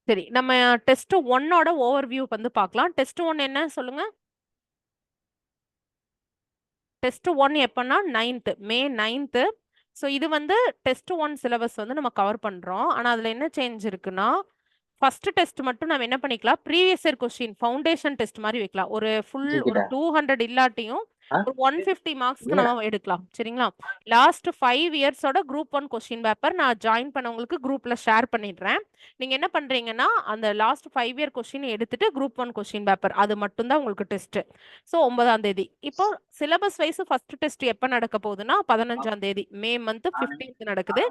சரி, நம்ம டெஸ்ட் ஒன்னோட ஓவர்வியூ வந்து பார்க்கலாம். டெஸ்ட் ஒன் என்ன சொல்லுங்க? டெஸ்ட் ஒன் எப்பன்னா 9th மே 9th. ஸோ இது வந்து டெஸ்ட் ஒன் சிலபஸ் வந்து நம்ம கவர் பண்றோம். ஆனா அதுல என்ன சேஞ்ச் இருக்குன்னா, ஃபர்ஸ்ட் டெஸ்ட் மட்டும் நம்ம என்ன பண்ணிக்கலாம், previous year question foundation test மாதிரி வைக்கலாம். ஒரு 200 இல்லாட்டியும் ஒரு 150 மார்க்ஸ்க்கு நம்ம எடுக்கலாம். சரிங்களா? லாஸ்ட் 5 இயர்ஸோட குரூப் ஒன் கொஸ்டின் பேப்பர் நான் ஜாயின் பண்ணவங்களுக்கு குரூப்ல ஷேர் பண்ணிடுறேன். நீங்க என்ன பண்றீங்கன்னா, அந்த லாஸ்ட் 5 இயர் கொஸ்டின் எடுத்துட்டு குரூப் ஒன் கொஸ்டின் பேப்பர் அது மட்டும் தான் உங்களுக்கு டெஸ்ட். ஸோ 9ஆம் தேதி. இப்போ சிலபஸ் வைஸ் ஃபர்ஸ்ட் டெஸ்ட் எப்ப நடக்க போகுதுன்னா 15ஆம் தேதி மே மந்த் 15th நடக்குது.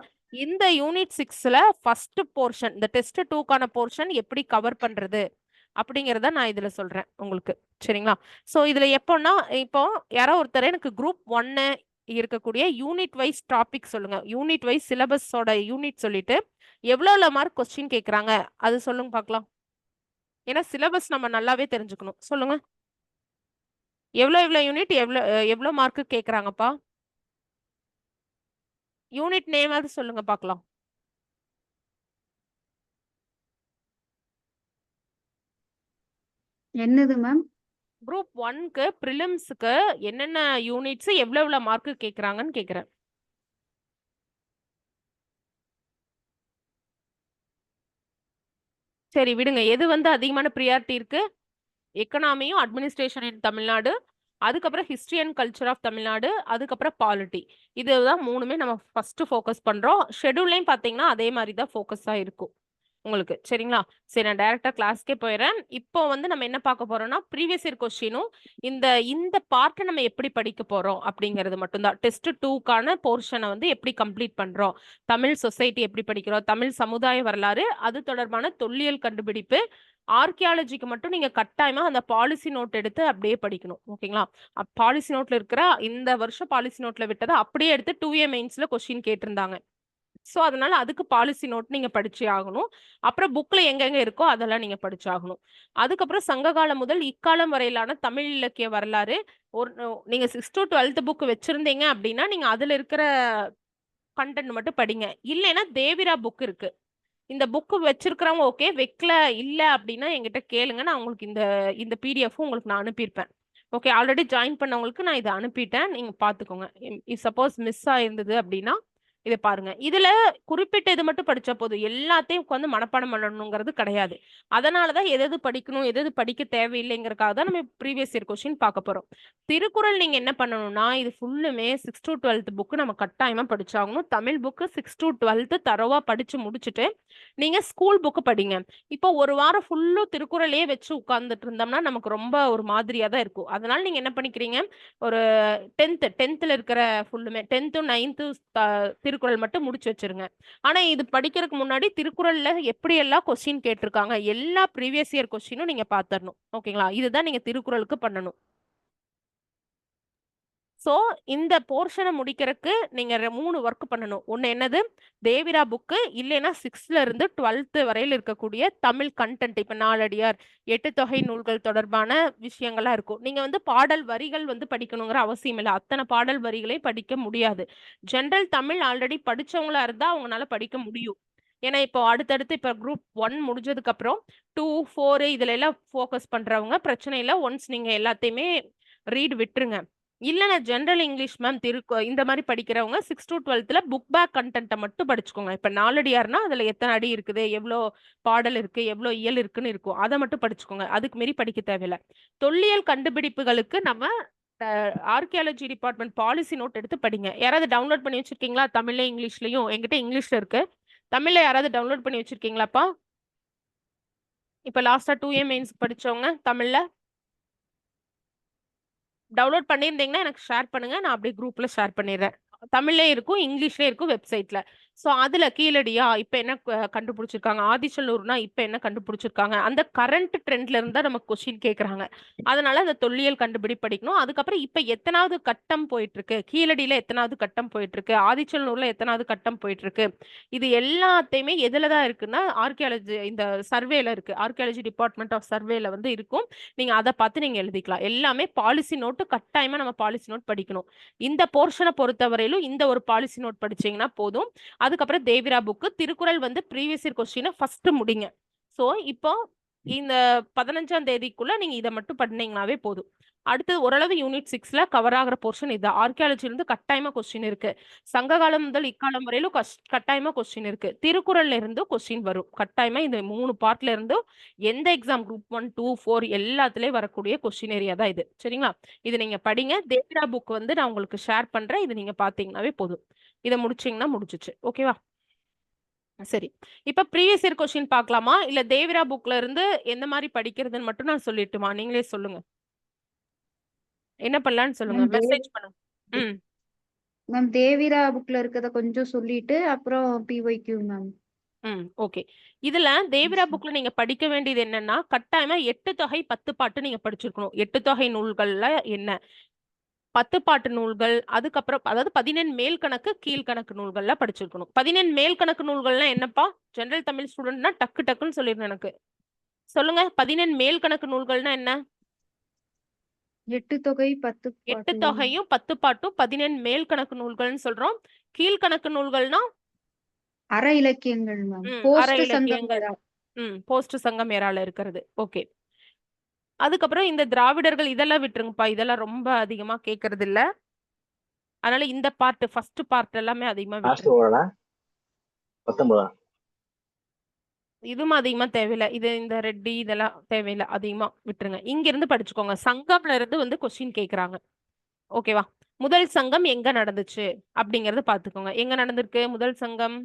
இந்த யூனிட் 6ல ஃபர்ஸ்ட் போர்ஷன், இந்த டெஸ்ட் 2க்கான போர்ஷன் எப்படி கவர் பண்றது அப்படிங்கறத நான் இதுல சொல்றேன் உங்களுக்கு. சரிங்களா? சோ இதுல எப்போன்னா, இப்போ யாரோ ஒருத்தர் எனக்கு குரூப் 1 இருக்கக்கூடிய யூனிட் வைஸ் டாபிக் சொல்லுங்க. யூனிட் வைஸ் சிலபஸோட யூனிட் சொல்லிட்டு எவ்வளவு மார்க் கொஸ்டின் கேக்குறாங்க அது சொல்லுங்க பார்க்கலாம். ஏன்னா சிலபஸ் நம்ம நல்லாவே தெரிஞ்சுக்கணும். சொல்லுங்க. எவ்வளவு யூனிட் எவ்வளவு மார்க் கேக்குறாங்கப்பா? யூனிட் நேம் அது சொல்லுங்க பார்க்கலாம். என்னது மேம்? குரூப் 1க்கு பிரிலிம்ஸ்க்கு என்னென்ன யூனிட்ஸ் எவ்வளவு மார்க் கேக்குறாங்கன்னு கேக்குறேன். சரி விடுங்க. எது வந்து அதிகமான ப்ரியாரிட்டி இருக்கு? எக்கனாமியும் அட்மினிஸ்ட்ரேஷன் இன் தமிழ்நாடு, அதுக்கப்புறம் history and culture of Tamil Nadu, அதுக்கப்புறம் பாலிட்டி. இதுதான் மூணுமே நம்ம ஃபர்ஸ்ட் ஃபோக்கஸ் பண்றோம். ஷெட்யூல்லையும் பாத்தீங்கன்னா அதே மாதிரி தான் ஃபோக்கஸா இருக்கும் உங்களுக்கு. சரிங்களா? சரி, நான் டைரக்டா கிளாஸ்க்கே போயிடுறேன். இப்போ வந்து நம்ம என்ன பார்க்க போறோம்னா, ப்ரீவியஸ் இயர் கொஸ்டினும் இந்த இந்த பார்ட்டை நம்ம எப்படி படிக்க போறோம் அப்படிங்கிறது மட்டும்தான். டெஸ்ட் 2க்கான போர்ஷனை வந்து எப்படி கம்ப்ளீட் பண்றோம், தமிழ் சொசைட்டி எப்படி படிக்கிறோம், தமிழ் சமுதாய வரலாறு, அது தொடர்பான தொல்லியல் கண்டுபிடிப்பு, ஆர்கியாலஜிக்கு மட்டும் நீங்க கட்டாயமா அந்த பாலிசி நோட் எடுத்து அப்படியே படிக்கணும். ஓகேங்களா? பாலிசி நோட்ல இருக்கிற இந்த வருஷம் பாலிசி நோட்ல விட்டதை அப்படியே எடுத்து 2A மெயின்ஸ்ல கொஸ்டின் கேட்டிருந்தாங்க. சோ அதனால அதுக்கு பாலிசி நோட் நீங்க படிச்சே ஆகணும். அப்புறம் புக்ல எங்கெங்க இருக்கோ அதெல்லாம் நீங்க படிச்சாகணும். அதுக்கப்புறம் சங்ககாலம் முதல் இக்காலம் வரையிலான தமிழ் இலக்கிய வரலாறு. ஒரு நீங்க 6 to 12th புக் வச்சிருந்தீங்க அப்படின்னா நீங்க அதுல இருக்கிற கண்டென்ட் மட்டும் படிங்க. இல்லைன்னா தேவிரா புக் இருக்கு. இந்த புக் வச்சிருக்கிறவங்க ஓகே, வைக்கல இல்ல அப்படின்னா என்கிட்ட கேளுங்க. நான் உங்களுக்கு இந்த இந்த பிடிஎஃப் உங்களுக்கு நான் அனுப்பியிருப்பேன். ஓகே, ஆல்ரெடி ஜாயின் பண்ணவங்களுக்கு நான் இதை அனுப்பிட்டேன். நீங்க பாத்துக்கோங்க. சப்போஸ் மிஸ் ஆயிருந்தது அப்படின்னா இதை பாருங்க. இதுல குறிப்பிட்ட இது மட்டும் படிச்சா போதும், எல்லாத்தையும் உட்காந்து மனப்பாடம் பண்ணணுங்கிறது கிடையாது. அதனாலதான் எது எது படிக்கணும் எது எது படிக்க தேவையில்லைங்கிறதுக்காக தான் நம்ம ப்ரீவியஸ் இயர் கொஸ்டின் பார்க்க போறோம். திருக்குறள் நீங்க என்ன பண்ணணும்னா, இது ஃபுல்லுமே 6 to 12th புக் நம்ம கட்டாயமா படிச்சாகணும். தமிழ் புக்கு 6 to 12th தரவா படிச்சு முடிச்சுட்டு நீங்க ஸ்கூல் புக் படிங்க. இப்போ ஒரு வாரம் ஃபுல்லும் திருக்குறளையே வச்சு உட்கார்ந்துட்டு இருந்தோம்னா நமக்கு ரொம்ப ஒரு மாதிரியா தான் இருக்கும். அதனால நீங்க என்ன பண்ணிக்கிறீங்க, ஒரு 10th இருக்கிற ஃபுல்லுமே 10th 9th திருக்குறள் மட்டும் முடிச்சு வச்சிருங்க. ஆனா இது படிக்கிறதுக்கு முன்னாடி திருக்குறள்ல எப்படி எல்லாம் கொஸ்டின் கேட்டிருக்காங்க எல்லா ப்ரீவியஸ் இயர் கொஸ்டினும் நீங்க பாத்தரணும். ஓகேங்களா? இதுதான் நீங்க திருக்குறளுக்கு பண்ணணும். சோ இந்த போர்ஷனை முடிக்கிறதுக்கு நீங்க 3 ஒர்க் பண்ணணும். ஒண்ணு என்னது, தேவிரா புக்கு, இல்லைன்னா 6ல இருந்து 12th வரையில் இருக்கக்கூடிய தமிழ் கண்டென்ட். இப்ப நாலடியார், எட்டு தொகை நூல்கள் தொடர்பான விஷயங்களா இருக்கும். நீங்க வந்து பாடல் வரிகள் வந்து படிக்கணுங்கிற அவசியம் இல்லை. அத்தனை பாடல் வரிகளையும் படிக்க முடியாது. ஜென்ரல் தமிழ் ஆல்ரெடி படிச்சவங்களா இருந்தா அவங்களால படிக்க முடியும். ஏன்னா இப்போ அடுத்தடுத்து இப்ப குரூப் 1 முடிஞ்சதுக்கு அப்புறம் 2, 4 இதுல எல்லாம் ஃபோக்கஸ் பண்றவங்க பிரச்சனை இல்லை. ஒன்ஸ் நீங்க எல்லாத்தையுமே ரீட் விட்டுருங்க. இல்லைன்னா ஜென்ரல் இங்கிலீஷ் மேம் இந்த மாதிரி படிக்கிறவங்க 6 to 12th புக் பேக் கண்டென்ட்டை மட்டும் படிச்சுக்கோங்க. இப்ப நாலடியார்னா அதுல எத்தனை அடி இருக்குது, எவ்வளோ பாடல் இருக்கு, எவ்வளோ இயல் இருக்குன்னு இருக்கும், அதை மட்டும் படிச்சுக்கோங்க. அதுக்கு மீறி படிக்க தேவையில்லை. தொல்லியல் கண்டுபிடிப்புகளுக்கு நம்ம ஆர்கியாலஜி டிபார்ட்மெண்ட் பாலிசி நோட் எடுத்து படிங்க. யாராவது டவுன்லோட் பண்ணி வச்சிருக்கீங்களா? தமிழ்லயும் இங்கிலீஷ்லயும். என்கிட்ட இங்கிலீஷ்ல இருக்கு. தமிழ்ல யாராவது டவுன்லோட் பண்ணி வச்சிருக்கீங்களாப்பா? இப்ப லாஸ்டா 2A மெயின்ஸ் படிச்சவங்க தமிழ்ல டவுன்லோட் பண்ணியிருந்தீங்கன்னா எனக்கு ஷேர் பண்ணுங்க. நான் அப்படியே குரூப்ல ஷேர் பண்ணிடுறேன். தமிழ்லயே இருக்கும், இங்கிலீஷ்லயே இருக்கும் வெப்சைட்ல. சோ அதுல கீழடியா இப்ப என்ன கண்டுபிடிச்சிருக்காங்க, ஆதிச்சல்லூர்னா இப்ப என்ன கண்டுபிடிச்சிருக்காங்க, அந்த கரண்ட் ட்ரெண்ட்ல இருந்தா நமக்கு கொஸ்டின் கேக்குறாங்க. அதனால அந்த தொல்லியல் கண்டுபிடி படிக்கணும். அதுக்கப்புறம் இப்ப எத்தனாவது கட்டம் போயிட்டு இருக்கு, கீழடியில எத்தனாவது கட்டம் போயிட்டு இருக்கு, ஆதிச்சல்லூர்ல எத்தனாவது கட்டம் போயிட்டு இருக்கு, இது எல்லாத்தையுமே எதுலதான் இருக்குன்னா ஆர்கியாலஜி இந்த சர்வேல இருக்கு. ஆர்கியாலஜி டிபார்ட்மெண்ட் ஆஃப் சர்வேல வந்து இருக்கும். நீங்க அதை பார்த்து நீங்க எழுதிக்கலாம். எல்லாமே பாலிசி நோட்டு கட்டாயமா நம்ம பாலிசி நோட் படிக்கணும். இந்த போர்ஷனை பொறுத்தவரையிலும் இந்த ஒரு பாலிசி நோட் படிச்சீங்கன்னா போதும். அதுக்கப்புறம் தேவிரா புக்கு, திருக்குறள் வந்து ப்ரீவியஸ் இயர் கொஸ்டினை ஃபர்ஸ்ட் முடிங்க. சோ இப்போ இந்த 15ஆம் தேதிக்குள்ள நீங்க இதை மட்டும் பண்ணீங்கன்னாவே போதும். அடுத்து ஓரளவு யூனிட் 6ல கவர் ஆகிற போர்ஷன் இது. ஆர்கியாலஜி இருந்து கட்டாயமா கொஸ்டின் இருக்கு. சங்க காலம் முதல் இக்காலம் வரையிலும் கட்டாயமா கொஸ்டின் இருக்கு. திருக்குறள்ல இருந்து கொஸ்டின் வரும் கட்டாயமா. இந்த 3 பார்ட்ல இருந்தும் எந்த எக்ஸாம் குரூப் 1, 2, 4 எல்லாத்துலயும் வரக்கூடிய கொஸ்டின் ஏரியா தான் இது. சரிங்களா? இது நீங்க படிங்க. தேவிரா புக் வந்து நான் உங்களுக்கு ஷேர் பண்றேன். இது நீங்க பாத்தீங்கன்னாவே போதும். இதை முடிச்சீங்கன்னா முடிச்சிச்சு. ஓகேவா? சரி, இப்ப ப்ரீவியஸ் இயர் கொஸ்டின் பார்க்கலாமா, இல்ல தேவிரா புக்ல இருந்து எந்த மாதிரி படிக்கிறதுன்னு மட்டும் நான் சொல்லிட்டுமா? நீங்களே சொல்லுங்க, என்ன பண்ணலாம்னு சொல்லுங்க, மெசேஜ் பண்ணுங்க. மேம் தேவிரா புக்ல இருக்கத கொஞ்சம் சொல்லிட்டு அப்புறம் பிஒய்க்யூ மேம். ஓகே. இதுல தேவிரா புக்ல நீங்க படிக்க வேண்டியது என்னன்னா, கட்டாயமா 8 தொகை 10 பாட்டு நீங்க படிச்சிருக்கணும். 8 தொகை நூல்கள்ல என்ன, 10 பாட்டு நூல்கள், அதுக்கப்புறம் அதாவது 14 மேல் கணக்கு கீழ்கணக்கு நூல்கள்ல படிச்சிருக்கணும். 14 மேல் கணக்கு நூல்கள்னா என்னப்பா? ஜெனரல் தமிழ் ஸ்டூடெண்ட்னா டக்கு டக்குன்னு சொல்லிடணும் எனக்கு. சொல்லுங்க, 14 மேல் கணக்கு நூல்கள்னா என்ன? 8 தொகை 10 8 பாட்டு. தொகையும் 10 பாட்டும் 14 மேல் கணக்கு நூல்கள்னு சொல்றோம். கீழ்கணக்கு நூல்கள்னா அற இலக்கியங்கள் மேம். அற போஸ்ட் சங்கம் இலக்கியங்கள். போஸ்ட் சங்கம் ஏறால இருக்கிறது. ஓகே. அதுக்கப்புறம் இந்த திராவிடர்கள் இதெல்லாம் விட்டுருங்கப்பா, இதெல்லாம் ரொம்ப அதிகமா கேட்கறது இல்ல. அதனால இந்த பார்ட், ஃபர்ஸ்ட் பார்ட் எல்லாமே அதிகமா விட்டுருங்க. இதுவும் அதிகமா தேவையில்லை. இது இந்த ரெட்டி இதெல்லாம் தேவையில்லை, அதிகமா விட்டுருங்க. இங்க இருந்து படிச்சுக்கோங்க. சங்கம்ல இருந்து வந்து கொஸ்டின் கேக்குறாங்க. ஓகேவா? முதல் சங்கம் எங்க நடந்துச்சு அப்படிங்கறத பாத்துக்கோங்க. எங்க நடந்திருக்கு முதல் சங்கம்?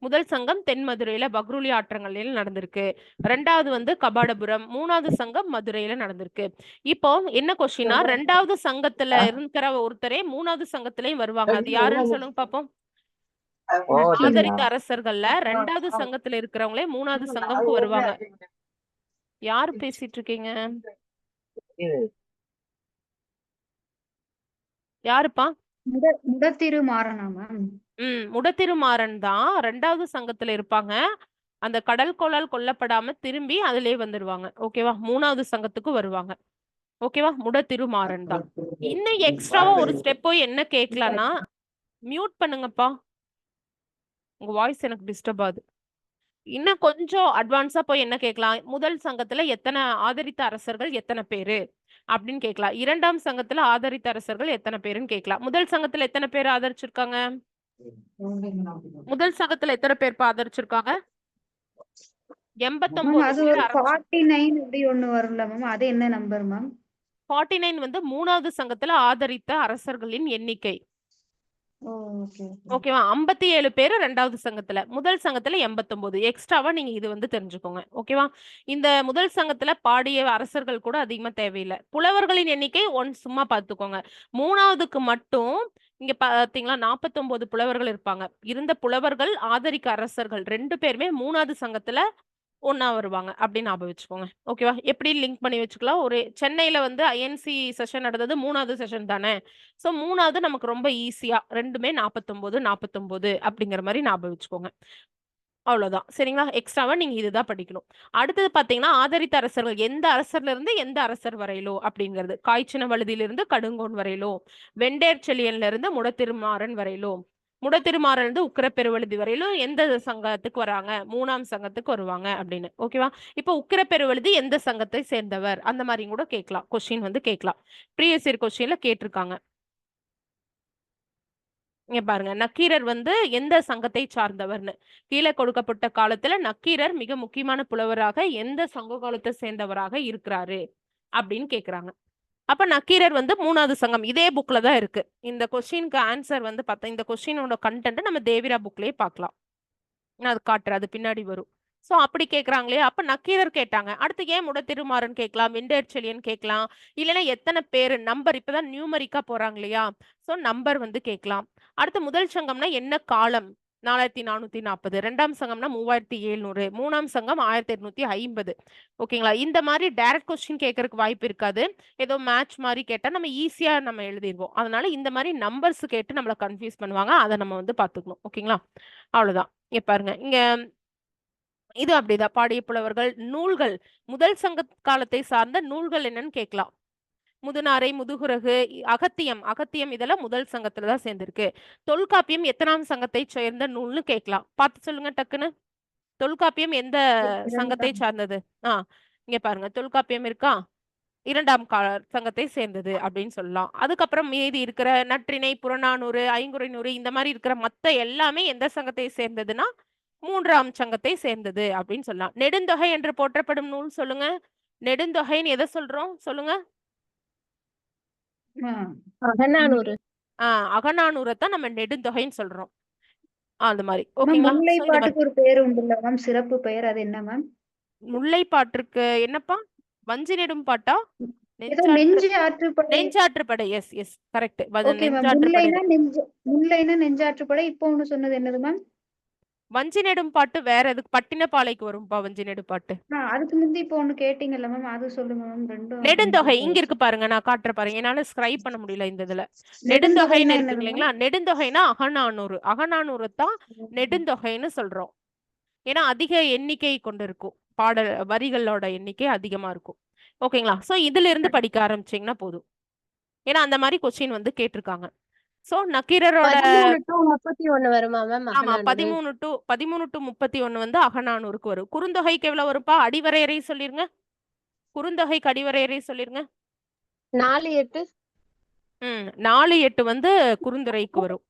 முதல் சங்கம் தென் மதுரையில பக்ருலி ஆற்றங்கரையில நடந்திருக்கு. 2வது வந்து கபாடபுரம். 3வது சங்கம் மதுரையில நடந்திருக்கு. இப்போ என்ன கொஸ்டினா, 2வது சங்கத்துல இருக்கிற ஒருத்தரே 3வது சங்கத்திலயும் வருவாங்க. அது யாருன்னு சொல்லுங்க பாப்போம். ஆதரித்த அரசர்கள்ல 2வது சங்கத்துல இருக்கிறவங்களே 3வது சங்கம்க்கு வருவாங்க. யாரு பேசிட்டு இருக்கீங்க? யாருப்பா? முடத்திருமாறனா மேம்? முடத்திருமாறன் தான் 2வது சங்கத்துல இருப்பாங்க. அந்த கடல் கோளால் கொல்லப்படாம திரும்பி அதிலே வந்துருவாங்க. ஓகேவா? 3வது சங்கத்துக்கு வருவாங்க. ஓகேவா? முடத்திருமாறன் தான். இன்னும் எக்ஸ்ட்ராவா ஒரு ஸ்டெப் போய் என்ன கேட்கலாம்னா, மியூட் பண்ணுங்கப்பா, உங்க வாய்ஸ் எனக்கு டிஸ்டர்ப் ஆகுது. இன்னும் கொஞ்சம் அட்வான்ஸா போய் என்ன கேட்கலாம், முதல் சங்கத்துல எத்தனை ஆதரித்த அரசர்கள் எத்தனை பேரு அப்படின்னு கேட்கலாம். 2ஆம் சங்கத்துல ஆதரித்த அரசர்கள் எத்தனை பேருன்னு கேட்கலாம். முதல் சங்கத்துல எத்தனை பேர் ஆதரிச்சிருக்காங்க? முதல் சங்கத்துல எத்தனை பேர் ஆதரிச்சிருக்காங்க? 89 பேர். 49 அப்படி ஒண்ணு வரும்ல மேம், அது என்ன நம்பர் மேம்? 49 வந்து 3வது சங்கத்துல ஆதரித்த அரசர்களின் எண்ணிக்கை. ஓகேவா? 57 பேரு 2வது சங்கத்துல. முதல் சங்கத்துல 89. எக்ஸ்ட்ராவா நீங்க இது வந்து தெரிஞ்சுக்கோங்க. ஓகேவா? இந்த முதல் சங்கத்துல பாடிய அரசர்கள் கூட அதிகமா தேவையில்லை. புலவர்களின் எண்ணிக்கை சும்மா பாத்துக்கோங்க. 3வதுக்கு மட்டும் இங்க பாத்தீங்களா 49 புலவர்கள் இருப்பாங்க. இருந்த புலவர்கள் ஆதரிக்க அரசர்கள் 2 பேருமே 3வது சங்கத்துல ஒன்னா வருவாங்க அப்படின்னு ஞாபகம் வச்சுக்கோங்க. ஓகேவா? எப்படி லிங்க் பண்ணி வச்சுக்கலாம். ஒரு சென்னையில வந்து ஐஎன்சி செஷன் நடந்தது 3வது செஷன் தானே. சோ 3வது நமக்கு ரொம்ப ஈஸியா 2மே 49 49 அப்படிங்கிற மாதிரி ஞாபகம் வச்சுக்கோங்க. அவ்வளவுதான். சரிங்களா? எக்ஸ்ட்ராவா நீங்க இதுதான் படிக்கணும். அடுத்தது பாத்தீங்கன்னா, ஆதரித்த அரசர்கள் எந்த அரசர்ல இருந்து எந்த அரசர் வரையிலோ அப்படிங்கிறது. காய்ச்சின வழுதியிலிருந்து கடுங்கோன் வரையிலோ, வெண்டேர் செழியன்ல இருந்து முடத்திருமாறன் வரையிலோ, முடத்திருமாறன் இருந்து உக்கிரப்பெருவழுதி வரையிலும் எந்த சங்கத்துக்கு வராங்க, 3ஆம் சங்கத்துக்கு வருவாங்க அப்படின்னு. ஓகேவா? இப்போ உக்கிரப்பெருவழுதி எந்த சங்கத்தை சேர்ந்தவர், அந்த மாதிரி கூட கேட்கலாம். கொஸ்டின் வந்து கேட்கலாம். ப்ரீவியஸ் இயர் கொஸ்டின்ல கேட்டிருக்காங்க. இங்க பாருங்க, நக்கீரர் வந்து எந்த சங்கத்தை சார்ந்தவர்னு. கீழே கொடுக்கப்பட்ட காலத்துல நக்கீரர் மிக முக்கியமான புலவராக எந்த சங்க காலத்தை சேர்ந்தவராக இருக்கிறாரு அப்படின்னு கேக்குறாங்க. அப்ப நக்கீரர் வந்து 3வது சங்கம். இதே புக்ல தான் இருக்கு. இந்த கொஸ்டினுக்கு ஆன்சர் வந்து பார்த்தா, இந்த கொஸ்டினோட கண்டென்ட் நம்ம தேவிரா புக்லயே பார்க்கலாம். நான் அது காட்டுறேன், அது பின்னாடி வரும். சோ அப்படி கேக்குறாங்களே, அப்ப நக்கீரர் கேட்டாங்க. அடுத்து ஏன் முடத்திருமாறன் கேட்கலாம், வெண்டேர் செழியன் கேட்கலாம், இல்லைன்னா எத்தனை பேரு நம்பர், இப்பதான் நியூமரிக்கா போறாங்க இல்லையா, சோ நம்பர் வந்து கேட்கலாம். அடுத்து முதல் சங்கம்னா என்ன காலம், 4440. 2ஆம் சங்கம்னா 3700. 3ஆம் சங்கம் 1850. ஓகேங்களா? இந்த மாதிரி டைரக்ட் கொஸ்டின் கேட்கறதுக்கு வாய்ப்பு இருக்காது. ஏதோ மேட்ச் மாதிரி கேட்டா நம்ம ஈஸியா நம்ம எழுதிடுவோம். அதனால இந்த மாதிரி நம்பர்ஸ் கேட்டு நம்மள கன்ஃபியூஸ் பண்ணுவாங்க. அதை நம்ம வந்து பாத்துக்கணும். ஓகேங்களா? அவ்வளவுதான். இங்க பாருங்க, இங்க இது அப்படிதான். பாடிய புலவர்கள். நூல்கள், முதல் சங்க காலத்தை சார்ந்த நூல்கள் என்னன்னு கேட்கலாம். முதுநாரை, முதுகுரகு, அகத்தியம். அகத்தியம் இதெல்லாம் முதல் சங்கத்துலதான் சேர்ந்திருக்கு. தொல்காப்பியம் எத்தனாம் சங்கத்தை சேர்ந்த நூல்னு கேட்கலாம். பார்த்து சொல்லுங்க டக்குன்னு. தொல்காப்பியம் எந்த சங்கத்தை இரண்டாம். சார்ந்தது? இங்க பாருங்க, தொல்காப்பியம் இருக்கா, இரண்டாம் கால சங்கத்தை சேர்ந்தது அப்படின்னு சொல்லலாம். அதுக்கப்புறம் மீதி இருக்கிற நற்றிணை, புறநானூறு, ஐங்குறைநூறு இந்த மாதிரி இருக்கிற மத்த எல்லாமே எந்த சங்கத்தை சேர்ந்ததுன்னா மூன்றாம் சங்கத்தை சேர்ந்தது அப்படின்னு சொல்லலாம். நெடுந்தொகை என்று போற்றப்படும் நூல் சொல்லுங்க. நெடுந்தொகைன்னு எதை சொல்றோம் சொல்லுங்க? அகநானூறு. அகநானூரைத்தான் நம்ம நெடுந்தொகைன்னு சொல்றோம். அந்த மாதிரி ஓகேங்களா? முல்லை So, இந்த மாதிரி பாட்டுக்கு ஒரு பேர் உண்டுல்ல மேம், சிறப்பு பெயர், அது என்ன மேம்? முல்லைப்பாட்டிற்கு என்னப்பா? வஞ்சி நெடும் பாட்டா? ஏதோ நெஞ்சாற்று நெஞ்சு ஆற்றுப்படை. நெஞ்சாற்றுப்படை. Yes yes correct. Okay ma'am. நெஞ்சாற்றுப்படை. முல்லைனா நெஞ்சாற்றுப்படை. இப்போ ஒண்ணு சொன்னது என்னது மேம்? வஞ்சி நெடும் பாட்டு வேற எதுக்கு? பட்டினப்பாலைக்கு வரும்பா வஞ்சி நெடும் பாட்டு. அதுக்கு முந்தி இப்போ ஒண்ணு கேட்டீங்கல்ல மேம், அது சொல்லுங்க மேம். ரெண்டும் நெடுந்தொகை இங்க இருக்கு பாருங்க, நான் காட்டுற பாருங்க. என்னால ஸ்கிரைப் பண்ண முடியல இந்த இதுல. நெடுந்தொகைன்னு நெடுந்தொகைனா இருக்கு என்னது இல்லைங்களா? நெடுந்தொகைனா அகநானூறு. அகநானூறு தான் மேம்? நெடுந்தொகைன்னு சொல்றோம். ஏன்னா அதிக எண்ணிக்கை கொண்டு இருக்கும், பாடல் வரிகளோட எண்ணிக்கை அதிகமா இருக்கும். ஓகேங்களா? சோ இதுல இருந்து படிக்க ஆரம்பிச்சீங்கன்னா போதும். ஏன்னா அந்த மாதிரி கொஸ்டின் வந்து கேட்டிருக்காங்க. சோ நக்கீரரோட 13 to 31 வருமா மேம் ஆமா அகநானூறு? 13 to 31 வந்து அகநானூறுக்கு வரும். குறுந்தொகைக்கு எவ்வளவு வரும்பா? அடிவரையறை சொல்லிருங்க. குறுந்தொகைக்கு அடிவரையறை சொல்லிருங்க. 4-8. 4-8 வந்து குறுந்துரைக்கு வரும்.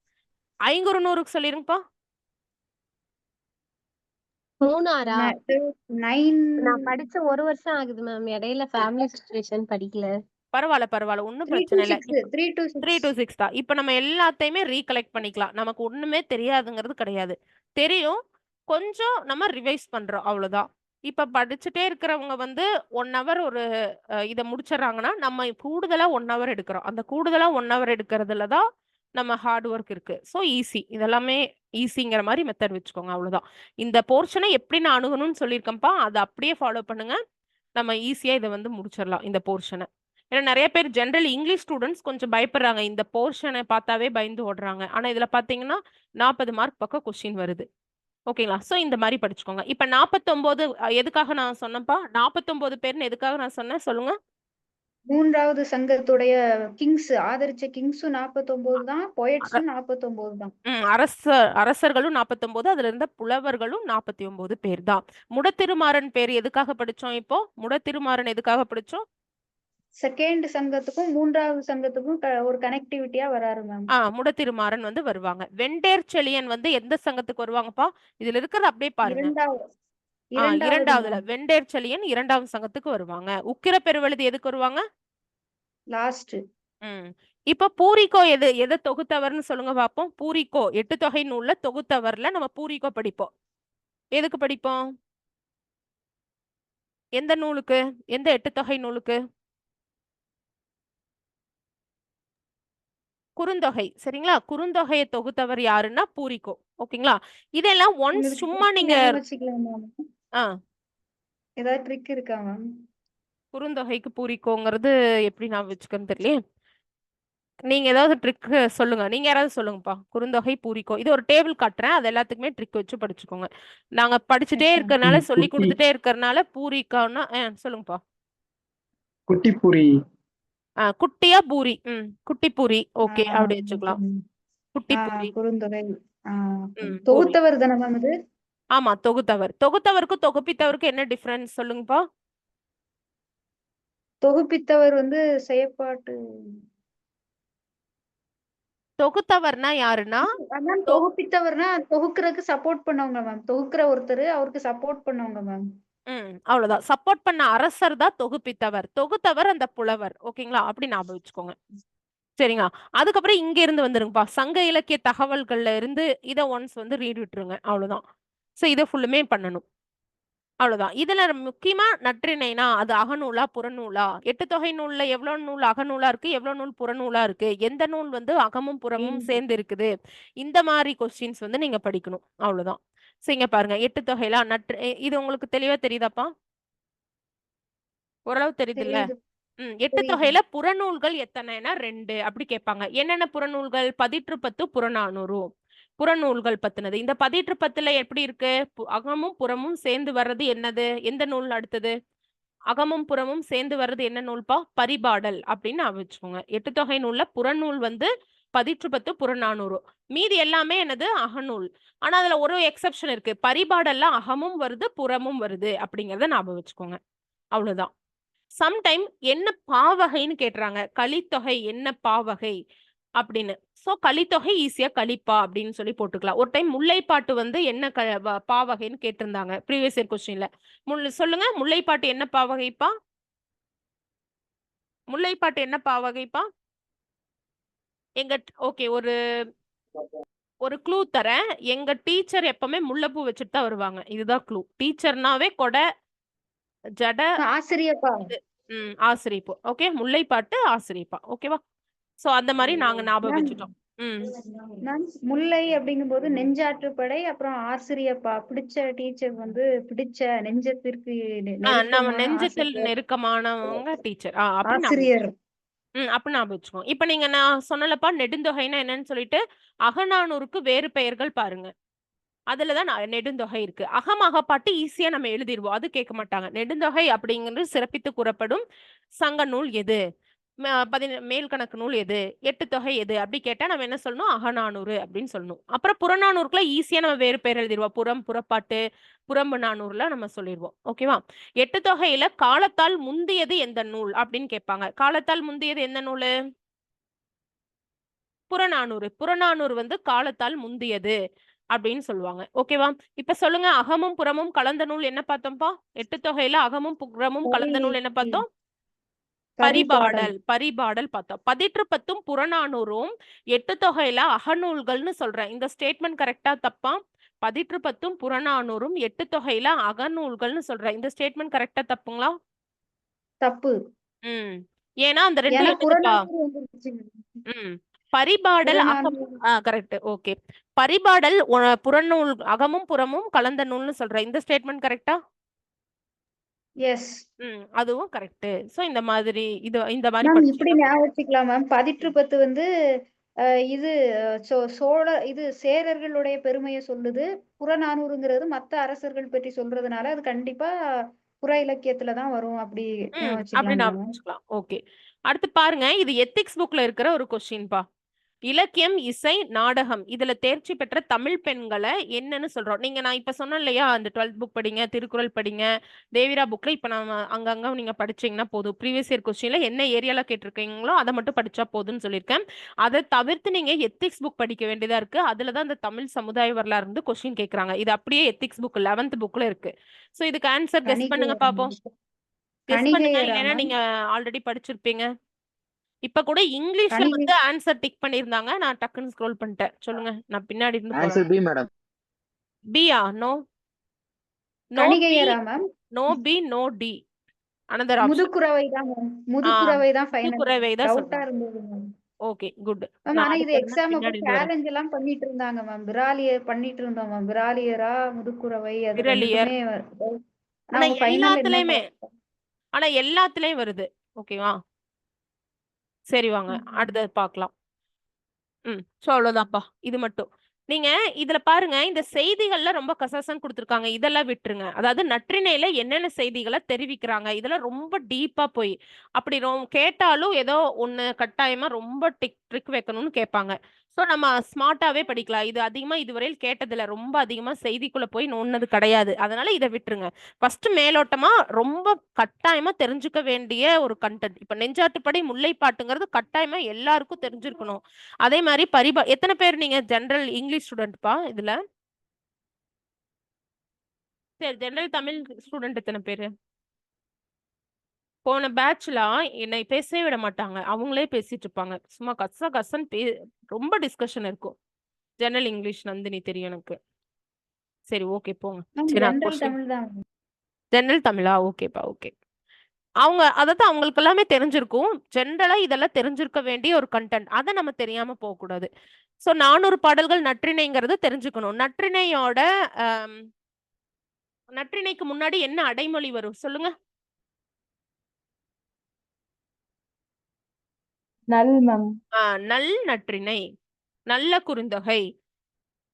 ஐங்குறுநூறுக்கு சொல்லிருங்கப்பா. 3-6. 9. நான் படிச்ச 1 வருஷம் ஆகுது மேம். இடையில ஃபேமிலி சிச்சுவேஷன் படிக்கல. பரவாயில்ல, ஒண்ணும் 3 to பிரச்சனை இல்ல. 6. 3 to 3 to 6. 6 தான். இப்ப நம்ம எல்லாத்தையுமே ரீகலெக்ட் பண்ணிக்கலாம். நமக்கு ஒண்ணுமே தெரியாதுங்கிறது கிடையாது. தெரியும், கொஞ்சம் நம்ம ரிவைஸ் பண்றோம், அவ்வளவுதான். இப்ப படிச்சுட்டே இருக்கிறவங்க வந்து 1 hour ஒரு இதை முடிச்சிடறாங்கன்னா நம்ம கூடுதலா 1 hour எடுக்கிறோம். அந்த கூடுதலா 1 hour எடுக்கிறதுல தான் நம்ம ஹார்ட் ஒர்க் இருக்கு. ஸோ ஈஸி, இதெல்லாமே ஈஸிங்கிற மாதிரி மெத்தட் வச்சுக்கோங்க, அவ்வளவுதான். இந்த போர்ஷனை எப்படி நான் அணுகணும்னு சொல்லியிருக்கேன்ப்பா, அதை அப்படியே ஃபாலோ பண்ணுங்க. நம்ம ஈஸியா இதை வந்து முடிச்சிடலாம் இந்த போர்ஷனை. ஏன்னா நிறைய பேர் ஜென்ரல் இங்கிலீஷ் ஸ்டூடெண்ட்ஸ் கொஞ்சம் பயப்படுறாங்க, இந்த போர்ஷனை பார்த்தாவே பயந்து ஓடுறாங்க. ஆனா இதுல பாத்தீங்கன்னா 40 மார்க் பக்கம் கொஸ்டின் வருது. ஓகேங்களா? சோ இந்த மாதிரி படிச்சுக்கோங்க. இப்ப 49 எதுக்காக நான் சொன்னேன்ப்பா? 49 பேர்னு எதுக்காக நான் சொன்னேன் சொல்லுங்க? மூன்றாவது சங்கத்துடைய கிங்ஸ் ஆதரிச்ச கிங்ஸும் 49 தான், போயட்ஸும் 49 தான். அரசர்களும் 49, அதுல இருந்த புலவர்களும் 49 பேர் தான். முடத்திருமாறன் பேர் எதுக்காக படிச்சோம்? இப்போ முடத்திருமாறன் எதுக்காக படிச்சோம்? செகண்ட் சங்கத்துக்கும் மூன்றாவது சங்கத்துக்கும் ஒரு கனெக்டிவிட்டியா வராரு மேம். முடத்திருமாறன் வந்து வருவாங்க. வெண்டேர் செழியன் வந்து எந்த சங்கத்துக்கு வருவாங்கப்பா? இதுல இருக்கிறது அப்படியே பாருங்க. இரண்டாவதுல வெண்டேர் செழியன் 2ஆம் சங்கத்துக்கு வருவாங்க. உக்கிர பெருவழுதி எதுக்கு வருவாங்க? லாஸ்ட். இப்ப பூரிக்கோ எதை தொகுத்தவர்னு சொல்லுங்க பாப்போம். பூரிக்கோ 8 தொகை நூல்ல தொகுத்தவர்ல நம்ம பூரிக்கோ படிப்போம். எதுக்கு படிப்போம்? எந்த நூலுக்கு? எந்த 8 தொகை நூலுக்கு? குறுந்தொகை. சரிங்களா? குறுந்தொகையை தொகுத்தவர் யாருன்னா பூரிக்கோ. ஓகேங்களா? இதெல்லாம் ஒன்ஸ் சும்மா நீங்க ஏதாவது ட்ரிக் இருக்கா மேம்? குறுந்தொகைக்கு பூரிக்கோங்கிறது எப்படி நான் வச்சுக்கன்னு தெரியல. நீங்க ஏதாவது ட்ரிக் சொல்லுங்க. நீங்க யாராவது சொல்லுங்கப்பா. குறுந்தொகை பூரிக்கோ, இது ஒரு டேபிள் காட்டுறேன், அது எல்லாத்துக்குமே ட்ரிக் வச்சு படிச்சுக்கோங்க. நாங்க படிச்சுட்டே இருக்கறனால சொல்லி கொடுத்துட்டே இருக்கறனால பூரிக்கான்னா சொல்லுங்கப்பா. குட்டி பூரி. குட்டியா பூரி. குட்டி பூரி. ஓகே, அப்படி வச்சுக்கலாம். குட்டி பூரி. குறுந்தொகை தொகுத்தவர் தானே மேம் இது? ஆமா, தொகுத்தவருக்கும் தொகுப்பித்தவருக்கும் என்ன டிஃபரன்ஸ் சொல்லுங்கப்பா. தொகுப்பித்தவர் வந்து செயற்பாட்டு. தொகுத்தவர்னா யாருன்னா? தொகுப்பித்தவர்னா தொகுக்கிறதுக்கு சப்போர்ட் பண்ணவங்க மேம். தொகுக்கிற ஒருத்தர், அவருக்கு சப்போர்ட் பண்ணவங்க மேம். அவ்வளவுதான். சப்போர்ட் பண்ண அரசர் தான் தொகுப்பித்தவர். தொகுத்தவர் அந்த புலவர். ஓகேங்களா? அப்படி ஞாபகம் வச்சுக்கோங்க. சரிங்களா? அதுக்கப்புறம் இங்க இருந்து வந்துருங்கப்பா. சங்க இலக்கிய தகவல்கள்ல இருந்து இதை ஒன்ஸ் வந்து ரீட் விட்டுருங்க, அவ்வளவுதான். சோ இதை ஃபுல்லுமே பண்ணணும், அவ்வளவுதான். இதுல முக்கியமா நற்றிணைனா அது அகநூலா புறநூலா? 8 தொகை நூல்ல எவ்வளவு நூல் அகநூலா இருக்கு, எவ்வளவு நூல் புறநூலா இருக்கு, எந்த நூல் வந்து அகமும் புறமும் சேர்ந்து இருக்குது, இந்த மாதிரி கொஸ்டின்ஸ் வந்து நீங்க படிக்கணும், அவ்வளவுதான். சோ இங்க பாருங்க, 8 தொகையில இது உங்களுக்கு தெளிவா தெரியுதாப்பா? ஓரளவு தெரியுது இல்ல? 8 தொகையில புறநூல்கள் எத்தனைனா 2 அப்படி கேட்பாங்க. என்னென்ன புறநூல்கள்? 18 புறநானூறு புறநூல்கள் பத்தினது. இந்த 18 எப்படி இருக்கு? அகமும் புறமும் சேர்ந்து வர்றது என்னது? எந்த நூல் அடுத்தது? அகமும் புறமும் சேர்ந்து வர்றது என்ன நூல்பா? பரிபாடல் அப்படின்னு வச்சுக்கோங்க. 8 தொகை நூல்ல புறநூல் வந்து பதிற்றுப்பத்து புறநானூறு. மீதி எல்லாமே என்னது அகநூல். ஆனா அதுல ஒரு எக்ஸெப்ஷன் இருக்கு. பரிபாடல்ல அகமும் வருது புறமும் வருது அப்படிங்கறத ஞாபகம் வச்சுக்கோங்க. அவ்வளவுதான். சம்டைம் என்ன பாவகைன்னு கேட்டுறாங்க. கலித்தொகை என்ன பாவகை அப்படின்னு. சோ கலித்தொகை ஈஸியா கலிப்பா அப்படின்னு சொல்லி போட்டுக்கலாம். ஒரு டைம் முல்லைப்பாட்டு வந்து என்ன பாவகைன்னு கேட்டிருந்தாங்க ப்ரீவியஸ் இயர் கொஸ்டின்ல. சொல்லுங்க, முல்லைப்பாட்டு என்ன பாவகைப்பா? முல்லைப்பாட்டு என்ன பாவகைப்பா? எங்க ஓகே, ஒரு க்ளூ தரேன். எங்க டீச்சர் எப்பவுமே முல்லைப்பூ வச்சுட்டு தான் வருவாங்க. இதுதான் க்ளூ. டீச்சர்னாவே கொடை ஜட ஆசிரியப்பா. ஆசிரியப்பூ. ஓகே, முல்லைப்பாட்டு ஆசிரியப்பா. ஓகேவா? சோ அந்த மாதிரி நாங்க ஞாபகம் வச்சுட்டோம். முல்லை அப்படிங்கும்போது நெஞ்சாற்றுப்படை, அப்புறம் ஆசிரியப்பா. பிடிச்ச டீச்சர் வந்து பிடிச்ச நெஞ்சத்திற்கு நம்ம நெஞ்சத்தில் நெருக்கமானவங்க டீச்சர். ஆசிரியர். அப்படி ஞாபகம் வச்சுக்கோங்க. இப்ப நீங்க நான் சொன்னலப்பா நெடுந்தொகைன்னா என்னன்னு சொல்லிட்டு அகநானூறுக்கு வேறு பெயர்கள் பாருங்க. அதுலதான் நெடுந்தொகை இருக்கு. அகப்பாட்டு ஈஸியா நம்ம எழுதிடுவோம். அது கேட்க மாட்டாங்க. நெடுந்தொகை அப்படிங்கிறது சிறப்பித்து கூறப்படும் சங்க நூல் எது, மேல் கணக்கு நூல் எது, எட்டு தொகை எது அப்படி கேட்டா நம்ம என்ன சொல்லணும்? அகநானூறு அப்படின்னு சொல்லணும். அப்புறம் புறநானூறுக்குள்ள ஈஸியா நம்ம வேறு பேர் எழுதிடுவோம். புறப்பாட்டு, புறம்பு நானூறுல நம்ம சொல்லிடுவோம். ஓகேவா? எட்டு தொகையில காலத்தால் முந்தியது எந்த நூல் அப்படின்னு கேட்பாங்க. காலத்தால் முந்தியது எந்த நூலு? புறநானூறு. புறநானூறு வந்து காலத்தால் முந்தியது அப்படின்னு சொல்லுவாங்க. ஓகேவா? இப்ப சொல்லுங்க, அகமும் புறமும் கலந்த நூல் என்ன பார்த்தோம்ப்பா? எட்டு தொகையில அகமும் புறமும் கலந்த நூல் என்ன பார்த்தோம்? பரிபாடல் பார்த்தோம். பதிற்றுப்பத்தும் புறநானூறும் எட்டு தொகையில அகநூல்கள்னு சொல்றேன். இந்த ஸ்டேட்மெண்ட் கரெக்டா தப்பா? பதிற்றுப்பத்தும் புறநானூறும் எட்டு தொகையில அகநூல்கள்னு சொல்றேன். இந்த ஸ்டேட்மெண்ட் கரெக்டா தப்புங்களா? தப்பு. ஏன்னா அந்த ரெண்டு பரிபாடல் கரெக்ட். ஓகே, பரிபாடல் புறநூல் அகமும் புறமும் கலந்த நூல்னு சொல்றேன். இந்த ஸ்டேட்மெண்ட் கரெக்டா? எஸ். அதுவும் கரெக்ட். சோ இந்த மாதிரி இப்படி ஞாபகம் வச்சுக்கலாம் மேம். பதிற்றுப்பத்து வந்து இது சோழ இது சேரர்களுடைய பெருமையை சொல்லுது. புறநானூறுங்கிறது மத்த அரசர்கள் பற்றி சொல்றதுனால அது கண்டிப்பா புற இலக்கியத்துலதான் வரும். அப்படி வச்சுக்கலாம். ஓகே, அடுத்து பாருங்க. இது எத்திக்ஸ் புக்ல இருக்கிற ஒரு கொஸ்டின்பா. இலக்கியம், இசை, நாடகம் இதுல தேர்ச்சி பெற்ற தமிழ் பெண்களை என்னன்னு சொல்றோம்? நான் இப்ப சொன்னேன் இல்லையா, அந்த 12th புக் படிங்க, திருக்குறள் படிங்க, தேவிரா புக்ல இப்ப நம்ம அங்கங்க நீங்க படிச்சீங்கன்னா போதும். ப்ரீவியஸ் இயர் கொஸ்டின்ல என்ன ஏரியால கேட்டிருக்கீங்களோ அதை மட்டும் படிச்சா போதும்னு சொல்லியிருக்கேன். அதை தவிர்த்து நீங்க எத்திக்ஸ் புக் படிக்க வேண்டியதா இருக்கு. அதுலதான் இந்த தமிழ் சமுதாய வரலாறு இருந்து கொஸ்டின் கேட்கறாங்க. இது அப்படியே எத்திக்ஸ் புக் 11th புக்ல இருக்கு. சோ இதுக்கு ஆன்சர் கெஸ் பண்ணுங்க பாப்போம். கெஸ் பண்ணுங்க, இல்லைன்னா நீங்க ஆல்ரெடி படிச்சிருப்பீங்க. இப்ப கூட இங்கிலீஷ்ல வந்து ஆன்சர் டிக் பண்ணிருந்தாங்க. நான் டக்குன்னு ஸ்க்ரோல் பண்ணிட்டேன். சொல்லுங்க, நான் பின்னாடி இருந்து ஆன்சர் பி மேடம். பியா? No no B no D. another option முதுகுரவை தான் மேம். முதுகுரவை தான் ஃபைனல். முதுகுரவை தான் டவுட்டா இருந்தது மேம். Okay, good. ஆனா இது எக்ஸாம் அப்ப சேலஞ்ச் எல்லாம் பண்ணிட்டு இருந்தாங்க மேம். விராலியர் பண்ணிட்டு இருந்தோம் மேம். விராலியரா முதுகுரவை அது ரெண்டுமே. ஆனா எல்லாத்துலயும் வருது. ஓகேவா? சரி வாங்க அடுத்தது பார்க்கலாம். சோ அவ்வளவுதான்ப்பா. இது மட்டும் நீங்க இதுல பாருங்க. இந்த செய்திகள்ல ரொம்ப கசகசன்னு கொடுத்துருக்காங்க. இதெல்லாம் விட்டுருங்க. அதாவது நற்றிணையில என்னென்ன செய்திகளை தெரிவிக்கிறாங்க இதெல்லாம் ரொம்ப டீப்பா போய் அப்படி கேட்டாலும் ஏதோ ஒண்ணு கட்டாயமா ரொம்ப ட்ரிக் வைக்கணும்னு கேட்பாங்க. ஸோ நம்ம ஸ்மார்ட்டாவே படிக்கலாம். இது அதிகமா இதுவரையில் கேட்டதில்ல. ரொம்ப அதிகமா செய்திக்குள்ள போய் நோண்டது கிடையாது. அதனால இதை விட்டுருங்க. ஃபர்ஸ்ட் மேலோட்டமா ரொம்ப கட்டாயமா தெரிஞ்சுக்க வேண்டிய ஒரு கண்டென்ட். இப்ப நெஞ்சாட்டுப்படை முல்லைப்பாட்டுங்கிறது கட்டாயமா எல்லாருக்கும் தெரிஞ்சிருக்கணும். அதே மாதிரி எத்தனை பேர் நீங்க ஜெனரல் இங்கிலீஷ் ஸ்டூடெண்ட்பா இதுல? சரி, ஜெனரல் தமிழ் ஸ்டூடெண்ட் எத்தனை பேரு? போன பேட்ச்ல என்னை பேசவே விட மாட்டாங்க. அவங்களே பேசிட்டு இருப்பாங்க. சும்மா கசன்னு ரொம்ப டிஸ்கஷன் இருக்கும். ஜெனரல் இங்கிலீஷ் நந்தினி தெரியும் எனக்கு. சரி, ஓகே போங்க. ஜெனரல் தமிழா? ஓகேப்பா, ஓகே. அதான் அவங்களுக்கு எல்லாமே தெரிஞ்சிருக்கும். ஜென்ரலா இதெல்லாம் தெரிஞ்சிருக்க வேண்டிய ஒரு கண்டென்ட். அதை நம்ம தெரியாம போக கூடாது. சோ 400 பாடல்கள் நற்றிணைங்கிறது தெரிஞ்சுக்கணும். நற்றிணைக்கு முன்னாடி என்ன அடைமொழி வரும் சொல்லுங்க? நல் நற்றிணை, நல்ல குறுந்தொகை.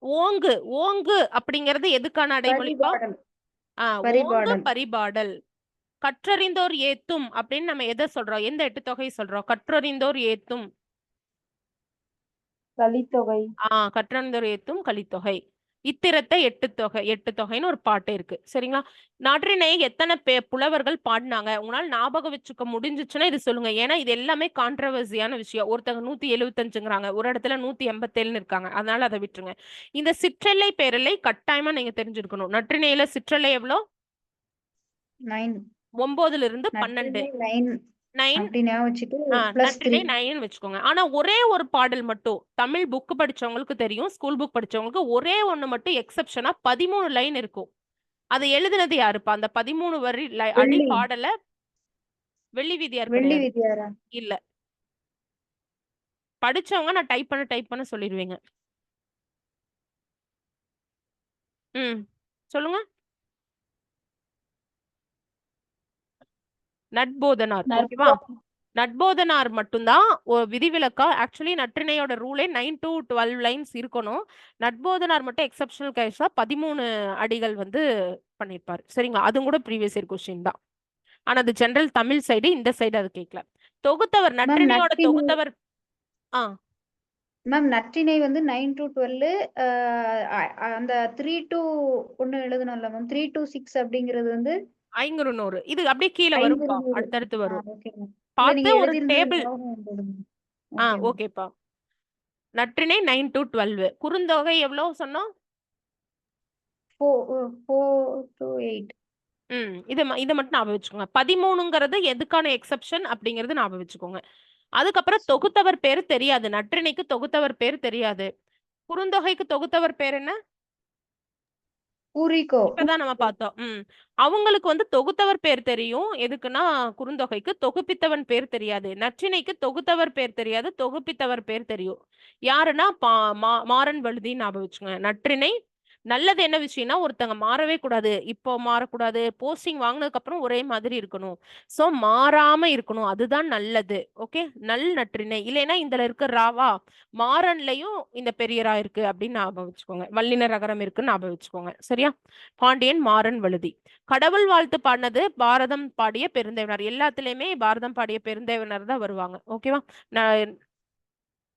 ஓங்கு அப்படிங்கிறது எதுக்கான அடைமொழிப்பா? ஓங்கு பரிபாடல். கற்றறிந்தோர் ஏத்தும் அப்படின்னு நம்ம எதை சொல்றோம்? எந்த எட்டு தொகை சொல்றோம்? கற்றறிந்தோர் ஏத்தும். கலித்தொகை. கற்றந்துரைத்தும் கலித்தொகை. இத்திரத்தை எட்டு தொகைன்னு ஒரு பாட்டு இருக்கு. சரிங்களா? நற்றிணை எத்தனை புலவர்கள் பாடினாங்க உங்களால ஞாபகம் வச்சுக்க முடிஞ்சிச்சுன்னா இது சொல்லுங்க. ஏன்னா இது எல்லாமே கான்ட்ரவர்சியான விஷயம். ஒருத்தங்க 175ங்கிறாங்க, ஒரு இடத்துல 187ன்னு இருக்காங்க. அதனால அதை விட்டுருங்க. இந்த சிற்றெல்லை பேரலை கட்டாயமா நீங்க தெரிஞ்சிருக்கணும். நற்றிணையில சிற்றெல்லை எவ்வளோ? 9. 9ல இருந்து 12. நற்றிணை 9 9. அப்படி ஞாபகம் வச்சுட்டு +3. நற்றிணை 9 வச்சுக்கோங்க. ஆனா ஒரே ஒரு பாடல் மட்டும் தமிழ் புக் படிச்சவங்களுக்கு தெரியும், ஸ்கூல் புக் படிச்சவங்களுக்கு ஒரே ஒண்ணு மட்டும் எக்ஸெப்ஷனா 13 லைன் இருக்கும். அதை எழுதுனது யாருப்பா? அந்த 13 வரி அடி வெள்ளி. பாடல வெள்ளி விதியார் வெள்ளி கிடையாது. விதியாரா? இல்ல. படிச்சவங்க நான் டைப் பண்ண சொல்லிடுவீங்க. சொல்லுங்க. நட்போதனார். ஓகேவா? நட்போதனார் மட்டும்தான் விதிவிலக்கா. ஆக்சுவலி நற்றிணையோட ரூலே 9 to 12 லைன்ஸ் இருக்கணும். நட்போதனார் மட்டும் எக்ஸப்ஷனல் கேஸா 13 அடிகள் வந்து பண்ணிருப்பாரு. சரிங்களா? அதுவும் கூட ப்ரீவியஸ் இயர் கொஸ்டின் தான். ஆனா அது ஜெனரல் தமிழ் சைடு, இந்த சைடு அது கேட்கல. தொகுத்தவர் நற்றிணையோட தொகுத்தவர் மேம் நற்றிணை வந்து 9 to 12. அந்த 3 to 1 எழுதணும்ல மேம். 3 to 6 அப்படிங்கிறது வந்து 500. இது அப்படியே கீழே வரும்பா, 500. அடுத்தடுத்து வரும். Okay ma'am. பார்த்து நீங்க ஒரு எழுதிருந்தது டேபிள். ஞாபகம் வந்தது மேம். ஓகேப்பா. நற்றிணை 9 to 12. குறுந்தொகை எவ்வளவு சொன்னோம்? 4 to 8. இதை மட்டும் ஞாபகம் வச்சுக்கோங்க. 13ங்கிறது எதுக்கான எக்ஸெப்ஷன் அப்படிங்கிறது ஞாபகம் வச்சுக்கோங்க. அதுக்கப்புறம் தொகுத்தவர் பேரு தெரியாது. நற்றிணைக்கு தொகுத்தவர் பேர் தெரியாது. குறுந்தொகைக்கு தொகுத்தவர் பேர் என்ன? பூரிகோ. இப்பதான் நம்ம பார்த்தோம். அவங்களுக்கு வந்து தொகுத்தவர் பேர் தெரியும். எதுக்குன்னா குறுந்தொகைக்கு தொகுப்பித்தவன் பேர் தெரியாது. நற்றிணைக்கு தொகுத்தவர் பேர் தெரியாது, தொகுப்பித்தவர் பேர் தெரியும். யாருன்னா மாறன் வழுதி ஞாபகம் வச்சுங்க. நற்றிணை நல்லது என்ன விஷயம்னா ஒருத்தங்க மாறவே கூடாது, இப்போ மாறக்கூடாது, போஸ்டிங் வாங்கினதுக்கு அப்புறம் ஒரே மாதிரி இருக்கணும். சோ மாறாம இருக்கணும், அதுதான் நல்லது. ஓகே, நல் நற்றிணை. இல்லைன்னா இதுல இருக்க ராவா மாறன்லயும் இந்த பெரியரா இருக்கு அப்படின்னு ஞாபகம் வச்சுக்கோங்க. வல்லினர் அகரம் இருக்குன்னு ஞாபகம் வச்சுக்கோங்க. சரியா? பாண்டியன் மாறன் வழுதி. கடவுள் வாழ்த்து பாடினது பாரதம் பாடிய பெருந்தேவனார். எல்லாத்துலயுமே பாரதம் பாடிய பெருந்தேவனார் தான் வருவாங்க. ஓகேவா?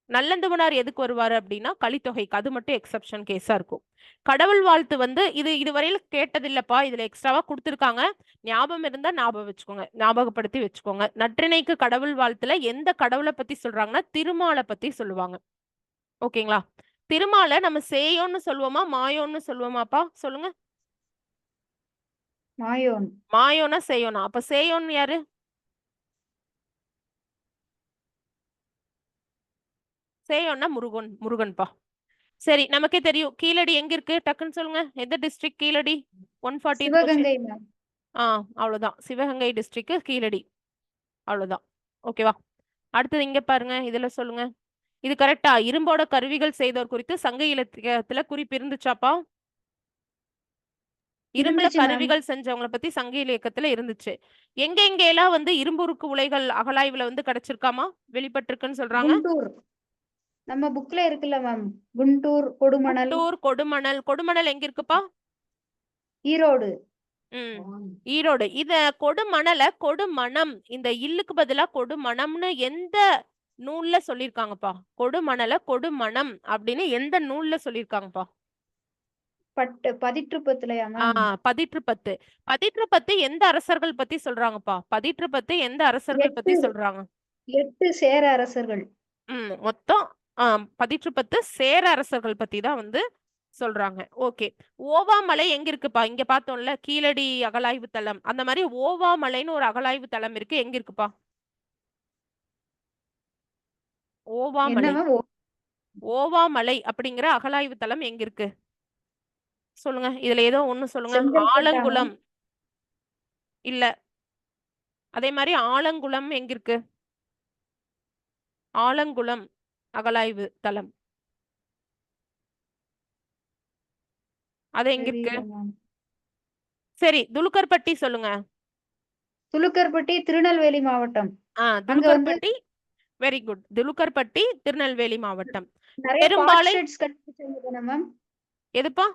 நல்லந்துவனார் எதுக்கு வருவாரு அப்படின்னா கலித்தொகைக்கு. அது மட்டும் எக்ஸப்ஷன் கேஸா இருக்கும். கடவுள் வாழ்த்து வந்து இதுவரையில கேட்டது இல்லப்பா, இதுல எக்ஸ்ட்ராவா கொடுத்துருக்காங்க. ஞாபகம் இருந்தா ஞாபகம் வச்சுக்கோங்க, ஞாபகப்படுத்தி வச்சுக்கோங்க. நற்றிணைக்கு கடவுள் வாழ்த்துல எந்த கடவுளை பத்தி சொல்றாங்கன்னா திருமாலை பத்தி சொல்லுவாங்க. ஓகேங்களா? திருமாலை நம்ம சேயோன்னு சொல்லுவோமா மாயோன்னு சொல்லுவோமாப்பா? சொல்லுங்க. மாயோன். மாயோனா சேயோனா? அப்ப சேயோன்னு யாரு? சேயோன்னா முருகன்பா. சரி, நமக்கே தெரியும். கீழடி எங்க இருக்கு டக்குன்னு சொல்லுங்க. எந்த டிஸ்ட்ரிக்ட் கீழடி? 140. சிவகங்கை மேம். அவ்வளவுதான். சிவகங்கை டிஸ்ட்ரிக்ட் கீழடி. அவ்வளவுதான். ஓகேவா? அடுத்தது இங்க பாருங்க. இதுல சொல்லுங்க. இது கரெக்டா? இரும்போட கருவிகள் செய்தோர் குறித்து சங்க இலக்கியத்துல குறிப்பு இருந்துச்சாப்பா? இரும்புல கருவிகள் செஞ்சவங்களை பத்தி சங்க இலக்கியத்துல இருந்துச்சு. எங்க எல்லாம் வந்து இரும்புருக்கு உலைகள் அகலாய்வுல வந்து கிடைச்சிருக்காமா, வெளிப்பட்டிருக்குன்னு சொல்றாங்க? குண்டூர். நம்ம புக்ல இருக்குல்ல மேம். குண்டூர், கொடுமணல். கொடுமணல் எங்க இருக்குப்பா? ஈரோடு. ஈரோடு. இத கொடுமணம், இந்த இல்லுக்கு பதிலா கொடுமணம்னு எந்த நூல்ல சொல்லிருக்காங்கப்பா? கொடுமணல கொடுமணம் அப்படின்னு எந்த நூல்ல சொல்லிருக்காங்கப்பா? பதிற்றுப்பத்துலயா மேம்? பதிற்றுப்பத்து எந்த அரசர்கள் பத்தி சொல்றாங்கப்பா? பதிற்றுப்பத்து எந்த அரசர்கள் பத்தி சொல்றாங்க? 8 சேர அரசர்கள். மொத்தம் பதிற்றுப்பத்து சேர அரசர்கள் பத்தி தான் வந்து சொல்றாங்க. ஓகே. ஓவாமலை எங்க இருக்குப்பா? இங்க பார்த்தோம்ல கீழடி அகலாய்வு தளம், அந்த மாதிரி ஓவாமலைன்னு ஒரு அகலாய்வு தளம் இருக்கு. எங்க இருக்குப்பா ஓவாமலை அப்படிங்கிற அகலாய்வு தளம் எங்க இருக்கு? சொல்லுங்க. இதுல ஏதோ ஒண்ணு சொல்லுங்க. ஆலங்குளம் இல்ல. அதே மாதிரி ஆலங்குளம் எங்க இருக்கு? ஆலங்குளம் அகலாய்வு தளம் அது எங்க இருக்கு? சரி, துலுக்கர்பட்டி சொல்லுங்க. துலுக்கர்பட்டி திருநெல்வேலி மாவட்டம். துலுக்கர்பட்டி. Very good. துலுக்கர்பட்டி திருநெல்வேலி மாவட்டம். பெரும்பாலை எதுப்பா?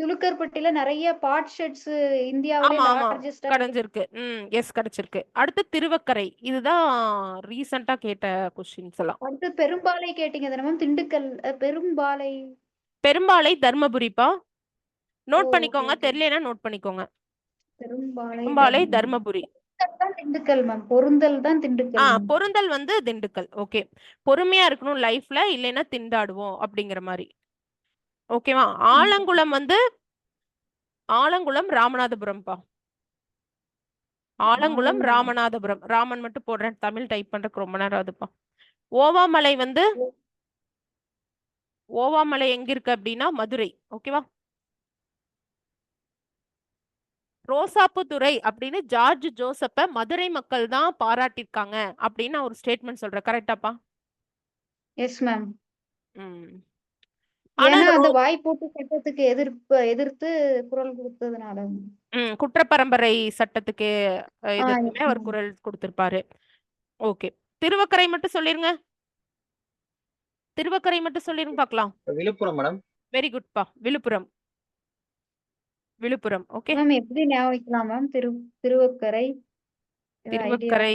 துலுக்கர்பட்டியில நிறைய பாட் ஷெட்ஸ் இந்தியாவிலே ஆமா ஆமா லார்ஜஸ்டா கிடைஞ்சிருக்கு. எஸ் கிடைச்சிருக்கு. அடுத்து திருவக்கரை. இதுதான் ரீசெண்டா கேட்ட கொஸ்டின்ஸ் எல்லாம். அடுத்து பெரும்பாலை கேட்டீங்க தானே மேம்? திண்டுக்கல் பெரும்பாலை. பெரும்பாலை தர்மபுரிப்பா. ஓ நோட் ஓகே பண்ணிக்கோங்க. ஓகே. தெரியலனா நோட் பண்ணிக்கோங்க. பெரும்பாலை பெரும்பாலை தர்மபுரி. தர்மபுரி. தான் திண்டுக்கல் மேம். பொருந்தல் தான் திண்டுக்கல் மேம். பொருந்தல் வந்து திண்டுக்கல். ஓகே. பொறுமையா இருக்கணும் லைஃப்ல, இல்லைன்னா திண்டாடுவோம் அப்படிங்கிற மாதிரி. ஓகேவா? ஆலங்குளம் வந்து ஆலங்குளம் ராமநாதபுரம்ப்பா. ஆலங்குளம் ஆலங்குளம். ராமநாதபுரம். ராமன் மட்டும் போடுறேன். தமிழ் டைப் பண்றதுக்கு ரொம்ப நேரம் ஆகுதுப்பா. ஓவாமலை வந்து ஓவாமலை எங்க இருக்கு அப்படின்னா மதுரை. ஓகேவா? ரோசாப்புத்துறை அப்படின்னு ஜார்ஜ் ஜோசப்ப மதுரை மக்கள் தான் பாராட்டியிருக்காங்க அப்படின்னு நான் ஒரு ஸ்டேட்மெண்ட் சொல்றேன். கரெக்டாப்பா? Yes ma'am. ம் ஆனா ஏன்னா அது அந்த வாய்ப்போட்டு சட்டத்துக்கு எதிர்த்து குரல் கொடுத்ததுனால. குற்றப்பரம்பரை சட்டத்துக்கு எதிர்த்துமே yes அவர் ma'am. குரல் கொடுத்திருப்பாரு. ஓகே. திருவக்கரை மட்டும் சொல்லிருங்க. திருவக்கரை மட்டும் சொல்லிருங்க பார்க்கலாம். விழுப்புரம் மேடம். வெரி குட்பா. விழுப்புரம். விழுப்புரம். ஓகே. மேம் எப்படி ஞாபகம் வைக்கலாம் மேம்? திருவக்கரை ஐடியா. திருவக்கரை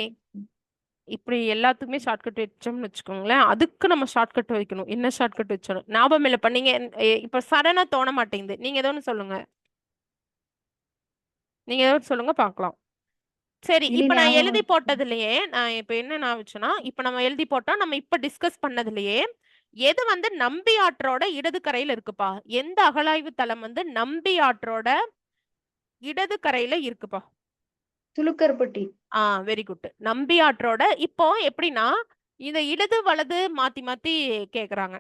இப்படி எல்லாத்துக்குமே ஷார்ட்கட் வச்சோம்னு வச்சுக்கோங்களேன். அதுக்கு நம்ம ஷார்ட்கட் வைக்கணும். என்ன ஷார்ட்கட் வச்சோம்? ஞாபகம் இல்லை பண்ணீங்க. இப்ப சடனா தோண மாட்டேங்குது. நீங்க ஏதோ ஒன்று சொல்லுங்க. நீங்க ஏதோ ஒன்று சொல்லுங்க பார்க்கலாம். சரி, இனி இப்ப நான் ஞாபகம் எழுதி வச்சு- போட்டதுலயே நான் இப்ப என்ன நான் வச்சேன்னா, இப்ப நம்ம எழுதி போட்டோம். நம்ம இப்ப டிஸ்கஸ் பண்ணதுலயே எது வந்து நம்பி ஆற்றோட இடது கரையில இருக்குப்பா? எந்த அகழாய்வு தளம் வந்து நம்பி ஆற்றோட இடது கரையில இருக்குப்பா? துலுக்கர்பட்டி. Very good. நம்பி ஆற்றோட இப்போ எப்படின்னா இந்த இடது வலது மாத்தி மாத்தி கேக்குறாங்க.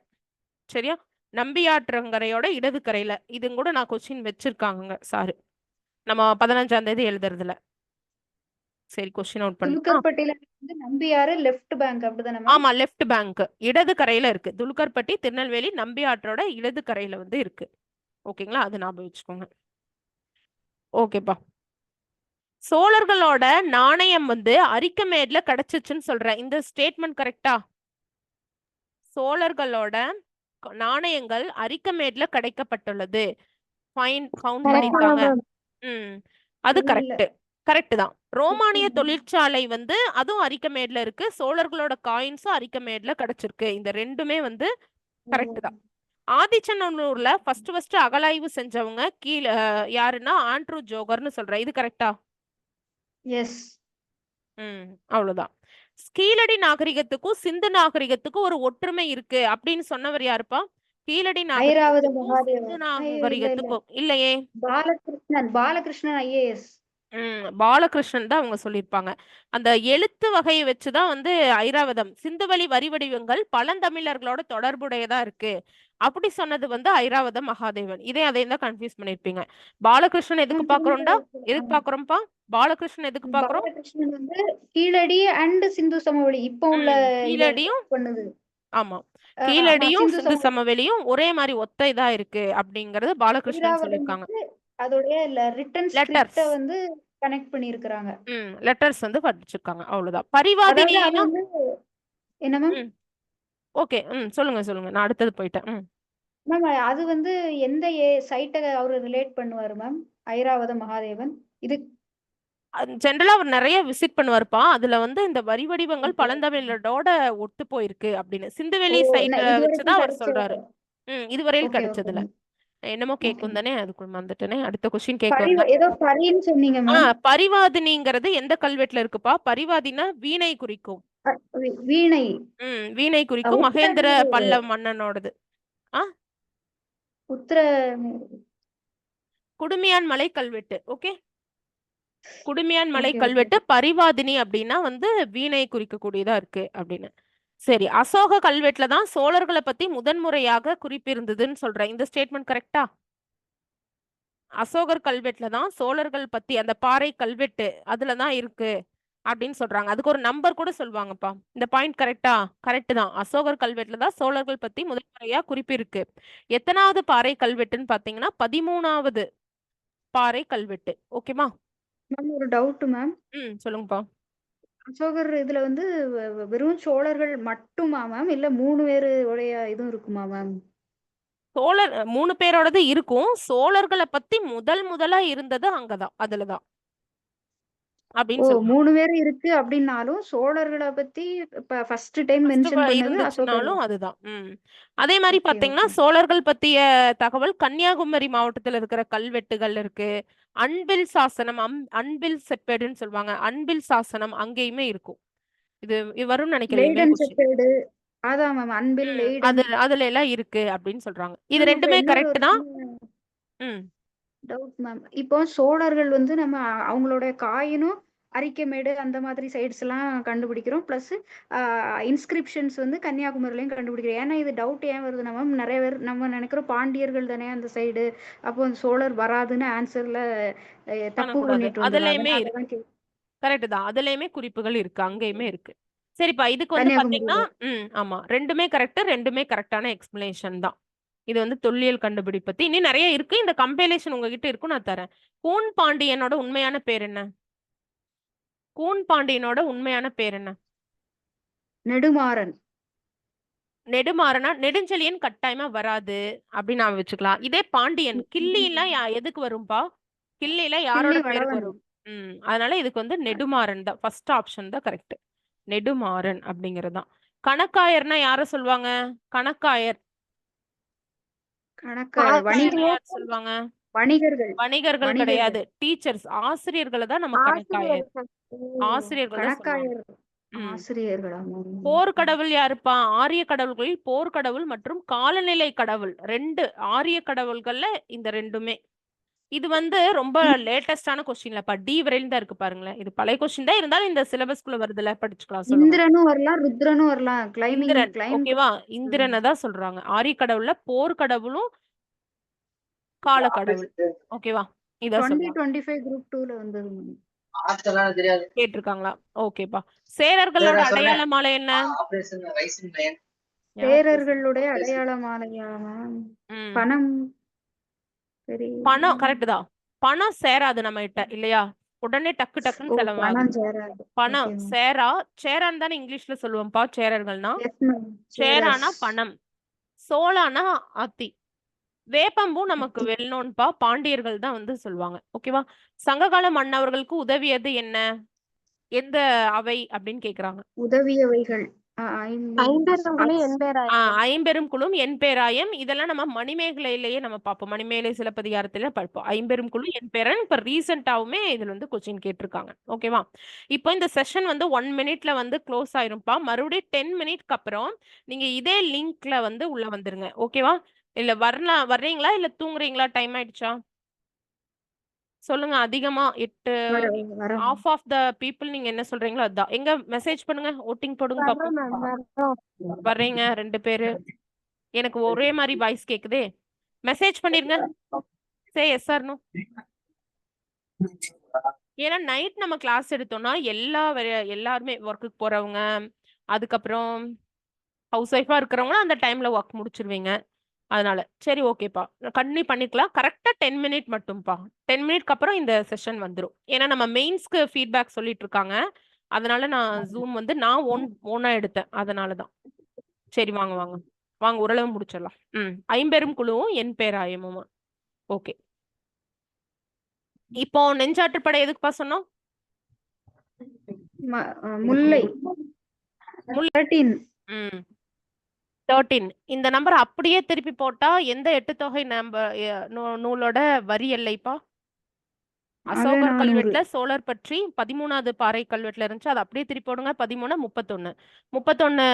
சரியா? நம்பி ஆற்றங்கரையோட இடது கரையில இது கூட நான் கொஸ்டின் வச்சிருக்காங்க சார். நம்ம 15ஆம் தேதி எழுதுறதுல. சரி, கொஸ்டின் அவுட் பண்ணலாம். துலுக்கர்பட்டியில வந்து நம்பியாறு லெஃப்ட் பேங்க் அப்படிதானே மேம்? ஆமா, லெஃப்ட் பேங்க் இடது கரையில இருக்கு. துலுக்கர்பட்டி திருநெல்வேலி நம்பி ஆற்றோட இடது கரையில வந்து இருக்கு. ஓகேங்களா? அது ஞாபகம் வச்சுக்கோங்க. ஓகேப்பா. சோழர்களோட நாணயம் வந்து அரிக்கமேட்ல கிடைச்சிச்சுன்னு சொல்றேன். இந்த ஸ்டேட்மெண்ட் கரெக்டா? சோழர்களோட நாணயங்கள் அரிக்கமேட்ல கிடைக்கப்பட்டுள்ளது. ஃபைன் கவுண்ட் பண்ணிருக்காங்க. அது இல்ல. கரெக்ட். கரெக்ட் தான். ரோமானிய தொழிற்சாலை வந்து அதுவும் அரிக்கமேட்ல இருக்கு. சோழர்களோட காயின்ஸும் அரிக்கமேட்ல கிடைச்சிருக்கு. இந்த ரெண்டுமே வந்து கரெக்ட் தான். ஆதிச்சநல்லூர்ல ஃபர்ஸ்ட் அகழாய்வு செஞ்சவங்க கீழே யாருன்னா ஆண்ட்ரூ ஜோகர்னு சொல்றேன். இது கரெக்டா? எஸ். அவ்வளவுதான். கீழடி நாகரிகத்துக்கும் சிந்து நாகரிகத்துக்கும் ஒரு ஒற்றுமை இருக்கு அப்படின்னு சொன்னவர் யாருப்பா? கீழடி ஐராவத நாகரிகத்துக்கும் மகாதேவன். சிந்து ஐயோ, இல்ல, இல்ல. நாகரிகத்துக்கும் இல்லையே. பாலகிருஷ்ணன் ஐஏஎஸ். பாலகிருஷ்ணன் தான் அவங்க சொல்லியிருப்பாங்க. அந்த எழுத்து வகையை வச்சுதான் வந்து ஐராவதம் சிந்துவெளி வரி வடிவங்கள் பழந்தமிழர்களோட தொடர்புடையதா இருக்கு அப்படி சொன்னது வந்து ஐராவத மகாதேவன். அதையும் தான் கன்ஃபியூஸ் பண்ணிருப்பீங்க. பாலகிருஷ்ணன் எதுக்கு பாக்குறோம்டா? எதுக்கு பாக்குறோம்ப்பா? பாலகிருஷ்ணன் எதுக்கு பாக்குறோம்? பாலகிருஷ்ணன் வந்து கீழடி அண்ட் சிந்து சமவெளி இப்ப உள்ள கீழடியும் பண்ணுது. ஆமா, கீழடியும் சிந்து சிந்து சமவெளியும் ஒரே மாதிரி ஒத்த இதா இருக்கு அப்படிங்கறது பாலகிருஷ்ணன் சொல்லியிருக்காங்க. அதோடைய ரிட்டன் லெட்டர்ஸ் ஸ்கிரிப்ட வந்து கனெக்ட் பண்ணிருக்காங்க. லெட்டர்ஸ் வந்து படிச்சிருக்காங்க. அவ்வளவுதான். பரிவாதினினா என்ன மேம்? ஓகே. சொல்லுங்க சொல்லுங்க. நான் அடுத்தது போயிட்டேன். மேம் அது வந்து எந்த சைட்டை அவரு ரிலேட் பண்ணுவாரு மேம்? ஐராவத மகாதேவன் இது ஜென்ரலா அவர் நிறைய விசிட் பண்ணுவாருப்பா. அதுல வந்து இந்த வரி வடிவங்கள் பழந்தமிழரோட ஒத்து போயிருக்கு அப்படின்னு சிந்துவெளி சைட்டை வச்சுதான் அவர் சொல்றாரு. இதுவரையில் கிடைச்சதுல என்னமோ கேக்கும் தானே, அதுக்குள்ள வந்துட்டேனே. அடுத்த கொஸ்டின் கேட்க ஏதோ பரின்னு சொன்னீங்க மேம். பரிவாதினிங்கிறது எந்த கல்வெட்டுல இருக்குப்பா? பரிவாதினா வீணை குறிக்கும். வீணை. வீணை குறிக்கும். மகேந்திர பல்லவ மன்னனோடது. உத்தர குடுமியான் மலை கல்வெட்டு. ஓகே, குடுமியான் மலை கல்வெட்டு பரிவாதினி அப்படின்னா வந்து வீணை குறிக்கக்கூடியதா இருக்கு அப்படின்னு. சரி, அசோக கல்வெட்டுல தான் சோழர்களை பத்தி முதன்முறையாக குறிப்பிருந்ததுன்னு சொல்றேன். இந்த ஸ்டேட்மெண்ட் கரெக்டா? அசோகர் கல்வெட்டுல தான் சோழர்கள் பத்தி அந்த பாறை கல்வெட்டு அதுலதான் இருக்கு அப்படின்னு சொல்றாங்க. அதுக்கு ஒரு நம்பர் கூட சொல்லுவாங்கப்பா. இந்த பாயிண்ட் கரெக்டா? கரெக்ட் தான். அசோகர் கல்வெட்டுல தான் சோழர்கள் பத்தி முதன்முறையா குறிப்பு இருக்கு. எத்தனாவது பாறை கல்வெட்டுன்னு பாத்தீங்கன்னா 13வது பாறை கல்வெட்டு. ஓகேமா? ஒரு டவுட் மேம். சொல்லுங்கப்பா. அசோகர் இதுல வந்து வெறும் சோழர்கள் மட்டுமா மேம்? இல்ல 3 பேரு உடைய இதுவும் இருக்குமா மேம்? சோழர் 3 பேரோடது இருக்கும். சோழர்களை பத்தி முதலா இருந்தது அங்கதான், அதுலதான் அப்படின்னு ஓ சொல்லுவாங்க. 3 பேர் இருக்கு அப்படின்னாலும் சோழர்களை பத்தி இப்ப ஃபர்ஸ்ட் டைம் மென்ஷன் பண்ணது இருந்துச்சுனாலும் அசோகர். அதுதான். அதே மாதிரி ஓகே பாத்தீங்கன்னா ஓகே. சோழர்கள் பத்திய தகவல் கன்னியாகுமரி மாவட்டத்துல இருக்கிற கல்வெட்டுகள் இருக்கு. அன்பில் சாசனம், அன்பில் செப்பேடுன்னு சொல்லுவாங்க. அன்பில் சாசனம் அங்கேயுமே இருக்கும். இது வரும்னு நினைக்கிறேன் இமெயில் லெய்டன் கொஸ்டின். செப்பேடு அதான் மேம் அன்பில் லெய்டன். அதுல எல்லாம் இருக்கு அப்படின்னு சொல்றாங்க. இது மேம் இப்ப ரெண்டுமே இன்னொரு கரெக்ட் ஒரு தான். Doubt ma'am. இப்போ சோழர்கள் வந்து நம்ம அவங்களோட காயினும் அரிக்கமேடு அந்த மாதிரி சைட்ஸ் எல்லாம் கண்டுபிடிக்கிறோம். பிளஸ் இன்ஸ்கிரிப்ஷன்ஸ் வந்து கன்னியாகுமரியிலையும் கண்டுபிடிக்கிறோம். ஏன்னா இது டவுட் ஏன் வருதுன்னா மேம், நிறைய பேர் நம்ம நினைக்கிறோம் பாண்டியர்கள் தானே அந்த சைடு, அப்போ அந்த சோழர் வராதுன்னு ஆன்சர்ல தப்பு பண்ணக்கூடாது. பண்ணிட்டு வந்துடும். அதுலயுமே அதனாலதான் கரெக்ட் தான். அதுலயுமே குறிப்புகள் இருக்கு, அங்கேயுமே இருக்கு. சரிப்பா, இதுக்கு வந்து பாத்தீங்கன்னா கன்னியாகுமரியில. ஆமா, ரெண்டுமே கரெக்ட், ரெண்டுமே கரெக்டான எக்ஸ்பிளனேஷன் தான். இது வந்து தொல்லியல் கண்டுபிடி பத்தி இன்னும் நிறைய இருக்கு. இந்த கம்பைலேஷன் உங்ககிட்ட இருக்கும், நான் தரேன். கூன் பாண்டியனோட உண்மையான பேர் என்ன? கூன் பாண்டியனோட உண்மையான பேர் என்ன? நெடுமாறன். நெடுமாறனா? நெடுஞ்செழியன் கட்டாயமா வராது அப்படின்னு நாம வச்சுக்கலாம். இதே பாண்டியன், கிள்ளி எல்லாம் எதுக்கு வரும்பா? கிள்ளியில யாரோட கிள்ளி பேருக்கு வளவன். வரும்? அதனால இதுக்கு வந்து நெடுமாறன் தான் ஃபர்ஸ்ட் ஆப்ஷன் தான் கரெக்ட். நெடுமாறன் அப்படிங்கறதுதான். கணக்காயர்னா யார சொல்லுவாங்க? கணக்காயர் கணக்காயர் கணக்காயர்னா யார் சொல்லுவாங்க? வணிகர்கள். வணிகர்கள் வணிகர்கள். கிடையாது, டீச்சர்ஸ், ஆசிரியர்களை தான் நம்ம கணக்காயர், ஆசிரியர்கள் தான் சொல்லுவாங்க. கணக்காயர் ஆசிரியர்களா மேம்? போர்க்கடவுள் யாருப்பா? ஆரிய கடவுள்களில் போர்க்கடவுள் மற்றும் காலநிலை கடவுள், 2 ஆரிய கடவுள்கள்ல இந்த ரெண்டுமே. இது வந்து ரொம்ப லேட்டஸ்டான கொஸ்டின்லப்பா, டி வரையில தான் இருக்கு பாருங்களேன். இது பழைய கொஸ்டின் தான் இருந்தாலும் இந்த சிலபஸ்குள்ள வருதுல, படிச்சுக்கலாம். சொல்லுங்க. இந்திரனும் வரலாம், ருத்ரனும் வரலாம். இந்திரன், கிளைம். ஓகேவா? இந்திரனை தான் சொல்றாங்க. ஆரிய கடவுள்ல போர்க்கடவுளும் கால கடவுள், ஓகேவா? இதான் சொல்லுவாங்க. 2025 குரூப் 2ல வந்தது மேம். கேட்டிருக்காங்களா? ஓகேப்பா. சேரர்களோட அடையாள மாலை என்ன? சேரர்களுடைய அடையாள மாலையா மேம்? பணம். சரி. பணம் கரெக்ட் தான். பணம் சேராது நம்ம கிட்ட இல்லையா? உடனே டக்கு டக்குன்னு செலவாகும். பணம் சேராது. பணம் சேரான்னு தானே இங்கிலீஷ்ல சொல்லுவோம்ப்பா சேரர்கள்னா. சேரானா பணம், சோளானா ஆத்தி. வேப்பம்பூ நமக்கு வெல்னோன்பா, பாண்டியர்கள் தான் வந்து சொல்லுவாங்க. ஓகேவா? சங்ககால மன்னவர்களுக்கு உதவியது என்ன? எந்த அவை அப்படின்னு கேக்குறாங்க. உதவியவைகள் ஐம்பெரும் குழும் என் பேராயம். இதெல்லாம் நம்ம மணிமேகலையிலேயே நம்ம பார்ப்போம். மணிமேகலை சிலப்பதிகாரத்தில பார்ப்போம். ஐம்பெரும் குழு என் பேரன். இப்ப ரீசெண்டாவுமே இதுல வந்து கொஸ்டின் கேட்டிருக்காங்க. ஓகேவா? இப்போ இந்த செஷன் வந்து 1 மினிட்ல வந்து க்ளோஸ் ஆயிரும்பா. மறுபடியும் 10 மினிட்க்கு அப்புறம் நீங்க இதே லிங்க்ல வந்து உள்ள வந்துருங்க. ஓகேவா? இல்ல வர்றீங்களா இல்ல தூங்குறீங்களா? டைம் ஆயிடுச்சா? சொல்லுங்க. அதிகமா 8 half ஆஃப் த பீப்புள் நீங்க என்ன சொல்றீங்களோ அதான். எங்க மெசேஜ் பண்ணுங்க, ஓட்டிங் போடுங்க பாப்போம். வர்றீங்க 2 பேரு. எனக்கு ஒரே மாதிரி வாய்ஸ் கேக்குதே. மெசேஜ் பண்ணிருங்க. Say S or no. ஏன்னா நைட் நம்ம கிளாஸ் எடுத்தோம்னா எல்லாருமே ஒர்க்குக்கு போறவங்க, அதுக்கப்புறம் ஹவுஸ் ஒய்ஃபா இருக்கிறவங்க அந்த டைம்ல ஒர்க் முடிச்சிருவீங்க. அதனால சரி ஓகேப்பா, கண்டினியூ பண்ணிக்கலாம். கரெக்டா 10 மினிட் மட்டும்ப்பா. 10 மினிட்க்கு அப்புறம் இந்த செஷன் வந்துரும். ஏன்னா நம்ம மெயின்ஸ்க்கு ஃபீட்பேக் சொல்லிட்டு இருக்காங்க. அதனால நான் ஜூம் வந்து நான் ஓனா எடுத்தேன். அதனாலதான். சரி வாங்க வாங்க வாங்க, ஓரளவு முடிச்சிடலாம். ஐம்பெரும் குழுவும் என் பேராயமும். ஓகே. இப்போ நெஞ்சாற்றுப்படை எதுக்குப்பா சொன்னோம்? முல்லை. 13. இந்த நம்பர் அப்படியே திருப்பி போட்டா எந்த 8 தொகை நூலோட வரி எல்லைப்பா? அசோகர் கல்வெட்டுல சோழர் பற்றி 13வது பாறை கல்வெட்டுல இருந்துச்சு. அது அப்படியே திருப்பி போடுங்க. 13, 31. 31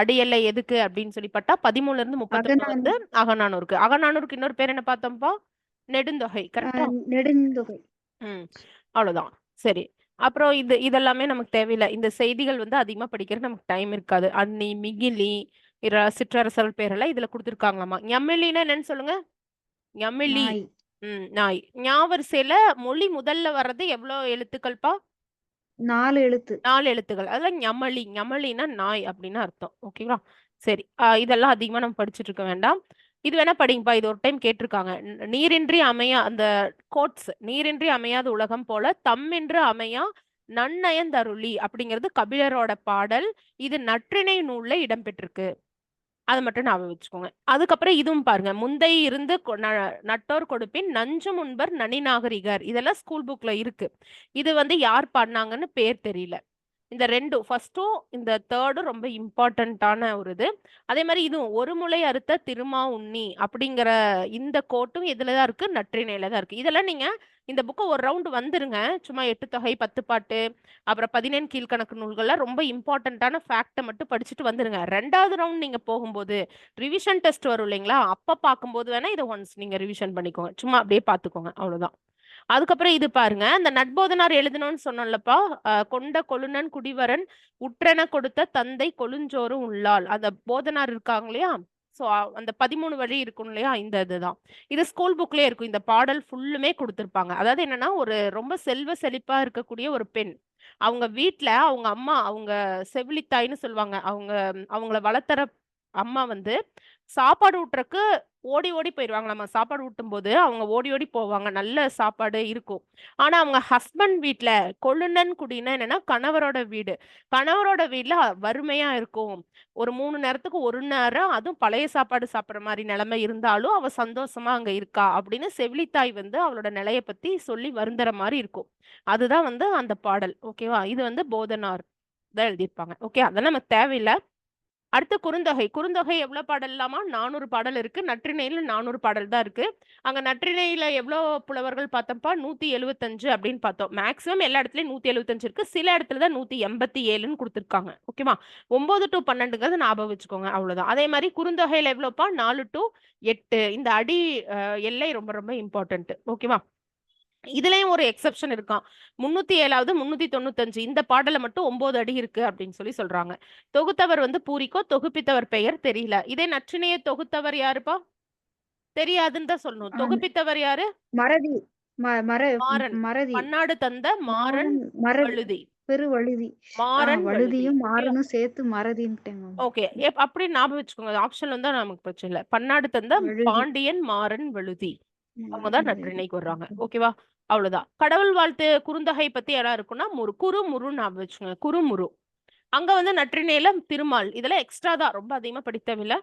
அடி எல்லை எதுக்கு அப்படின்னு சொல்லி பட்டா 13ல இருந்து 31 வந்து அகநானூருக்கு. அகநானூருக்கு இன்னொரு பேர் என்ன பார்த்தோம்ப்பா? நெடுந்தொகை. கரெக்டா? நெடுந்தொகை. அவ்வளவுதான். சரி. அப்புறம் இதெல்லாமே நமக்கு தேவையில்லை. இந்த செய்திகள் வந்து அதிகமா படிக்கிறது நமக்கு டைம் இருக்காது. அன்னி, மிகிலி, சிற்றரசர்கள் பேரெல்லாம் இதுல கொடுத்துருக்காங்களாமா. ஞமிலின்னா என்னன்னு சொல்லுங்க? ஞமிலி. நாய். ஞாவரிசையில மொழி முதல்ல வர்றது எவ்வளவு எழுத்துக்கள்ப்பா? 4 எழுத்து. 4 எழுத்துக்கள். அதெல்லாம் ஞமலி. ஞமலினா நாய் அப்படின்னு அர்த்தம். ஓகேவா? சரி. இதெல்லாம் அதிகமா நம்ம படிச்சுட்டு இருக்க வேண்டாம். இது வேணா படிங்கப்பா. இது ஒரு டைம் கேட்டிருக்காங்க. நீரின்றி அமையா அந்த கோட்ஸ், நீரின்றி அமையாத உலகம் போல தம்மின்று அமையா நன்னயந்தருளி அப்படிங்கிறது கபிலரோட பாடல். இது நற்றிணை நூல்ல இடம்பெற்றிருக்கு. அதை மட்டும் ஞாபகம் வச்சுக்கோங்க. அதுக்கப்புறம் இதுவும் பாருங்க, முந்தை இருந்து நட்டோர் கொடுப்பின் நஞ்சும் உண்பர் நனி நாகரிகர், இதெல்லாம் ஸ்கூல் புக்ல இருக்கு. இது வந்து யார் பாடினாங்கன்னு பேர் தெரியல. இந்த ரெண்டும் ஃபர்ஸ்ட்டும் இந்த தேர்டும் ரொம்ப இம்பார்ட்டண்ட்டான ஒரு இது. அதே மாதிரி இதுவும் ஒரு முளை அறுத்த திருமா உண்ணி அப்படிங்கிற இந்த கோட்டும் இதுல தான் இருக்கு, நற்றிணையில தான் இருக்கு. இதெல்லாம் நீங்க இந்த புக்கை ஒரு ரவுண்டு வந்துருங்க, சும்மா 8 தொகை 10 பாட்டு அப்புறம் 15 கீழ்கணக்கு நூல்கள்லாம் ரொம்ப இம்பார்ட்டண்ட்டான ஃபேக்டை மட்டும் படிச்சுட்டு வந்துருங்க. 2வது ரவுண்ட் நீங்க போகும்போது ரிவிஷன் டெஸ்ட் வரும் இல்லைங்களா, அப்ப பார்க்கும்போது வேணா இதை ஒன்ஸ் நீங்க ரிவிஷன் பண்ணிக்கோங்க, சும்மா அப்படியே பார்த்துக்கோங்க, அவ்வளவுதான். அதுக்கப்புறம் இது பாருங்க, அந்த நட்போதனார் எழுதணும்னு சொன்னோம்லப்பா, கொண்ட கொழுநன் குடிவரன் உற்றென கொடுத்த தந்தை கொழுஞ்சோறு உள்ளாள், அந்த போதனார் இருக்காங்க இல்லையா, ஸோ அந்த 13 வழி இருக்கும் இல்லையா, இந்த இதுதான். இது ஸ்கூல் புக்லயே இருக்கும், இந்த பாடல் ஃபுல்லுமே கொடுத்துருப்பாங்க. அதாவது என்னன்னா, ஒரு ரொம்ப செல்வ செழிப்பா இருக்கக்கூடிய ஒரு பெண், அவங்க வீட்ல அவங்க அம்மா, அவங்க செவிலித்தாய்ன்னு சொல்லுவாங்க, அவங்கள வளர்த்துற அம்மா வந்து சாப்பாடு ஊட்டுறக்கு ஓடி ஓடி போயிடுவாங்களாமா. சாப்பாடு ஊட்டும் போது அவங்க ஓடி ஓடி போவாங்க, நல்ல சாப்பாடு இருக்கும். ஆனா அவங்க ஹஸ்பண்ட் வீட்ல, கொழுநன் குடின்னா என்னன்னா கணவரோட வீடு, கணவரோட வீட்ல வறுமையா இருக்கும். ஒரு 3 நேரத்துக்கு ஒரு நேரம் அதுவும் பழைய சாப்பாடு சாப்பிட்ற மாதிரி நிலைமை இருந்தாலும் அவ சந்தோஷமா அங்க இருக்கா அப்படின்னு செவிலித்தாய் வந்து அவளோட நிலைய பத்தி சொல்லி வருந்துற மாதிரி இருக்கும். அதுதான் வந்து அந்த பாடல். ஓகேவா, இது வந்து போதனார் தான் எழுதியிருப்பாங்க. ஓகே, அதெல்லாம் நமக்கு தேவையில்லை. அடுத்து குறுந்தொகை. குறுந்தொகை எவ்வளவு பாடல் இல்லாமா, 400 பாடல் இருக்கு. நற்றிணையில 400 பாடல் தான் இருக்கு. அங்க நற்றிணையில எவ்வளவு புலவர்கள் பார்த்தோம்ப்பா, 175 அப்படின்னு பார்த்தோம். மேக்சிமம் எல்லா இடத்துலயும் 175 இருக்கு, சில இடத்துல தான் 187ன்னு கொடுத்துருக்காங்க. ஓகேவா, 9 to 12ங்கிறது ஞாபகம் வச்சுக்கோங்க, அவ்வளவுதான். அதே மாதிரி குறுந்தொகையில எவ்வளவுப்பா, 4 to 8. இந்த அடி எல்லை ரொம்ப ரொம்ப இம்பார்ட்டன்ட். ஓகேவா, இதுலயும் ஒரு எக்ஸெப்ஷன் இருக்கான். 307வது 395 இந்த பாடல மட்டும் 9 அடி இருக்கு அப்படின்னு சொல்லி சொல்றாங்க. தொகுத்தவர் வந்து பூரிக்கோ, தொகுப்பித்தவர் பெயர் தெரியல. இதே நற்றிணையை தொகுத்தவர் யாருப்பா, தெரியாதுன்னு தான் சொல்லணும். தொகுப்பித்தவர் யாரு, மறதி மாறன். மறதி பன்னாடு தந்த மாறன் வழுதி, பெருவழுதி. மாறன் வழுதி. வழுதியும் மாறனும் சேர்த்து மறதின்ட்டேங்க. ஓகே, அப்படி ஞாபகம் வச்சுக்கோங்க, ஆப்ஷன் வந்தா நமக்கு பிரச்சனை இல்லை. பன்னாடு தந்த வழுதி. பாண்டியன் மாறன் வழுதி, அவங்கதான் நற்றிணைக்கு வர்றாங்க. ஓகேவா, அவ்வளவுதான். கடவுள் வாழ்த்து குறுந்தொகை பத்தி எல்லாம் இருக்குன்னா குரு முரு ஞாபகம் வச்சுக்கோங்க, குறுமுரு. அங்க வந்து நற்றிணையில திருமால், இதெல்லாம் எக்ஸ்ட்ரா தான், ரொம்ப அதிகமா படித்தவில்லை,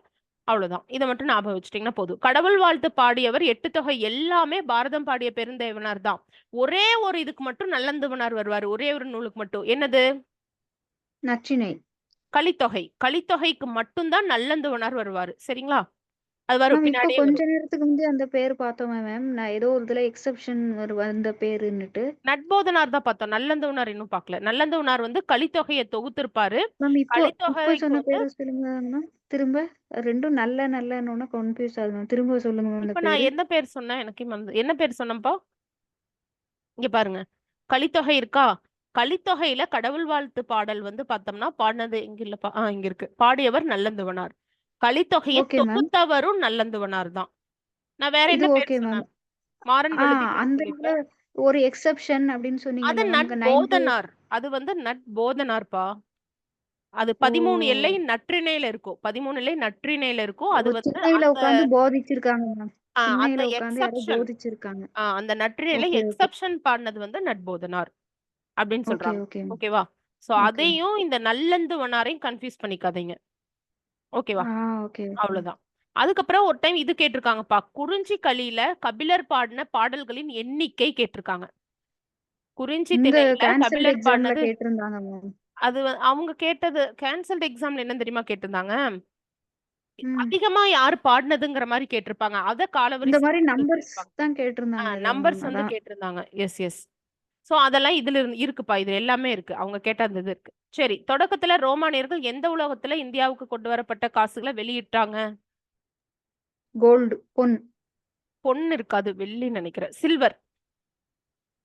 அவ்வளவுதான். இதை மட்டும் ஞாபகம் வச்சுட்டீங்கன்னா போதும். கடவுள் வாழ்த்து பாடியவர் 8 தொகை எல்லாமே பாரதம் பாடிய பெருந்தேவனார் தான். ஒரே ஒரு இதுக்கு மட்டும் நல்லந்துவனார் வருவாரு, ஒரே ஒரு நூலுக்கு மட்டும். என்னது, நற்றிணை. கலித்தொகை. கலித்தொகைக்கு மட்டும்தான் நல்லந்துவனார் வருவாரு, சரிங்களா, அது வரும் இப்ப பின்னாடியே கொஞ்ச வரும். நேரத்துக்கு முந்தைய அந்த பேர் பார்த்தோமே மேம், நான் ஏதோ ஒரு இதுல எக்ஸெப்ஷன் வந்த பேருன்னுட்டு. நட்போதனார் தான் பார்த்தோம், நல்லந்துவனார் இன்னும் பார்க்கல. நல்லந்துவனார் வந்து கலித்தொகையை தொகுத்திருப்பாரு. மேம் இப்போ கலித்தொகைக்கு சொன்ன வந்து பேரு சொல்லுங்க மேம். திரும்ப ரெண்டும் நல்லன்னு கன்ஃபியூஸ் ஆகுது மேம். திரும்ப சொல்லுங்க மேம் அந்த இப்ப நான் பேரு. என்ன பேர் சொன்னேன், எனக்கு என்ன பேர் சொன்னப்பா, இங்க பாருங்க, கலித்தொகை இருக்கா, கலித்தொகையில கடவுள் வாழ்த்து பாடல் வந்து பார்த்தோம்னா பாடினது இங்க இல்லப்பா, இங்க இருக்கு, பாடியவர் நல்லந்துவனார். கலித்தொகையை ஓகே மேம். தொகுத்தவரும் நல்லந்துவனார் தான். நான் வேற இது என்ன பேர் ஓகே மேம். சொன்னேன், மாறன் வழுதி அந்த இதுல சொல்லிட்டேன். ஒரு எக்ஸெப்ஷன் அப்படின்னு அது சொன்னீங்கல்ல மேம். 9 நட்போதனார், அது வந்து நட்போதனார்ப்பா. அது 13 எல்லை நற்றிணையில இருக்கும், 13 எல்லை நற்றிணையில இருக்கும். அது வந்து திண்ணையில அந்த உட்கார்ந்து போதிச்சிருக்காங்க மேம். அந்த திண்ணையில உட்கார்ந்து யாரோ எக்ஸப்ஷன், போதிச்சிருக்காங்க. அந்த நற்றிணையில ஓகே ஓகே எக்ஸப்ஷன் பாடினது வந்து நட்போதனார் அப்படின்னு ஓகே சொல்றாங்க. ஓகே ஓகேவா, சோ ஓகே. அதையும் இந்த நல்லந்துவனாரையும் கன்ஃபியூஸ் பண்ணிக்காதீங்க. ஓகேவா, ஓகே ஓகே. அவ்வளவுதான். அதுக்கப்புறம் ஒரு டைம் இது கேட்டிருக்காங்கப்பா, குறிஞ்சி களியில கபிலர் பாடின பாடல்களின் எண்ணிக்கை கேட்டிருக்காங்க. குறிஞ்சி இந்த திணையில கேன்சல்ட் கபிலர் எக்ஸாம்ல பாடினது, கேட்டிருந்தாங்க மேம். அது அவங்க கேட்டது கேன்சல்ட் எக்ஸாம்ல என்ன தெரியுமா கேட்டிருந்தாங்க, ம். அதிகமா யார் பாடினதுங்கிற மாதிரி கேட்டிருப்பாங்க. அத இந்த காலவரிசை மாதிரி நம்பர்ஸ் சொல்லியிருப்பாங்க. தான் கேட்டிருந்தாங்க ஏதோ மேம். நம்பர்ஸ் வந்து அதான். கேட்டிருந்தாங்க. S S. சோ அதெல்லாம் இதுல இருக்குப்பா, இது எல்லாமே இருக்கு, அவங்க கேட்ட அந்த இது இருக்கு. சரி, தொடக்கத்துல ரோமானியர்கள் எந்த உலகத்துல இந்தியாவுக்கு கொண்டு வரப்பட்ட காசுகளை வெளியிட்டாங்க, கோல்டு பொன். பொண்ணு இருக்காது, வெள்ளி நினைக்கிறேன், சில்வர்.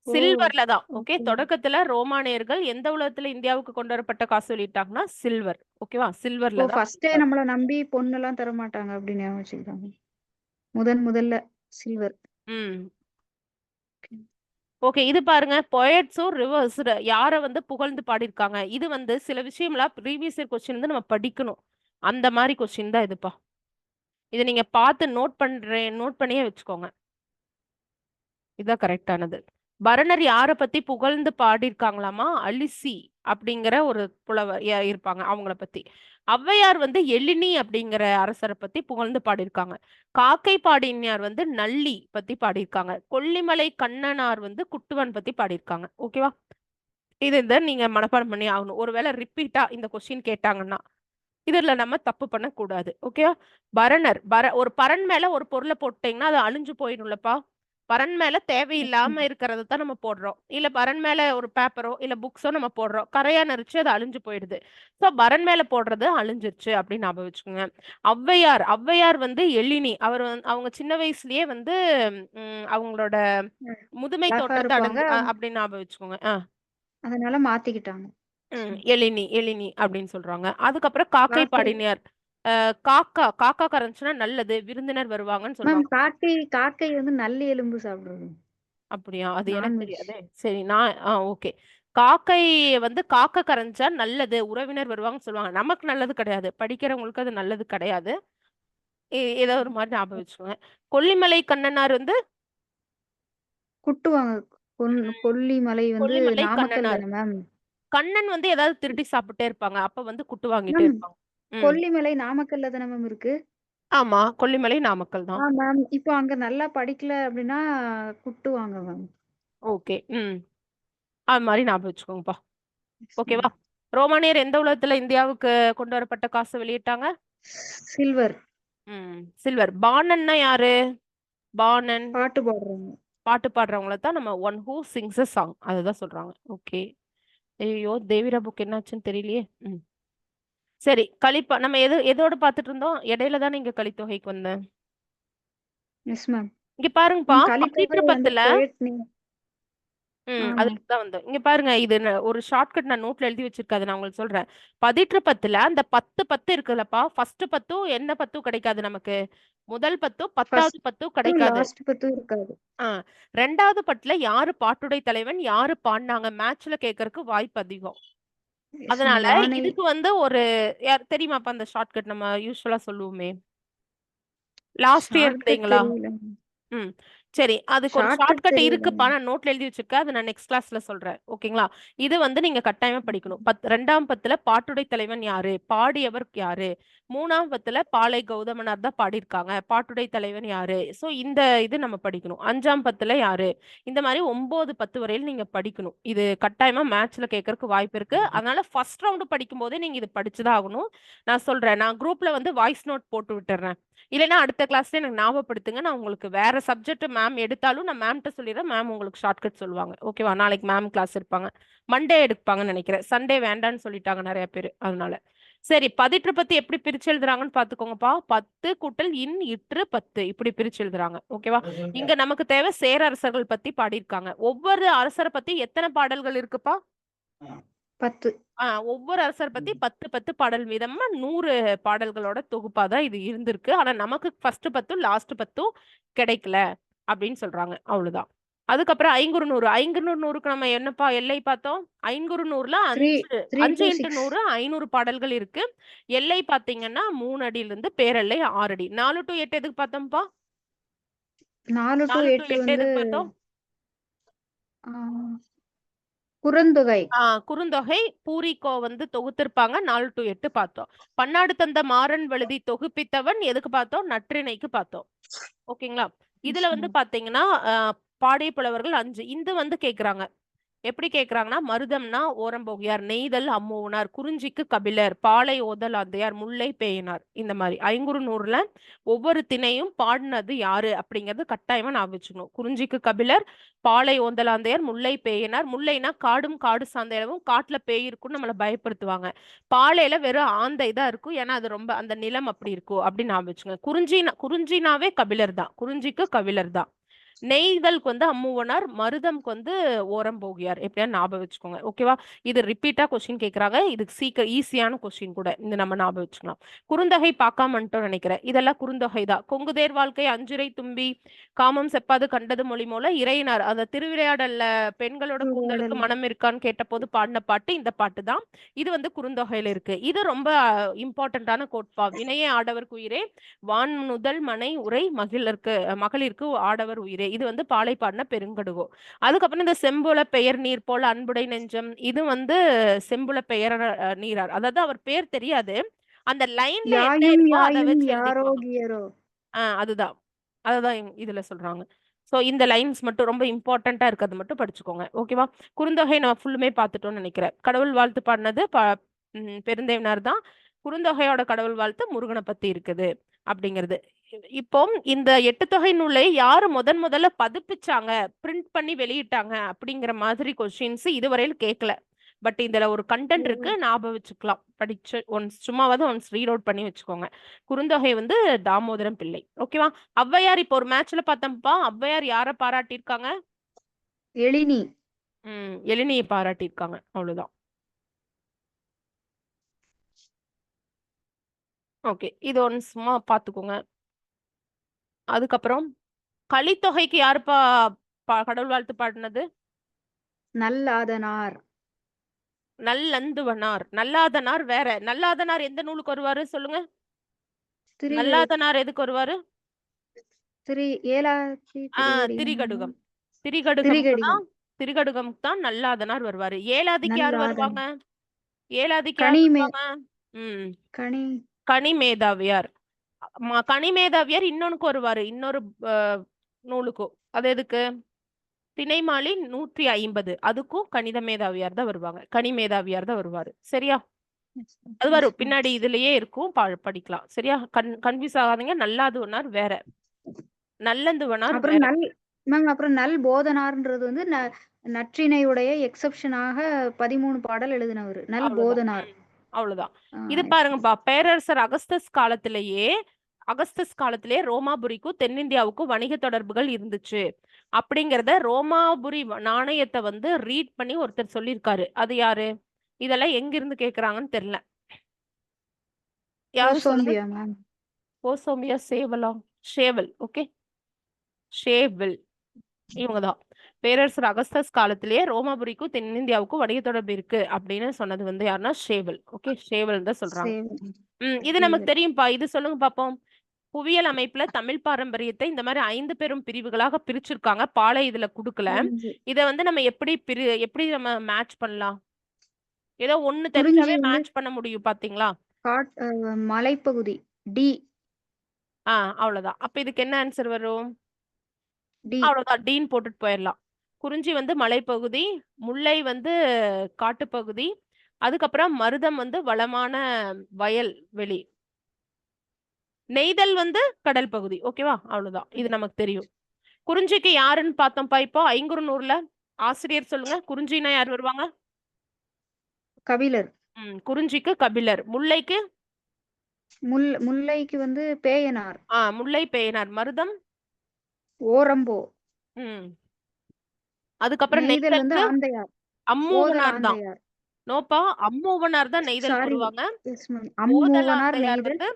ஓ சில்வர்ல தான். Okay, okay. தொடக்கத்துல ரோமானியர்கள் எந்த உலகத்துல இந்தியாவுக்கு கொண்டு வரப்பட்ட காசு வெளியிட்டாங்கன்னா சில்வர். ஓகேவா, ஓ சில்வர்ல தான் ஃபர்ஸ்டே நம்மள நம்பி பொண்ணெல்லாம் தர மாட்டாங்க அப்படின்னு ஞாபகம் வச்சுக்கிட்டாங்க. முதல்ல சில்வர். ம் ஓகே, இது பாருங்க, பொயட்ஸும் ரிவர்ஸ் யார வந்து புகழ்ந்து பாடியிருக்காங்க. இது வந்து சில விஷயம்லாம் ப்ரீவியஸ் இயர் கொஸ்டின் வந்து நம்ம படிக்கணும், அந்த மாதிரி கொஸ்டின் தான் இதுப்பா. இதை நீங்க பார்த்து நோட் பண்ணியே வச்சுக்கோங்க, இதுதான் கரெக்டானது. பரணர் யாரை பத்தி புகழ்ந்து பாடியிருக்காங்களாமா, அலிசி அப்படிங்கிற ஒரு புலவர் இருப்பாங்க, அவங்கள பத்தி. ஔவையார் வந்து எழினி அப்படிங்கிற அரசரை பத்தி புகழ்ந்து பாடியிருக்காங்க. காக்கை பாடினியார் வந்து நள்ளி பத்தி பாடியிருக்காங்க. கொல்லிமலை கண்ணனார் வந்து குட்டுவன் பத்தி பாடியிருக்காங்க. ஓகேவா? இது நீங்க மனப்பாடம் பண்ணி ஆகணும். ஒருவேளை ரிப்பீட்டா இந்த கொஸ்டின் கேட்டாங்கன்னா இதுல நம்ம தப்பு பண்ணக்கூடாது. ஓகேவா? பரணர் ஒரு பரண் மேல ஒரு பொருளை போட்டீங்கன்னா அது அழிஞ்சு போயிடும்லப்பா. பரண் மேல தேவையில்லாம இருக்கிறத தான் நம்ம போடுறோம். இல்ல பரண் மேல ஒரு பேப்பரோ இல்ல புக்ஸோ நம்ம போடுறோம். கரையா நரிச்சு அது அழிஞ்சு போயிடுது. ஸோ பரண் மேல போடுறது அழிஞ்சிருச்சு அப்படின்னு ஞாபகம் வச்சுக்கோங்க. ஔவையார் வந்து எழினி. அவங்க சின்ன வயசுலயே வந்து அவங்களோட முதுமை அழகா தோற்றத்தை இருப்பாங்க. அப்படின்னு ஞாபகம் வச்சுக்கோங்க. அதனால மாத்திக்கிட்டாங்க. எழினி அப்படின்னு சொல்றாங்க. அதுக்கப்புறம் காக்கை காக்கை பாடினியார். காக்கா கரைஞ்சுன்னா நல்லது, விருந்தினர் வருவாங்கன்னு மேம் சொல்லுவாங்க. காக்கை வந்து நல்லி எலும்பு சாப்பிடுறது. அப்படியா? அது எனக்கு நான்வெஜ். தெரியாதே. சரி, ஓகே. காக்கை வந்து காக்கை கரைஞ்சா நல்லது, உறவினர் வருவாங்கன்னு சொல்லுவாங்க. நமக்கு நல்லது கிடையாது, படிக்கிறவங்களுக்கு அது நல்லது கிடையாது. ஏதோ ஒரு மாதிரி ஞாபகம் வச்சுக்கோங்க. கொல்லிமலை கண்ணனார் வந்து குட்டுவாங்க. கொல்லிமலை வந்து கொல்லிமலை நாமக்கல் கண்ணனார். தானே மேம்? கண்ணன் வந்து ஏதாவது திருடி சாப்பிட்டே இருப்பாங்க, அப்ப வந்து குட்டு வாங்கிட்டே மேம் இருப்பாங்க. கொல்லிமலை நாமக்கல்ல தானே மேம் இருக்கு? ஆமா, கொல்லிமலை நாமக்கல் தான். மேம் இப்போ அங்க நல்லா படிக்கல அப்படின்னா குட்டுவாங்க மேம். ஓகே. அது மாதிரி ஞாபகம் வச்சுக்கோங்கப்பா. ஓகேவா? ரோமானியர் எந்த உலகத்துல இந்தியாவுக்கு கொண்டு வரப்பட்ட காசு வெளியிட்டாங்க? சில்வர். சில்வர். பாணன்னா யாரு? பாணன் பாட்டு பாடுறாங்க. பாட்டு பாடுறவங்கள தான் நம்ம one who Singh a song அதுதான் சொல்றாங்க. ஓகே. ஐயோ, தேவிரா புக் என்னாச்சுன்னு தெரியலையே. சரி, கலிப்பா நம்ம எதோட பாத்துட்டு இருந்தோம்? இடையில தானே இங்க கலித்தொகைக்கு வந்தேன். Yes ma'am. இங்க பாருங்கப்பா, கலித்தொகை வந்து 1810 poet name. அதுக்கு தான் வந்தோம். இங்க பாருங்க, இது ஒரு ஷார்ட்கட் நான் நோட்ல எழுதி வச்சிருக்கேன், நான் உங்களுக்கு சொல்றேன். 1810 அந்த 10 இருக்குல்லப்பா, ஃபர்ஸ்ட் 10 என்ன 10 கிடைக்காது நமக்கு. முதல் 10 10வது 10 கிடைக்காது. லாஸ்ட் 10 இருக்காது. ரெண்டாவது பட்டுல யாரு பாட்டுடை தலைவன், யாரு பாடினாங்க மேட்ச்ல கேட்கறதுக்கு வாய்ப்பு அதிகம். அதனால இதுக்கு வந்து ஒரு தெரியுமாப்பா அந்த ஷார்ட்கட் நம்ம யூஸ்வலா சொல்லுவோமே? லாஸ்ட் இயர் இருந்தீங்களா? சரி, அதுக்கு ஒரு ஷார்ட்கட் இருக்குப்பா, நான் நோட்ல எழுதி வச்சிருக்கேன், அதை நான் நெக்ஸ்ட் கிளாஸ்ல சொல்றேன். ஓகேங்களா? இது வந்து நீங்க கட்டாயமா படிக்கணும். 2ஆம் 10ல பாட்டுடை தலைவன் யாரு, பாடியவர் யாரு. 3ஆம் 10ல பாலை கௌதமனார் தான் பாடியிருக்காங்க, பாட்டுடை தலைவன் யாரு. சோ இந்த இது நம்ம படிக்கணும். 5ஆம் 10ல யாரு. இந்த மாதிரி 9, 10 வரையில் நீங்க படிக்கணும். இது கட்டாயமா மேட்ச்ல கேட்கறதுக்கு வாய்ப்பு இருக்கு. அதனால ஃபர்ஸ்ட் ரவுண்டு படிக்கும் போதே நீங்க இது படிச்சுதான் ஆகணும். நான் சொல்றேன், நான் குரூப்ல வந்து வாய்ஸ் நோட் போட்டு விட்டுறேன். இல்லைன்னா அடுத்த கிளாஸ்ல எனக்கு ஞாபகப்படுத்துங்க. நான் உங்களுக்கு வேற சப்ஜெக்ட் மேம் எடுத்தாலும் நான் மேம்கிட்ட சொல்லிடுறேன், மேம் உங்களுக்கு ஷார்ட்கட் சொல்லுவாங்க. ஓகேவா? நாளைக்கு மேம் கிளாஸ் இருப்பாங்க, மண்டே எடுப்பாங்கன்னு நினைக்கிறேன். சண்டே வேண்டான்னு சொல்லிட்டாங்க நிறைய பேர், அதனால. சரி, பதிற்று பத்தி எப்படி பிரிச்சு எழுதுறாங்கன்னு பாத்துக்கோங்கப்பா. 10 கூட்டல் இன் இற்று 10 இப்படி பிரிச்சு எழுதுறாங்க. ஓகேவா? இங்க நமக்கு தேவை சேரரசர்கள் பத்தி பாடியிருக்காங்க. ஒவ்வொரு அரசரை பத்தி எத்தனை பாடல்கள் இருக்குப்பா? 10. ஒவ்வொரு அரசர் பத்தி 10 பாடல் வீதமா 100 பாடல்களோட தொகுப்பா தான் இது இருந்திருக்கு. ஆனா நமக்கு ஃபர்ஸ்ட் 10 லாஸ்ட் 10 கிடைக்கல அப்படின்னு சொல்றாங்க. அவ்வளவுதான். அதுக்கப்புறம் ஐங்குறுநூறு. ஐங்குறுநூறுக்கு நம்ம என்னப்பா எல்லை பார்த்தோம்? ஐங்குறுநூறுல 5 into 100 500 பாடல்கள் இருக்கு. எல்லை பாத்தீங்கன்னா 3 அடியில இருந்து பேரெல்லை 6 அடி. 4 to 8 எதுக்கு பார்த்தோம்ப்பா? 4 to 8 வந்து எதுக்கு பார்த்தோம்? குறுந்தொகை. குறுந்தொகை பூரிக்கோ வந்து தொகுத்திருப்பாங்க. 4 to 8 பார்த்தோம். பன்னாடு தந்த மாறன் வழுதி தொகுப்பித்தவன் எதுக்கு பார்த்தோம்? நற்றிணைக்கு பார்த்தோம். ஓகேங்களா? இதுல வந்து பாத்தீங்கன்னா பாடிய புலவர்கள் 5. இது வந்து கேக்குறாங்க. எப்படி கேக்குறாங்கன்னா, மருதம்னா ஓரம்போகியார், நெய்தல் அம்மூவனார், குறிஞ்சிக்கு கபிலர், பாலை ஓதலாந்தையார், முல்லை பேயனார். இந்த மாதிரி ஐங்குறுநூறுல ஒவ்வொரு திணையும் பாடினது யாரு அப்படிங்கறது கட்டாயமா ஞாபகம் வச்சுக்கணும். குறிஞ்சிக்கு கபிலர், பாலை ஓந்தலாந்தையார், முல்லை பேயனார். முல்லைனா காடும் காடு சார்ந்த இடமும், காட்டுல பேய் இருக்கும்னு நம்மளை பயப்படுத்துவாங்க. பாலையில வெறும் ஆந்தை தான் இருக்கும், ஏன்னா அது ரொம்ப அந்த நிலம் அப்படி இருக்கும் அப்படின்னு ஞாபகம் வச்சுக்கோங்க. குறிஞ்சினாவே கபிலர் தான், குறிஞ்சிக்கு கபிலர் தான். நெய்தலுக்கு வந்து அம்மூவனார், மருதம்க்கு வந்து ஓரம்போகியார். எப்படியா ஞாபகம் வச்சுக்கோங்க. ஓகேவா? இது ரிப்பீட்டா கொஸ்டின் கேட்கறாங்க. இதுக்கு சீக்கிரம் ஈஸியான கொஸ்டின் கூட, இந்த நம்ம ஞாபகம் வச்சுக்கலாம். குறுந்தொகை பார்க்காமன்ட்டு நினைக்கிறேன். இதெல்லாம் குறுந்தொகை தான். கொங்குதேர் வாழ்க்கை, அஞ்சுரை தும்பி, காமம் செப்பாது கண்டது மொழி மூல, இறையினார் அந்த திருவிளையாடல்ல பெண்களோட கூந்தலுக்கு மனம் இருக்கான்னு கேட்ட போது பாடின பாட்டு இந்த பாட்டு தான். இது வந்து குறுந்தொகையில இருக்கு. இது ரொம்ப இம்பார்ட்டன்டான கோட்பா. வினையே ஆடவருக்கு உயிரே, வான் முதல் மனை உரை மகளிருக்கு ஆடவர் உயிரே. இது வந்து பாலை பாடின பெருங்கடுகோ. அதுக்கப்புறம் இந்த செம்புல பெயர் நீர் போல அன்புடை நெஞ்சம், இது வந்து செம்புல பெயர் நீரார். அதாவது அவர் பேர் தெரியாது, அந்த லைன்ல என்ன யாயும் இருக்கோ அதை யாயும் வச்சு எழுதிக்கோங்க. யாரோகியரோ. அதுதான் அதுதான் இதுல சொல்றாங்க. ஸோ இந்த லைன்ஸ் மட்டும் ரொம்ப இம்பார்ட்டண்டா இருக்கிறது மட்டும் படிச்சுக்கோங்க. ஓகேவா? குறுந்தொகை நம்ம ஃபுல்லுமே பார்த்துட்டோம்னு நினைக்கிறேன். கடவுள் வாழ்த்து பாடினது பெருந்தேவனார் தான். குறுந்தொகையோட கடவுள் வாழ்த்து முருகனை பத்தி இருக்குது அப்படிங்கிறது. இப்போ இந்த 8 தொகை நூலை யாரு முதல்ல பதிப்பிச்சாங்க, பிரிண்ட் பண்ணி வெளியிட்டாங்க அப்படிங்கிற மாதிரி கொஸ்டின்ஸ் இதுவரையில் கேட்கல. பட் இதுல ஒரு கண்டென்ட் இருக்கு, ஞாபகம் வச்சுக்கலாம். படிச்சு சும்மாவது ஒன்ஸ் ரீட் அவுட் பண்ணி வச்சுக்கோங்க. குறுந்தொகை வந்து தாமோதரம் பிள்ளை. ஓகேவா? ஔவையார் இப்போ ஒரு மேட்ச்ல பார்த்தோம்ப்பா. ஔவையார் யாரை பாராட்டியிருக்காங்க? எழினி. எழினியை பாராட்டியிருக்காங்க. அவ்வளவுதான். ஓகே, இது ஒன்று சும்மா பார்த்துக்கோங்க. அதுக்கப்புறம் கலித்தொகைக்கு யாருப்பா கடவுள் வாழ்த்து பாடினது? நல்லாதனார். நல்லந்துவனார். நல்லாதனார் வேற. நல்லாதனார் எந்த நூலுக்கு வருவாரு சொல்லுங்க? திரு நல்லாதனார் எதுக்கு வருவாரு? ஏலாச்சி திரிகடுகம். திரிகடிகம். திரிகடுகம் தான் நல்லாதனார் வருவாரு. ஏலாதிக்கு யாரு வருவாங்க? ஏலாதிக்கு யாரு கனிமே வருவாங்க? கனி கனிமேதாவியார். கனிமேதாவியார் இன்னொன்னுக்கு வருவாரு, இன்னொரு நூலுக்கும். அது எதுக்கு? திணைமாலி 150. அதுக்கும் கணித மேதாவியார் தான் வருவாங்க. கனிமேதாவியார் தான் வருவாரு. சரியா? அது வரும் பின்னாடி, இதுலயே இருக்கும், படிக்கலாம். சரியா? கன்ஃபியூஸ் ஆகாதீங்க. நல்லாதுவனார் வேற, நல்லந்துவனார் அப்புறம் வேற. அப்புறம் நல் போதனார்ன்றது வந்து நற்றிணையுடைய எக்ஸெப்ஷனாக 13 பாடல் எழுதினவர் நல் போதனார். அவ்வளவுதான். இது பாருங்கப்பா, பேரரசர் அகஸ்தஸ் காலத்திலேயே ரோமாபுரிக்கும் தென்னிந்தியாவுக்கும் வணிக தொடர்புகள் இருந்துச்சு அப்படிங்கறத ரோமாபுரி நாணயத்தை வந்து ரீட் பண்ணி ஒருத்தர் சொல்லியிருக்காரு. அது யாரு? இதெல்லாம் எங்க இருந்து கேக்குறாங்கன்னு தெரியல. யாரு சொல்லுங்க? போசோம்பியா ஷேவல். ஓகே, ஷேவல் இவங்கதான். பேரரசர் அகஸ்தஸ் காலத்திலேயே ரோமாபுரிக்கும் தென்னிந்தியாவுக்கும் வணிக தொடர்பு இருக்கு அப்படின்னு சொன்னது வந்து யாருன்னா ஷேவல். ஓகே, ஷேவல் தான் சொல்றாங்க. இது நமக்கு தெரியும்பா. இது சொல்லுங்க பாப்போம். புவியியல் அமைப்புல தமிழ் பாரம்பரியத்தை இந்த மாதிரி 5 பெரும் பிரிவுகளாக பிரிச்சிருக்காங்க. பாலை இதுல குடுக்கல. இத வந்து நம்ம எப்படி நம்ம மேட்ச் பண்ணலாம்? ஏதோ ஒண்ணு தெரிஞ்சாவே மேட்ச் பண்ண முடியும். பாத்தீங்களா? மலைப்பகுதி டி. அவ்வளவுதான். அப்ப இதுக்கு என்ன ஆன்சர் வரும்? அவ்வளவுதான், டீன் போட்டுட்டு போயிடலாம். குறிஞ்சி வந்து மலைப்பகுதி, முல்லை வந்து காட்டுப்பகுதி, அதுக்கப்புறம் மருதம் வந்து வளமான வயல் வெளி, நெய்தல் வந்து கடல் பகுதி. ஓகேவா? அவ்வளவுதான், இது நமக்கு தெரியும். குறிஞ்சிக்கு யாருன்னு பார்த்தோம்ப்பா. இப்போ ஐங்குறுநூறுல ஆசிரியர் சொல்லுங்க. குறிஞ்சினா யார் வருவாங்க? கபிலர். குறிஞ்சிக்கு கபிலர். முல்லைக்கு முல்லைக்கு வந்து பேயனார். முல்லை பேயனார். மருதம் ஓரம்போ. அதுக்கப்புறம் நெய்தல் வந்து ஆந்தையார். அம்மூவனார் தான். நோப்பா, அம்மூவனார் தான் நெய்தல் வருவாங்க. அம்மூவனார் நெய்தல்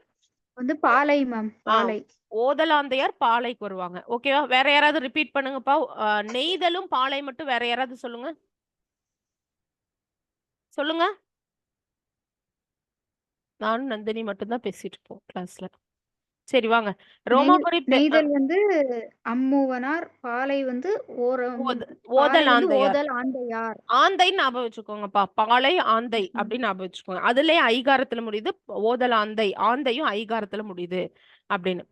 வந்து பாலை மேம். பாலை. ஓதலாந்தையார் பாலைக்கு வருவாங்க. ஓகேவா? வேற யாராவது ரிப்பீட் பண்ணுங்கப்பா. நெய்தலும் பாலை மட்டும் வேற யாராவது சொல்லுங்க. சொல்லுங்க. நானும் நந்தினி மட்டும் தான் பேசிட்டு இருப்போம் கிளாஸ்ல. சரி வாங்க. ரோமாபுரி நெய்தல் வந்து அம்மூவனார், பாலை வந்து ஓதலாந்தையார். ஆந்தை ஞாபகம் வச்சுக்கோங்கப்பா. பாலை ஆந்தை அப்படின்னு ஞாபகம் வச்சுக்கோங்க. அதுலயே ஐகாரத்துல முடியுது. ஓதலாந்தை, ஆந்தையும் ஐகாரத்துல முடியுது அப்படின்னு.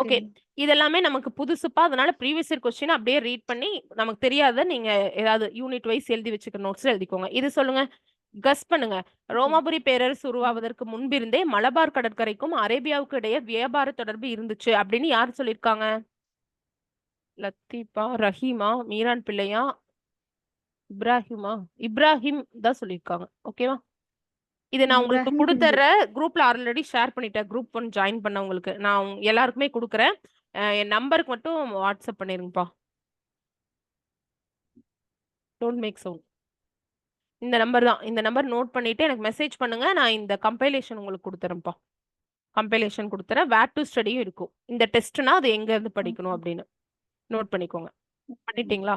ஓகே, இதெல்லாமே நமக்கு புதுசுப்பா. அதனால ப்ரீவியஸ் இயர் கொஸ்டின் அப்படியே ரீட் பண்ணி நமக்கு தெரியாத நீங்க ஏதாவது யூனிட் வைஸ் எழுதி வச்சுக்க நோட்ஸ் எழுதிக்கோங்க. இது சொல்லுங்க, கஸ் பண்ணுங்க. ரோமாபுரி பேரரசு உருவாவதற்கு முன்பிருந்தே மலபார் கடற்கரைக்கும் அரேபியாவுக்கு இடையே வியாபார தொடர்பு இருந்துச்சு அப்படின்னு யார் சொல்லியிருக்காங்க? லத்தீபா, ரஹீமா, மீரான் பிள்ளையா, இப்ராஹிம் தான் சொல்லியிருக்காங்க. ஓகேவா? இது நான் உங்களுக்கு கொடுத்துற குரூப்ல ஆல்ரெடி ஷேர் பண்ணிட்டேன். குரூப் 1 ஜாயின் பண்ணவங்களுக்கு நான் எல்லாருக்குமே கொடுக்குறேன். என் நம்பருக்கு மட்டும் வாட்ஸ்அப் பண்ணிருங்கப்பா. Don't make sound. இந்த நம்பர் தான். இந்த நம்பர் நோட் பண்ணிட்டு எனக்கு மெசேஜ் பண்ணுங்க. நான் இந்த கம்பைலேஷன் உங்களுக்கு கொடுத்துறேன்ப்பா. கம்பைலேஷன் கொடுத்துறேன். வேர் டு ஸ்டடியும் இருக்கும். இந்த டெஸ்ட்னா அது எங்க இருந்து படிக்கணும் அப்படின்னு நோட் பண்ணிக்கோங்க. பண்ணிட்டீங்களா?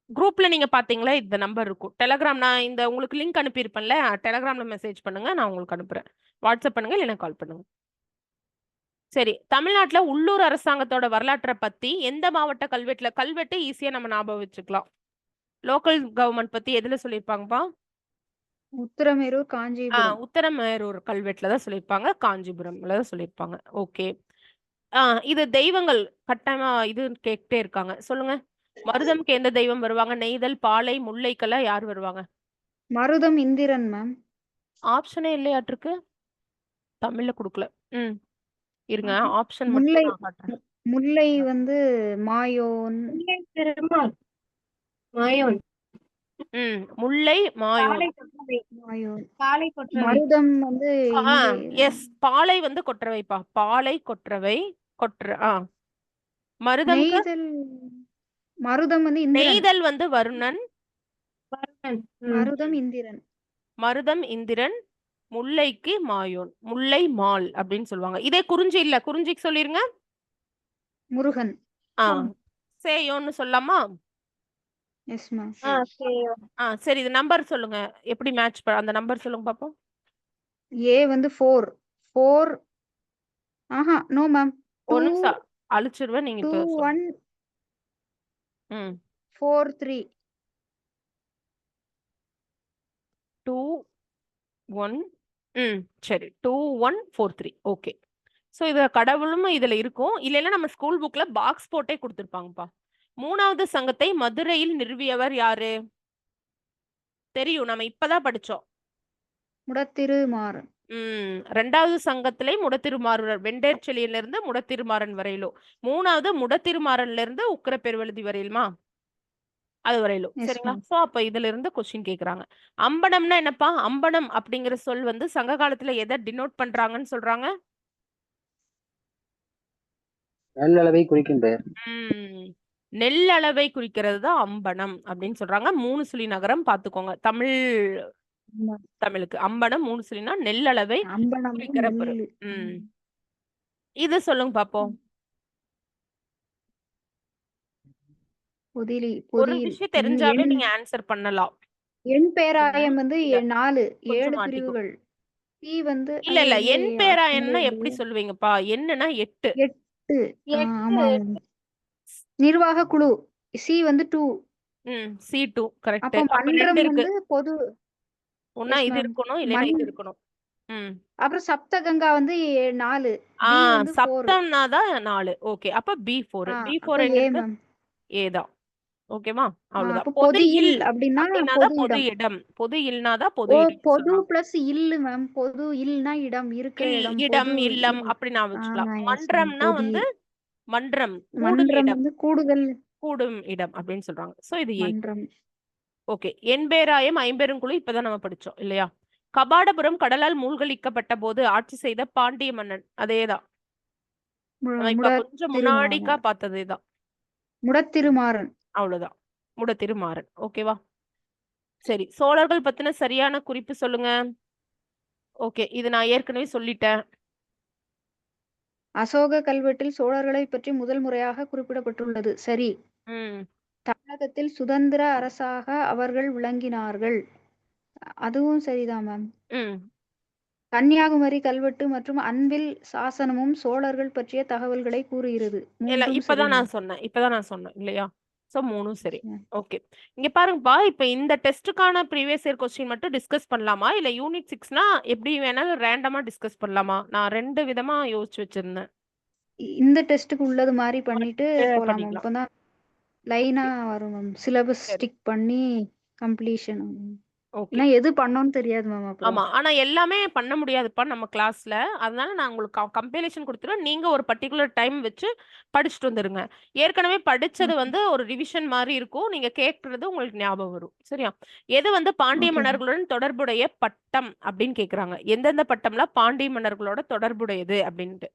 குரூப்ல நீங்க பாத்தீங்களா, இந்த நம்பர் இருக்கும். டெலகிராம் நான் இந்த உங்களுக்கு லிங்க் அனுப்பியிருப்பேன்ல, டெலகிராம்ல மெசேஜ் பண்ணுங்க, நான் உங்களுக்கு அனுப்புறேன். வாட்ஸ்அப் பண்ணுங்க, இல்லைன்னா கால் பண்ணுங்க. சரி, தமிழ்நாட்டுல உள்ளூர் அரசாங்கத்தோட வரலாற்றை பத்தி எந்த மாவட்ட கல்வெட்டு ஈஸியா நம்ம ஞாபகம் வச்சுக்கலாம். லோக்கல் கவர்மெண்ட் பத்தி எதுல சொல்லியிருப்பாங்கப்பா? உத்திரமேரூர் காஞ்சிபுரம். உத்தரமேரூர் கல்வெட்டுல தான் சொல்லியிருப்பாங்க, காஞ்சிபுரம்ல தான் சொல்லியிருப்பாங்க. ஓகே. இது தெய்வங்கள் கட்டாயமா இது கேட்டே இருக்காங்க. சொல்லுங்க. மருதம்க்கு எந்த தெய்வம் வருவாங்க? நெய்தல், பாலை, முல்லைக்கெல்லாம் யார் வருவாங்க? மருதம் இந்திரன் மேம். ஆப்ஷனே இல்லையாட்டிருக்கு. தமிழ்ல கொடுக்கல. இருங்க, ஆஹா. ஆப்ஷன் முல்லை மட்டும் நான் காட்டுறேன். முல்லை வந்து மாயோன். மாயோன். முல்லை, மாயோன். மாயோன். காலை கொற்றவை. மருதம் வந்து எஸ், பாலை வந்து கொற்றவைப்பா. பாலை கொற்றவை மருதம்க்கு நெய்தல் மருதம் வந்து இந்திரன். நெய்தல் வந்து வருணன், மருதம் இந்திரன். மருதம் இந்திரன், முல்லைக்கு மாயோன், முல்லை மால் அப்படின்னு சொல்லுவாங்க. இதே குறிஞ்சி இல்ல, குறிஞ்சிக்கு சொல்லிருங்க. முருகன். சேயோன்னு சொல்லலாமா? Yes ma'am. சரி, இது நம்பர் சொல்லுங்க. எப்படி மேட்ச் அந்த நம்பர் சொல்லுங்க பாப்போம். ஏ வந்து 4 4. ஆஹா நோ மேம். ஒரு நிமிஷம் அழிச்சிருவேன், நீங்க இப்ப 2 1 ம் 4 3. 2 1 சரி 2 1 4 3. ஓகே. ஸோ இது கடவுளும் இதுல இருக்கும். இல்லைன்னா நம்ம ஸ்கூல் புக்ல பாக்ஸ் போட்டே கொடுத்துருப்பாங்கப்பா. 3வது சங்கத்தை மதுரையில் நிறுவியவர் யாரு? தெரியும், நம்ம இப்பதான் படிச்சோம். முடத்திருமாறன். 2வது சங்கத்திலே முடத்திருமாறன், வெண்டேர்ச்செலியில இருந்து முடத்திருமாறன் வரையிலும். 3வது முடத்திருமாறன்ல இருந்து உக்கிர பெருவழுதி வரையிலுமா? அது வரையிலும். Yes, சரிங்களா? ma'am. சோ அப்ப இதுல இருந்து கொஸ்டின் கேக்குறாங்க. அம்பனம்னா என்னப்பா? அம்பனம் அப்படிங்கிற சொல் வந்து சங்க காலத்துல எதை டினோட் பண்றாங்கன்னு சொல்றாங்க? நல்லளவை குறிக்கும் பெயர். நெல்லளவை குறிக்கிறது தான் அம்பனம் அப்படின்னு சொல்றாங்க. 3 சுழி நகரம் பாத்துக்கோங்க. தமிழுக்கு அம்பனம் 3 சுழினா நெல்லளவை அம்பனம் குறிக்கிற பொருள். நெல்லு. இது சொல்லுங்க பாப்போம். பொதிலி ஒரு பொதியில் விஷயம் தெரிஞ்சாவே எண் நீங்க ஆன்சர் பண்ணலாம். எண் பேராயம் வந்து இல்ல. 4 கொஞ்சம் 7 மாட்டிக்கோ. பிரிவுகள். சி வந்து இல்ல இல்ல, அது எண் இல்லையே, பேராயம்னா இல்லையே. எப்படி சொல்லுவீங்கப்பா? எண்ணுனா 8. 8. ஆமா. நிர்வாக குழு. சி வந்து 2. C2 correct. அப்ப அப்ப 2 மன்றம் இருக்கு. வந்து பொது. ஒண்ணா Yes, இது ma'am. இருக்கணும், இல்லைன்னா இது இருக்கணும். அப்புறம் சப்தகங்கா வந்து 4. பி வந்து 4. சப்தம்னா தான் 4. ஓகே, அப்ப B4. B4 அப்ப எங்க ஏ இருக்கு? மேம். A தான். ஓகேவா? அவ்வளவுதான். அப்ப பொது பொதியில் இல் அப்படின்னா அப்படின்னா பொது தான் பொது இடம். இடம். பொது இல்னா தான் பொது ஓ இடம் பொது சொல்லுவாங்க. பிளஸ் இல்லு மேம். பொது இல்லனா இடம், இருக்கிற இடம். இடம், பொது இல்லம் இல். அப்படி நான் வச்சுக்கலாம். yes, ma'am. மன்றம்னா பொது வந்து இல். மன்றம், கூடும் மன்றம் இடம், வந்து கூடுதல். கூடும் இடம் அப்படின்னு சொல்றாங்க. சோ இது ஏ. மன்றம். ஓகே. எண்பேராயம் ஐம்பெருங்குழு இப்பதான் நம்ம படிச்சோம் இல்லையா? கபாடபுரம் கடலால் மூழ்கடிக்கப்பட்ட போது ஆட்சி செய்த பாண்டிய மன்னன். அதேதான். நம்ம இப்ப கொஞ்சம் முன்னாடிக்கா பார்த்ததேதான். முடத்திருமாறன். அவ்வளவுதான். முடத்திருமாறன். ஓகேவா? சரி, சோழர்கள் பத்தின சரியான குறிப்பு சொல்லுங்க. ஓகே, இது நான் ஏற்கனவே சொல்லிட்டேன். அசோக கல்வெட்டில் சோழர்களை பற்றி முதல் முறையாக குறிப்பிடப்பட்டுள்ளது. சரி. தமிழகத்தில் சுதந்திர அரசாக அவர்கள் விளங்கினார்கள். அதுவும் சரிதான் மேம். கன்னியாகுமரி கல்வெட்டு மற்றும் அன்பில் சாசனமும் சோழர்கள் பற்றிய தகவல்களை கூறுகிறது. இப்பதான் நான் சொன்னேன் இல்லையா? சோ 3 சரி. ஓகே. இங்க பாருங்கப்பா, இப்ப இந்த டெஸ்டுக்கான ப்ரீவியஸ் இயர் கொஸ்டின் மட்டும் டிஸ்கஸ் பண்ணலாமா, இல்ல யூனிட் 6னா எப்படி வேணாலும் ரேண்டமா டிஸ்கஸ் பண்ணலாமா? நான் 2 விதமா யோசிச்சு வச்சிருந்தேன். இந்த டெஸ்டுக்கு உள்ளது மாதிரி பண்ணிட்டு போலாம். பண்ணிக்கலாம். அப்பதான் லைனா வரும் மேம். சிலபஸ் ஸ்டிக் பண்ணி கம்ப்ளீஷன். ஓகே. எது பண்ணோம்னு தெரியாது மேம். அப்புறம் ஆமா, ஆனா எல்லாமே பண்ண முடியாதுப்பா நம்ம கிளாஸ்ல. அதனால நான் உங்களுக்கு கம்பைலேஷன் கொடுத்துருவேன். நீங்க ஒரு பர்டிகுலர் டைம் வச்சு படிச்சுட்டு வந்துருங்க. ஏற்கனவே படிச்சது வந்து ஒரு ரிவிஷன் மாதிரி இருக்கும். நீங்க கேட்கறது உங்களுக்கு ஞாபகம் வரும். சரியா? எது வந்து பாண்டிய Okay. மன்னர்களுடன் தொடர்புடைய பட்டம் அப்படின்னு கேக்குறாங்க. எந்தெந்த பட்டம்லாம் பாண்டிய மன்னர்களோட தொடர்புடையது அப்படின்ட்டு.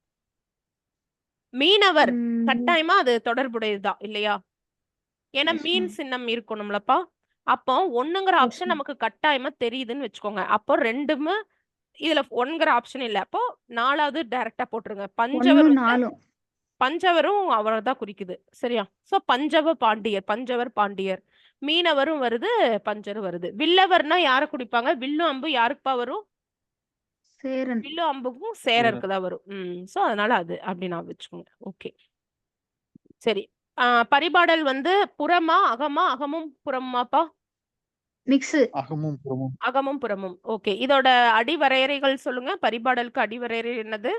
மீனவர் கட்டாயமா அது தொடர்புடையதுதான் இல்லையா? ஏன்னா Yes, மீன் ma'am. சின்னம் இருக்கணும்லப்பா. அப்போ 1ங்கிற Yes, ஆப்ஷன் ma'am. நமக்கு கட்டாயமா தெரியுதுன்னு வச்சுக்கோங்க. அப்போ 2மே இதுல 1ங்கிற ஆப்ஷன் இல்ல. அப்போ 4வது டைரக்டா போட்டுருங்க. 1 பஞ்சவர் வந்து 4. பஞ்சவரும் அவரை தான் குறிக்குது. சரியா? சோ பஞ்சவ பாண்டியர், பஞ்சவர் பாண்டியர். மீனவரும் வருது, பஞ்சரும் வருது. வில்லவர்னா யார குறிப்பாங்க? வில்லு அம்பு யாருக்குப்பா வரும்? சேரன். வில்லு அம்புக்கும் சேரருக்கு தான் வரும். சோ அதனால அது அப்படி நான் வச்சுக்கோங்க. ஓகே. சரி. பரிபாடல் வந்து புறமா, அகமா, அகமும் புறமாப்பா? மிக்ஸு. அகமும் புறமும். அகமும் புறமும். ஓகே. இதோட அடிவரையறைகள் சொல்லுங்க. பரிபாடலுக்கு அடிவரையறை என்னது?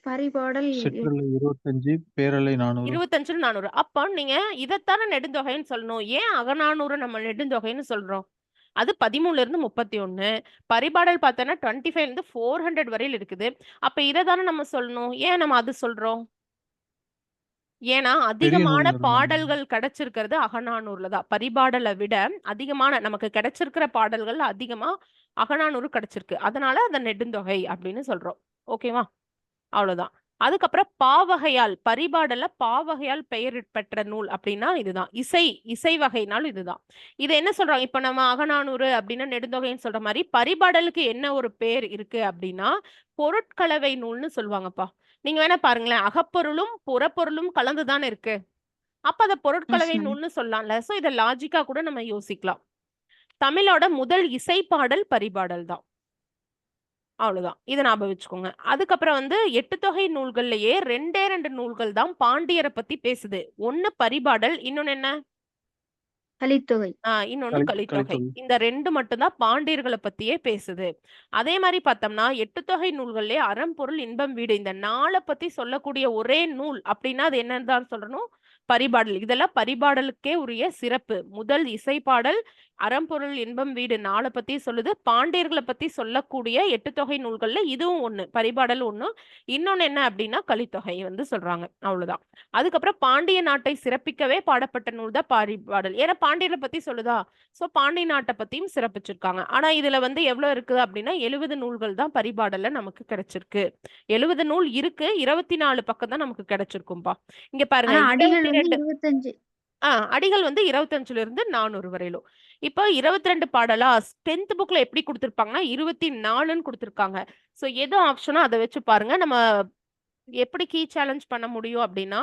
பரிபாடல் சிற்றலை 25, பேரலை 400. 25 400. அப்ப நீங்க இதைத்தானே நெடுந்தொகைன்னு சொல்லணும். ஏன் அகநானூறு நம்ம நெடுந்தொகைன்னு சொல்றோம்? அது 13 இருந்து 31. பரிபாடல் பார்த்தோன்னா 25 இருந்து 400 வரையில் இருக்குது. அப்ப இதை தானே நம்ம சொல்லணும். ஏன் நம்ம அது சொல்றோம்? ஏன்னா பெரிய அதிகமான நூல்ங்கிறதுனால. பாடல்கள் கிடைச்சிருக்கிறது அகநானூறுல தான். பரிபாடலை விட அதிகமான நமக்கு கிடைச்சிருக்கிற பாடல்கள் அதிகமா அகநானூறு கிடைச்சிருக்கு. அதனால அதை நெடுந்தொகை அப்படின்னு சொல்றோம். ஓகேவா? அவ்வளவுதான். அதுக்கப்புறம் பாவகையால், பரிபாடல்ல பாவகையால் பெயர் பெற்ற நூல் அப்படின்னா இதுதான். இசை வகைனால் இதுதான். இது என்ன சொல்றாங்க? இப்ப நம்ம அகநானூறு அப்படின்னா நெடுந்தொகைன்னு சொல்ற மாதிரி பரிபாடலுக்கு என்ன ஒரு பேர் இருக்கு அப்படின்னா பொருட்கலவை நூல்னு சொல்லுவாங்கப்பா. நீங்க வேணா பாருங்களேன், அகப்பொருளும் புறப்பொருளும் கலந்துதானே இருக்கு. அப்ப அத பொருட்கலவை ma'am. நூல்னு சொல்லலாம்ல. சோ இத லாஜிக்கா கூட நம்ம யோசிக்கலாம். தமிழோட முதல் இசைப்பாடல் பரிபாடல் தான். அவ்வளவுதான். இதை ஞாபகம் வச்சுக்கோங்க. அதுக்கப்புறம் வந்து 8 தொகை நூல்கள்லயே 2 நூல்கள் தான் பாண்டியரை பத்தி பேசுது. ஒண்ணு பரிபாடல், இன்னொன்னு என்ன? கலித்தொகை. இன்னொன்னு கலித்தொகை. கலித்தொகை. இந்த 2 மட்டும்தான் பாண்டியர்களை பத்தியே பேசுது. அதே மாதிரி பார்த்தோம்னா 8 தொகை நூல்கள்லயே அறம் பொருள் இன்பம் வீடு இந்த 4 பத்தி சொல்லக்கூடிய ஒரே நூல் அப்படின்னா அது என்னன்னு தான் சொல்லணும்? பரிபாடல். இதெல்லாம் பரிபாடலுக்கே உரிய சிறப்பு. முதல் இசைப்பாடல், அறம்பொருள் இன்பம் வீடு 4 பத்தி சொல்லுது. பாண்டியர்களை பத்தி சொல்லக்கூடிய 8 தொகை நூல்கள்ல இதுவும் ஒண்ணு. பரிபாடல் ஒண்ணு. இன்னொன்னு என்ன அப்படின்னா கலித்தொகை வந்து சொல்றாங்க. அவ்வளவுதான். அதுக்கப்புறம் பாண்டிய நாட்டை சிறப்பிக்கவே பாடப்பட்ட நூல் தான் பரிபாடல். ஏன்னா பாண்டியரை பத்தி சொல்லுதா? சோ பாண்டிய நாட்டை பத்தியும் சிறப்பிச்சிருக்காங்க. ஆனா இதுல வந்து எவ்வளவு இருக்கு அப்படின்னா 70 நூல்கள் தான் பரிபாடல்ல நமக்கு கிடைச்சிருக்கு. 70 நூல் இருக்கு, 24 பக்கம் தான் நமக்கு கிடைச்சிருக்கும்பா. இங்க பாருங்க, ஆனா அடிகள் வந்து 22 25. அடிகள் வந்து 25ல இருந்து 400 வரையிலும். இப்போ 22 பாடலா 10th புக்ல எப்படி கொடுத்திருப்பாங்கன்னா 24ன்னு கொடுத்திருக்காங்க. சோ எது ஆப்ஷனோ அதை வச்சு பாருங்க. நம்ம எப்படி கீ சேலஞ்ச் பண்ண முடியும் அப்படின்னா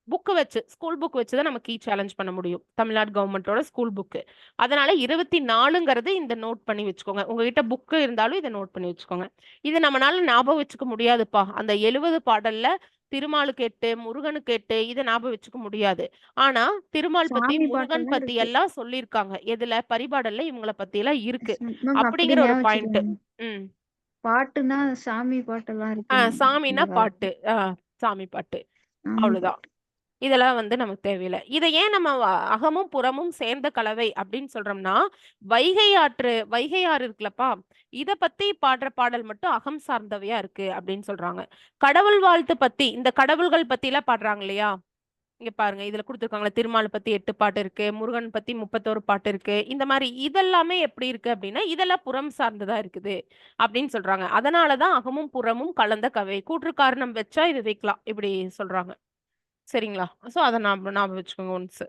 புக் வச்சு, ஸ்கூல் புக் வச்சு தான் நம்ம கீ சேலஞ்ச் பண்ண முடியும். தமிழ்நாடு கவர்மெண்டோட ஸ்கூல் புக். அதனால 24ங்கிறது இந்த நோட் பண்ணி வச்சுக்கோங்க. உங்ககிட்ட புக் இருந்தாலும் இதை நோட் பண்ணி வச்சுக்கோங்க. இது நம்மளால ஞாபகம் வச்சுக்க முடியாதுப்பா. அந்த 70 பாடல்ல திருமாலுக்கு 8, முருகனுக்கு 8 இதை ஞாபகம் வச்சுக்க முடியாது. ஆனா திருமால் பத்தி, சாமி முருகன் பாட்டெல்லாம் பத்தி இருக்கு. எல்லாம் சொல்லியிருக்காங்க. எதுல? பரிபாடல்ல இவங்கள பத்தி எல்லாம் இருக்கு. மேம் அப்படி அப்படிங்கிற ஒரு ஞாபகம் பாயிண்ட். வச்சுக்கோங்க. பாட்டுனா சாமி பாட்டெல்லாம் இருக்கு மேம் சாமினா இந்த பாட்டு. காலத்துல. சாமி பாட்டு. சாமி அவ்வளவுதான். பாட்டு. இதெல்லாம் வந்து நமக்கு தேவையில்லை. இதை ஏன் நம்ம அகமும் புறமும் சேர்ந்த கலவை அப்படின்னு சொல்றோம்னா வைகை ஆறு இருக்குல்லப்பா, இத பத்தி பாடுற பாடல் மட்டும் அகம் சார்ந்தவையா இருக்கு அப்படின்னு சொல்றாங்க. கடவுள் வாழ்த்து பத்தி, இந்த கடவுள்கள் பத்தி எல்லாம் பாடுறாங்க இல்லையா? இங்க பாருங்க, இதுல கொடுத்துருக்காங்களா, திருமால் பத்தி 8 பாட்டு இருக்கு, முருகன் பத்தி 31 பாட்டு இருக்கு. இந்த மாதிரி இதெல்லாமே எப்படி இருக்கு அப்படின்னா இதெல்லாம் புறம் சார்ந்ததா இருக்குது அப்படின்னு சொல்றாங்க. அதனாலதான் அகமும் புறமும் கலந்த கவை. கூற்று காரணம் வச்சா இது வைக்கலாம் இப்படி சொல்றாங்க. சரிங்களா? சோ அதை ஞாபகம் வச்சுக்கோங்க ஒன்ஸ்.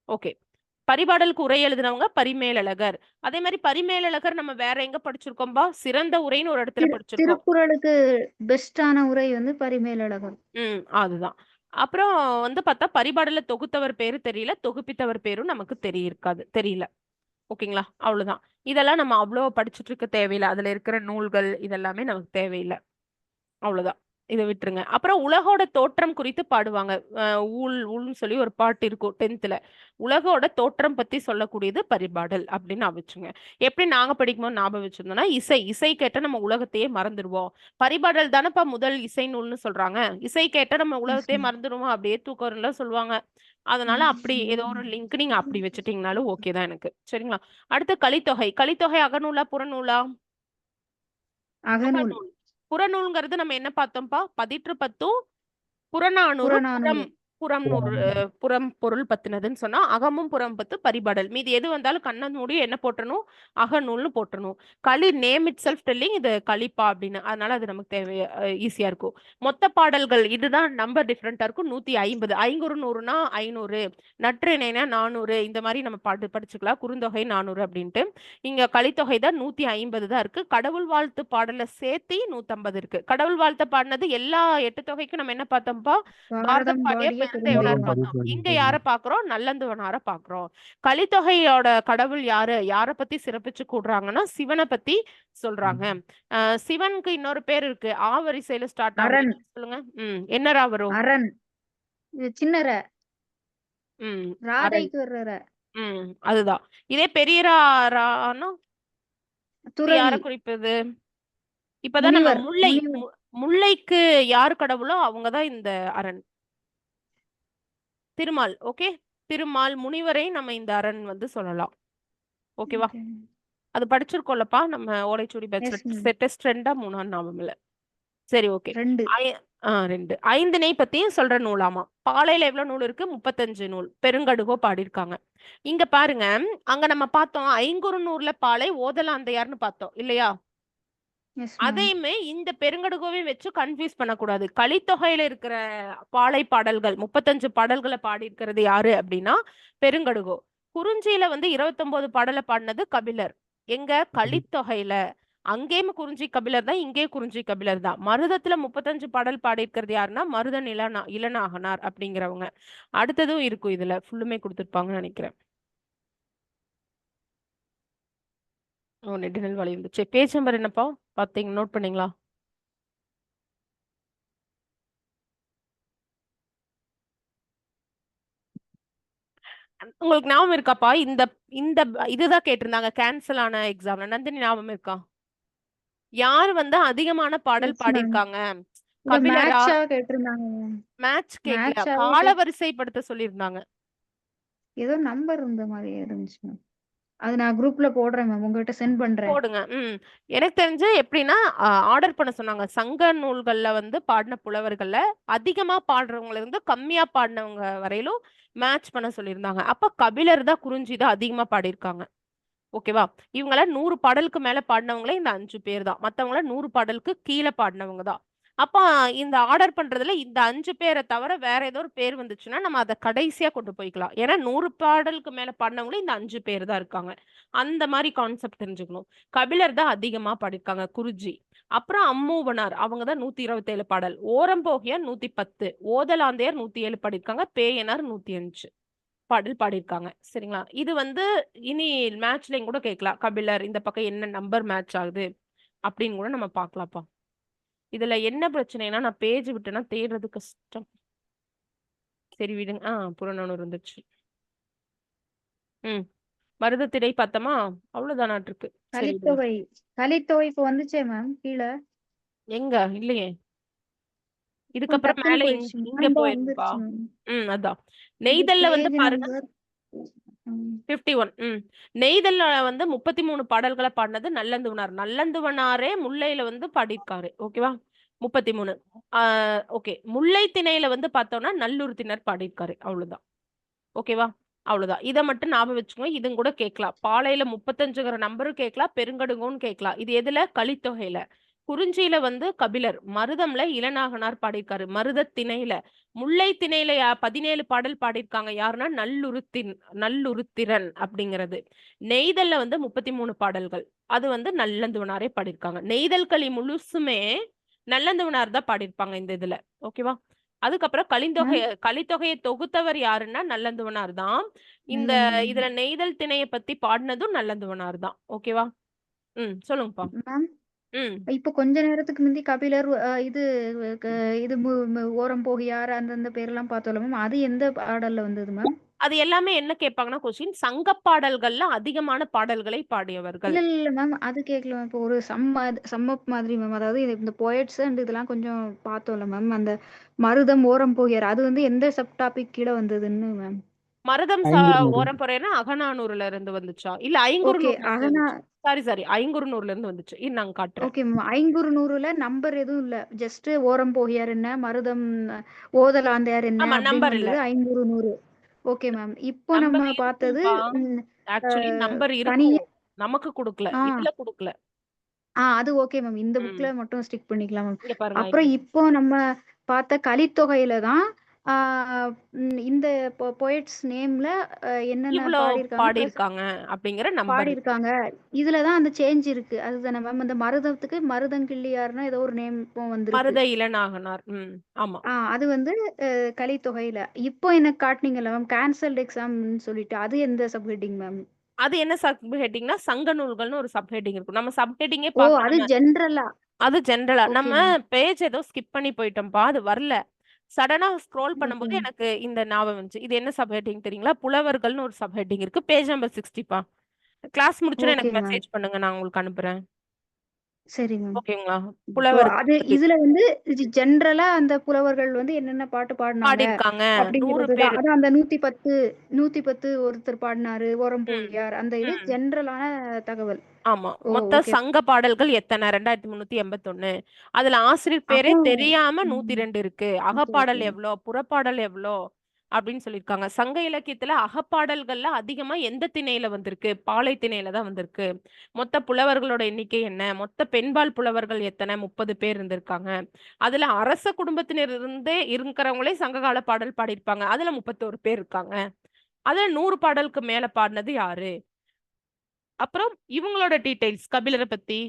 ஓகே. பரிபாடலுக்கு உரை எழுதினவங்க பரிமேலழகர். அதே மாதிரி பரிமேலழகர் நம்ம வேற எங்க படிச்சிருக்கோம்பா? சிறந்த உரைன்னு ஒரு இடத்துல படிச்சிருக்கோம். திருக்குறளுக்கு பெஸ்டான உரை வந்து பரிமேலழகர். அதுதான். அப்புறம் வந்து பார்த்தா பரிபாடல தொகுத்தவர் பேரு தெரியல, தொகுப்பித்தவர் பேரும் நமக்கு தெரியல. ஓகேங்களா? அவ்வளவுதான். இதெல்லாம் நம்ம அவ்வளோ படிச்சுட்டு இருக்க தேவையில்லை. அதுல இருக்கிற நூல்கள் இதெல்லாமே நமக்கு தேவையில்லை. அவ்வளவுதான். இதை விட்டுருங்க. அப்புறம் உலகோட தோற்றம் குறித்து பாடுவாங்க. ஊல்னு சொல்லி ஒரு பாட்டு இருக்கும் 10th. உலகோட தோற்றம் பத்தி சொல்லக்கூடியது பரிபாடல் அப்படின்னு ஞாபகம் வச்சுங்க. எப்படி நாங்க படிக்கும்போது ஞாபகம் வச்சிருந்தோம்னா இசை கேட்ட நம்ம உலகத்தையே மறந்துடுவோம். பரிபாடல் தானப்பா முதல் இசை நூல்னு சொல்றாங்க. இசை கேட்ட நம்ம உலகத்தையே மறந்துடுவோம், அப்படியே தூக்கம்ல சொல்லுவாங்க. அதனால அப்படி ஏதோ ஒரு லிங்க் நீங்க அப்படி வச்சுட்டீங்கனாலும் ஓகே தான் எனக்கு. சரிங்களா? அடுத்து கலித்தொகை அகநூலா புறநூலா? அகநூல். புறநூல்ங்கிறது நம்ம என்ன பார்த்தோம்ப்பா? 18 புறநானூறு புறம் பொருள் பத்தினதுன்னு சொன்னா அகமும் புறம் பத்து பரிபாடல். மீதி எது வந்தாலும் கண்ண மூடி என்ன போட்டணும்? அகநூல்னு போட்டணும். களி நேம் இட் செல்ஃப் டெல்லிங் இது களிப்பா அப்படின்னு. அதனால அது நமக்கு ஈஸியா இருக்கும். மொத்த பாடல்கள் இதுதான் நம்பர் டிஃப்ரெண்டா இருக்கும். 150. 500 500, நற்றிணைனா 400. இந்த மாதிரி நம்ம படிச்சுக்கலாம். குறுந்தொகை 400 அப்படின்ட்டு. இங்க கலித்தொகை தான் 150 தான் இருக்கு. கடவுள் வாழ்த்து பாடல சேர்த்தி 150 இருக்கு. கடவுள் வாழ்த்து பாடினது எல்லா 8 தொகைக்கும் நம்ம என்ன பார்த்தோம்ப்பா? பாரதம் பாடிய பெருந்தேவனார் பார்த்தோம். இங்க யார பாக்குறோம்? நல்லந்துவனார பாக்குறோம். கலித்தொகையோட கடவுள் யார பத்தி சிறப்பிச்சு கூடுறாங்கன்னா சிவனை பத்தி சொல்றாங்க. சிவனுக்கு இன்னொரு பேர் இருக்கு. வரிசையில ஸ்டார்ட் ஆகும். சொல்லுங்க. என்னரா வரும்? அரண். சின்னர. அரண். ராதைக்கு வர்ற அதுதான். இதே பெரியரானா இது துறவி யார குறிப்பது? இப்பதான் நம்ம முனிவர் முல்லைக்கு யாரு கடவுளோ அவங்கதான் இந்த அரண். திருமால். ஓகே, திருமால் முனிவரை நம்ம இந்த அரண் வந்து சொல்லலாம். ஓகேவா? Okay. அது படிச்சிருக்கோம்லப்பா நம்ம ஓலைச்சுவடி Yes, பேட்ச்ல. ma'am. டெஸ்ட் 2 3 ஞாபகம் இல்ல. சரி, ஓகே. 2 2 ஐந்திணை பத்தியும் சொல்ற நூலாமா. பாலையில எவ்வளவு நூல் இருக்கு? 35 நூல். பெருங்கடுகோ பாடியிருக்காங்க. இங்க பாருங்க, அங்க நம்ம பார்த்தோம் ஐங்குறுநூறுல பாலை ஓதலாந்தையார்னு பார்த்தோம் இல்லையா? Yes, ma'am. அதையுமே இந்த பெருங்கடுகோவை வச்சு கன்ஃபியூஸ் பண்ணக்கூடாது. கலித்தொகையில இருக்கிற பாலை பாடல்கள் 35 பாடல்களை பாடியிருக்கிறது யாரு அப்படின்னா பெருங்கடுகோ. குறிஞ்சியில வந்து 29 பாடலை பாடினது கபிலர். எங்க? கலித்தொகையில. அங்கேயும் குறிஞ்சி கபிலர் தான், இங்கே குறிஞ்சி கபிலர் தான். மருதத்துல 35 பாடல் பாடியிருக்கிறது யாருன்னா மருதன் இளநாகனார் அப்படிங்கிறவங்க. அடுத்ததும் இருக்கும், இதுல ஃபுல்லுமே கொடுத்துருப்பாங்கன்னு நினைக்கிறேன். நெடுநெல் வழி இருந்துச்சு. பேஜ் நம்பர் என்னப்பா பாத்தீங்க? நோட் பண்ணீங்களா? உங்களுக்கு ஞாபகம் இருக்காப்பா? இந்த இந்த இதுதான் கேட்டிருந்தாங்க கேன்சல் ஆன எக்ஸாம்ல. நந்தினி ஞாபகம் இருக்கா? யார் வந்து அதிகமான பாடல் Yes, ma'am. பாடியிருக்காங்க? இத கபிலரா? மேட்சா கேட்டிருந்தாங்க ma'am. மேட்ச் கேட்கல, மேட்சாவே கால வரிசைப்படுத்த சொல்லியிருந்தாங்க. ஏதோ நம்பர் இருந்த மாதிரி இருந்துச்சு மேம். அது நான் குரூப்ல போடுறேன் மேம், உங்ககிட்ட சென்ட் பண்றேன். போடுங்க. எனக்கு தெரிஞ்சு எப்படின்னா ஆர்டர் பண்ண சொன்னாங்க. சங்க நூல்கள்ல வந்து பாடின புலவர்கள்ல அதிகமா பாடுறவங்கள இருந்து கம்மியா பாடினவங்க வரையிலும் மேட்ச் பண்ண சொல்லியிருந்தாங்க. அப்ப கபிலர் தான் குறிஞ்சி தான் அதிகமா பாடியிருக்காங்க. ஓகேவா? இவங்கள 100 பாடலுக்கு மேல பாடினவங்களே இந்த 5 பேர் தான். மத்தவங்கள 100 பாடலுக்கு கீழே பாடினவங்க தான். அப்ப இந்த ஆர்டர் பண்றதுல இந்த 5 பேரை தவிர வேற ஏதோ ஒரு பேர் வந்துச்சுன்னா நம்ம அதை கடைசியா கொண்டு போய்க்கலாம். ஏன்னா 100 பாடலுக்கு மேல பாடினவங்களும் இந்த 5 பேர் தான் இருக்காங்க. அந்த மாதிரி கான்செப்ட் தெரிஞ்சுக்கணும். கபிலர் தான் அதிகமா பாடியிருக்காங்க குறிஞ்சி. அப்புறம் அம்மூவனார் அவங்க தான் 127 பாடல். ஓரம்போகியார் 110, ஓதலாந்தையார் 107 பாடியிருக்காங்க, பேயனார் 105 பாடல் பாடியிருக்காங்க. சரிங்களா? இது வந்து இனி மேட்ச்லயும் கூட கேட்கலாம். கபிலர் இந்த பக்கம் என்ன நம்பர் மேட்ச் ஆகுது அப்படின்னு கூட நம்ம பார்க்கலாம்ப்பா. இதுல என்ன பிரச்சனைனா நான் பேஜ் விட்டேன்னா தேடுறது கஷ்டம். சரி விடுங்க. புறநானூறு வந்துச்சு. மருதத்திடை பார்த்தோமா? அவ்வளவுதானாட்டு இருக்கு. சரி விடுங்க. கலித்தொகை இப்ப வந்துச்சே மேம் கீழ. எங்க? இல்லையே. இதுக்கப்புறம் டக்குன்னு மேல போயிடுச்சு. இங்க போயிருப்பா. வந்துருச்சு மேம். அதான். நெய்தல்ல வந்து பேஜ் பாருங்க நம்பர் 51. நெய்தல்ல வந்து 33 பாடல்களை பாடினது நல்லந்துவனார். நல்லந்துவனாரே முல்லையில வந்து பாடியிருக்காரு. ஓகேவா? 33. ஓகே. முல்லை திணையில வந்து பார்த்தோம்னா நல்லுறுத்தினர் பாடியிருக்காரு. அவ்வளவுதான். ஓகேவா? அவ்வளவுதான். இதை மட்டும் ஞாபகம் வச்சுக்கோங்க. இதுவும் கூட கேட்கலாம். பாலையில 35ங்கிற நம்பரும் கேட்கலாம், பெருங்கடுங்கோன்னு கேட்கலாம். இது எதுல? கலித்தொகையில. குறிஞ்சியில வந்து கபிலர், மருதம்ல இளநாகனார் பாடியிருக்காரு. மருத திணையில, முல்லை திணையில 17 பாடல் பாடியிருக்காங்க. யாருன்னா நல்லுருத்திரன் அப்படிங்கிறது. நெய்தல்ல வந்து 33 பாடல்கள். அது வந்து நல்லந்துவனாரே பாடியிருக்காங்க. நெய்தல் களி முழுசுமே நல்லந்துவனார் தான் பாடியிருப்பாங்க இந்த இதுல. ஓகேவா? அதுக்கப்புறம் கலித்தொகையை தொகுத்தவர் யாருன்னா நல்லந்துவனார் தான். இந்த இதுல நெய்தல் திணையை பத்தி பாடினதும் நல்லந்துவனார் தான். ஓகேவா? சொல்லுங்கப்பா. மேம் இப்ப கொஞ்ச நேரத்துக்கு முந்தி கபிலர் இது இது ஓரம் போகியார் அந்தந்த பேர்லாம் பார்த்தோம்ல மேம், அது எந்த பாடல்ல வந்தது மேம்? அது எல்லாமே என்ன கேட்பாங்கன்னா கொஸ்டின் சங்க பாடல்கள்ல அதிகமான பாடல்களை பாடியவர்கள். இல்ல மேம், அது கேட்கல மேம். இப்போ ஒரு சம்மப் மாதிரி மேம், அதாவது இந்த போயட்ஸ் அண்ட் இதெல்லாம் கொஞ்சம் பார்த்தோம்ல மேம், அந்த மருதம் ஓரம் போகியார் அது வந்து எந்த சப் டாபிக் கீழே வந்ததுன்னு மேம்? மருதம் ஐங்குறுநூறு. ஓரம் போறேன்னா அகநானூறுல இருந்து வந்துச்சா இல்ல ஓகே ஐங்குறுநூறுல? சாரி ஐங்குறுநூறுல இருந்து வந்துச்சு. நாங்க காட்டுறேன். Okay ma'am. 500ல நம்பர் எதுவும் இல்ல, ஜஸ்ட் ஓரம் போகியார் என்ன, மருதம் ஓதலாந்தையார் என்ன ஆமா, அப்படின்னு நம்பர் இல்ல. வந்தது 500. Okay ma'am. இப்போ நம்ம பார்த்தது ஆக்சுவலி நம்பர் தனியா இருக்கும், நமக்கு கொடுக்கல, இதுல கொடுக்கல. அது ஓகே மேம். இந்த புக்ல மட்டும் ஸ்டிக் பண்ணிக்கலாம் மேம். இங்க பாருங்க. அப்புறம் இப்போ நம்ம பார்த்த கலித்தொகையில தான் இந்த போயட்ஸ் நேம்ல என்னென்ன இவ்வளவு பாடியிருக்காங்க அப்படிங்கிற நம்பர் பாடியிருக்காங்க. இதுல தான் அந்த சேஞ்ச் இருக்கு. அதுதானே மேம்? அந்த மருதத்துக்கு மருதங்கிள்ளியார்னா ஏதோ ஒரு நேம் இப்போ வந்திருக்கு. மருத இளநாகனார். ஆமா. அது வந்து கலித்தொகையில. இப்போ எனக்கு காட்டுனீங்கல்ல மேம் கேன்சல்ட் எக்ஸாம்னு சொல்லிட்டு, அது எந்த சப் ஹெட்டிங் மேம்? அது என்ன சப் ஹெட்டிங்னா சங்க நூல்கள்னு ஒரு சப் ஹெட்டிங் இருக்கும். நம்ம சப் ஹெட்டிங்கே ஓ, அது பார்க்கலாம். ஜெனரலா? அது ஜெனரலா ஓகே நம்ம மேம். பேஜ் ஏதோ ஸ்கிப் பண்ணி போயிட்டோம்ப்பா, அது வரல. சடனா ஸ்க்ரோல் ஓகே பண்ணும்போது மேம். எனக்கு இந்த ஞாபகம் வந்துச்சு. இது என்ன சப் ஹெட்டிங் தெரியுங்களா? புலவர்கள்னு ஒரு சப் ஹெட்டிங் இருக்கு. பேஜ் நம்பர் 60பா. கிளாஸ் முடிச்சோனே ஓகே எனக்கு மேம். மெசேஜ் பண்ணுங்க. நான் உங்களுக்கு அனுப்புறேன். சரி மேம். ஓகேங்களா? ஸோ புலவர்கள் அது பத்தி இதுல வந்து இது ஜென்ரலா அந்த புலவர்கள் வந்து என்னென்ன பாட்டு பாடுனாங்க பாடியிருக்காங்க. 100 அப்படிங்கிறது தான். பேரு. அதான் அந்த 110 ஒருத்தர் பாடினாரு, ம். ஓரம்பொழியார் அந்த இது ம். ஜென்ரலான தகவல். ஆமா. ஓ மொத்த ஓகே. சங்க பாடல்கள் எத்தனை? 2381. அதுல ஆசிரியர் பேரே அகம் தெரியாம ம். 102 இருக்கு. ஓகே அகப்பாடல் ஓகே. எவ்ளோ? புறப்பாடல் எவ்ளோ? அப்படின்னு சொல்லியிருக்காங்க. சங்க இலக்கியத்துல அகப்பாடல்கள்ல அதிகமா எந்த திணையில வந்திருக்கு? பாலை திணையில தான் வந்திருக்கு. மொத்த புலவர்களோட எண்ணிக்கை என்ன? மொத்த பெண்பால் புலவர்கள் எத்தனை? 30 பேர் இருந்திருக்காங்க. அதுல அரச குடும்பத்தினர் இருந்தே இருக்கிறவங்களே சங்ககால பாடல் பாடியிருப்பாங்க. அதுல 31 பேர் இருக்காங்க. அதுல 100 பாடலுக்கு மேல பாடினது யாரு? அப்புறம் இவங்களோட டீடைல்ஸ் கபிலரை பத்தி,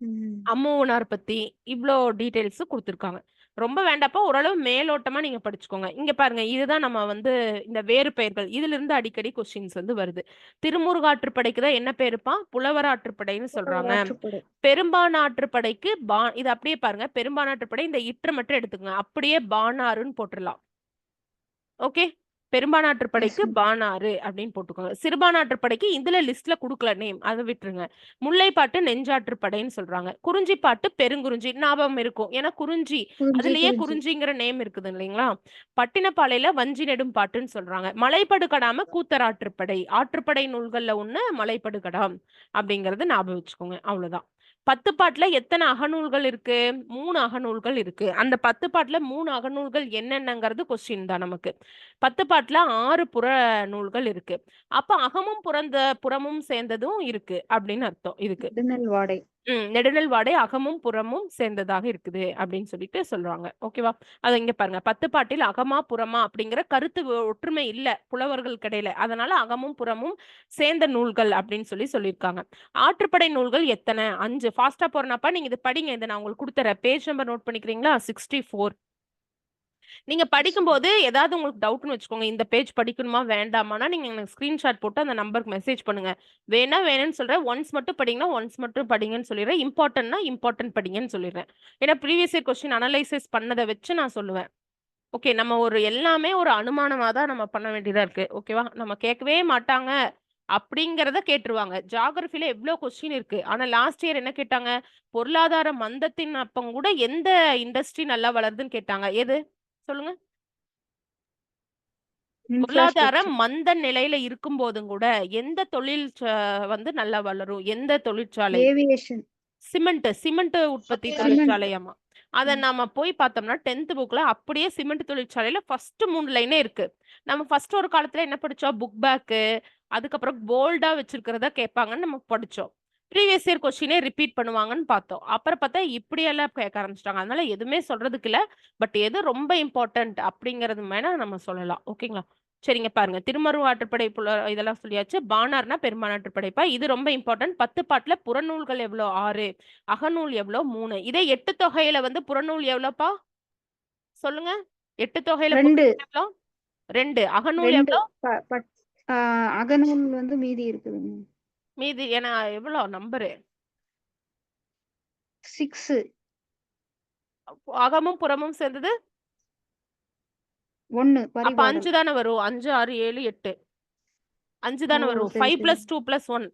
ம். அம்முவனார் பத்தி இவ்ளோ டீடைல்ஸ் குடுத்துருக்காங்க. ரொம்ப வேண்டாப்பா, ஓரளவு மேலோட்டமா நீங்க படிச்சுக்கோங்க. இங்க பாருங்க, இதுதான் நம்ம வந்து இந்த வேறு பெயர்கள். இதிலிருந்து அடிக்கடி கொஸ்டின்ஸ் வந்து வருது. திருமுருகாற்றுப்படைக்கு தான் என்ன பேருப்பா? புலவராற்றுப்படைன்னு சொல்றாங்க. ஆற்றுப்படை. பெரும்பானாற்றுப்படைக்கு இது அப்படியே பாருங்க. பெரும்பானாற்றுப்படை இந்த இற்ற மட்டும் எடுத்துக்கங்க. அப்படியே பானாறுன்னு போட்டுறலாம். ஓகே. எஸ் பெரும்பானாற்றுப்படைக்கு மேம். பானாறு அப்படின்னு போட்டுக்கோங்க. சிறுபானாற்றுப்படைக்கு இதுல லிஸ்ட்ல குடுக்கல நேம். அத விட்டுருங்க. முல்லைப்பாட்டு நெஞ்சாற்றுப்படைன்னு சொல்றாங்க. குறிஞ்சிப்பாட்டு பெருங்குறிஞ்சி ஞாபகம் இருக்கும். ஏன்னா குறிஞ்சி அதுலயே குறிஞ்சி. குறிஞ்சிங்கிற நேம் இருக்குது இல்லைங்களா? பட்டினப்பாலையில வஞ்சி நெடும் பாட்டுன்னு சொல்றாங்க. மலைப்படுகடாம கூத்தராற்றுப்படை. ஆற்றுப்படை நூல்கள்ல ஒண்ணு மலைப்படுகடாம் அப்படிங்கறது ஞாபகம் வச்சுக்கோங்க. அவ்வளவுதான். 10 பாட்டுல எத்தனை அகநூல்கள் இருக்கு? 3 அகநூல்கள் இருக்கு. அந்த 10 பாட்டுல 3 அகநூல்கள் என்னென்னங்கிறது கொஸ்டின் தான் நமக்கு. 10 பாட்டுல 6 புற நூல்கள் இருக்கு. அப்ப அகமும் புறமும் சேர்ந்ததும் இருக்கு அப்படின்னு அர்த்தம் இதுக்கு. நெடுநல் வாடை. நெடுநல் வாடை அகமும் புறமும் சேர்ந்ததாக இருக்குது அப்படின்னு சொல்லிட்டு சொல்றாங்க. ஓகேவா? அத இங்க பாருங்க. 10 பாட்டில் அகமா புறமா அப்படிங்கிற கருத்து ஒற்றுமை இல்ல புலவர்களுக்கு இடையில. அதனால அகமும் புறமும் சேர்ந்த நூல்கள் அப்படின்னு சொல்லியிருக்காங்க. ஆற்றுப்படை நூல்கள் எத்தனை? 5. ஃபாஸ்டா போறேனாப்பா, நீங்க இது படிங்க. இதை நான் உங்களுக்கு கொடுத்துறேன். பேஜ் நம்பர் நோட் பண்ணிக்கிறீங்களா? 64. நீங்க படிக்கும்போது ஏதாவது உங்களுக்கு டவுட்னு வச்சுக்கோங்க. இந்த பேஜ் படிக்கணுமா வேண்டாமான்னா நீங்க எனக்கு ஸ்கிரீன்ஷாட் போட்டு அந்த நம்பருக்கு மெசேஜ் பண்ணுங்க. வேணும்னு சொல்றேன். ஒன்ஸ் மட்டும் படிங்கன்னா ஒன்ஸ் மட்டும் படிங்கன்னு சொல்லிடுறேன். இம்பார்ட்டன்ட்னா இம்பார்ட்டன்ட் படிங்கன்னு சொல்லிடுறேன். ஏன்னா ப்ரீவியஸ் இயர் கொஸ்டின் அனலைசிஸ் பண்ணதை வச்சு நான் சொல்லுவேன். ஓகே, நம்ம எல்லாமே ஒரு அனுமானமா தான் நம்ம பண்ண வேண்டியதா இருக்கு. ஓகேவா? நம்ம கேட்கவே மாட்டாங்க அப்படிங்கறத கேட்டுருவாங்க. ஜியோகிராஃபில எவ்வளவு கொஸ்டின் இருக்கு. ஆனா லாஸ்ட் இயர் என்ன கேட்டாங்க? பொருளாதார மந்தத்தின் அப்பம் கூட எந்த இண்டஸ்ட்ரி நல்லா வளருதுன்னு கேட்டாங்க. எது சொல்லுங்க? பொருளாதார இன்ஃப்ராஸ்ட்ரக்சர். மந்த நிலையில இருக்கும் போதும் கூட எந்த தொழில் வந்து நல்லா வளரும்? எந்த தொழிற்சாலை? ஏவியேஷன். சிமெண்ட் உற்பத்தி சிமெண்ட். தொழிற்சாலையாமா. அத நாம போய் பார்த்தோம்னா 10th புக்ல அப்படியே சிமெண்ட் தொழிற்சாலையில ஃபர்ஸ்ட் 3 லைனே இருக்கு. நம்ம ஃபர்ஸ்ட் ஒரு காலத்துல என்ன படிச்சோம்? புக் பேக், அதுக்கப்புறம் போல்டா வச்சிருக்கிறத கேட்பாங்கன்னு நம்ம படிச்சோம். ப்ரீவியஸ் இயர் கொஸ்டினே ரிப்பீட் பண்ணுவாங்கன்னு பார்த்தோம். அப்புறம் பார்த்தா இப்படியெல்லாம் கேட்க ஆரம்பிச்சிட்டாங்க. அதனால எதுவுமே சொல்றதுக்கு இல்ல. பட் எது ரொம்ப இம்பார்ட்டன்ட் அப்படிங்கறது வேணா நம்ம சொல்லலாம். ஓகேங்களா? சரிங்க பாருங்க. திருமருவாற்றுப்படை இதெல்லாம் சொல்லியாச்சு. பானார்னா பெரும்பானாற்றுப்படைப்பா. இது ரொம்ப இம்பார்ட்டன்ட். 10 பாட்டுல புறநூல்கள் எவ்வளோ? 6. அகநூல் எவ்வளோ? 3. இதே 8 தொகையில வந்து புறநூல் எவ்வளோப்பா? சொல்லுங்க. 8 தொகையில 2. புறநூல் எவ்வளோ? 2. அகநூல் 2. எவ்வளோ? அகநூல் வந்து மீதி இருக்குதுங்க. மீதி ஏன்னா எவ்வளோ நம்பரு? 6. அகமும் புறமும் சேர்ந்தது 1 அப்ப பரிபாடல். 5 தானே வரும். 5, 6, 7, 8. 5 ஓ தானே வரும். சரி 5 சரி. + 2 + 1.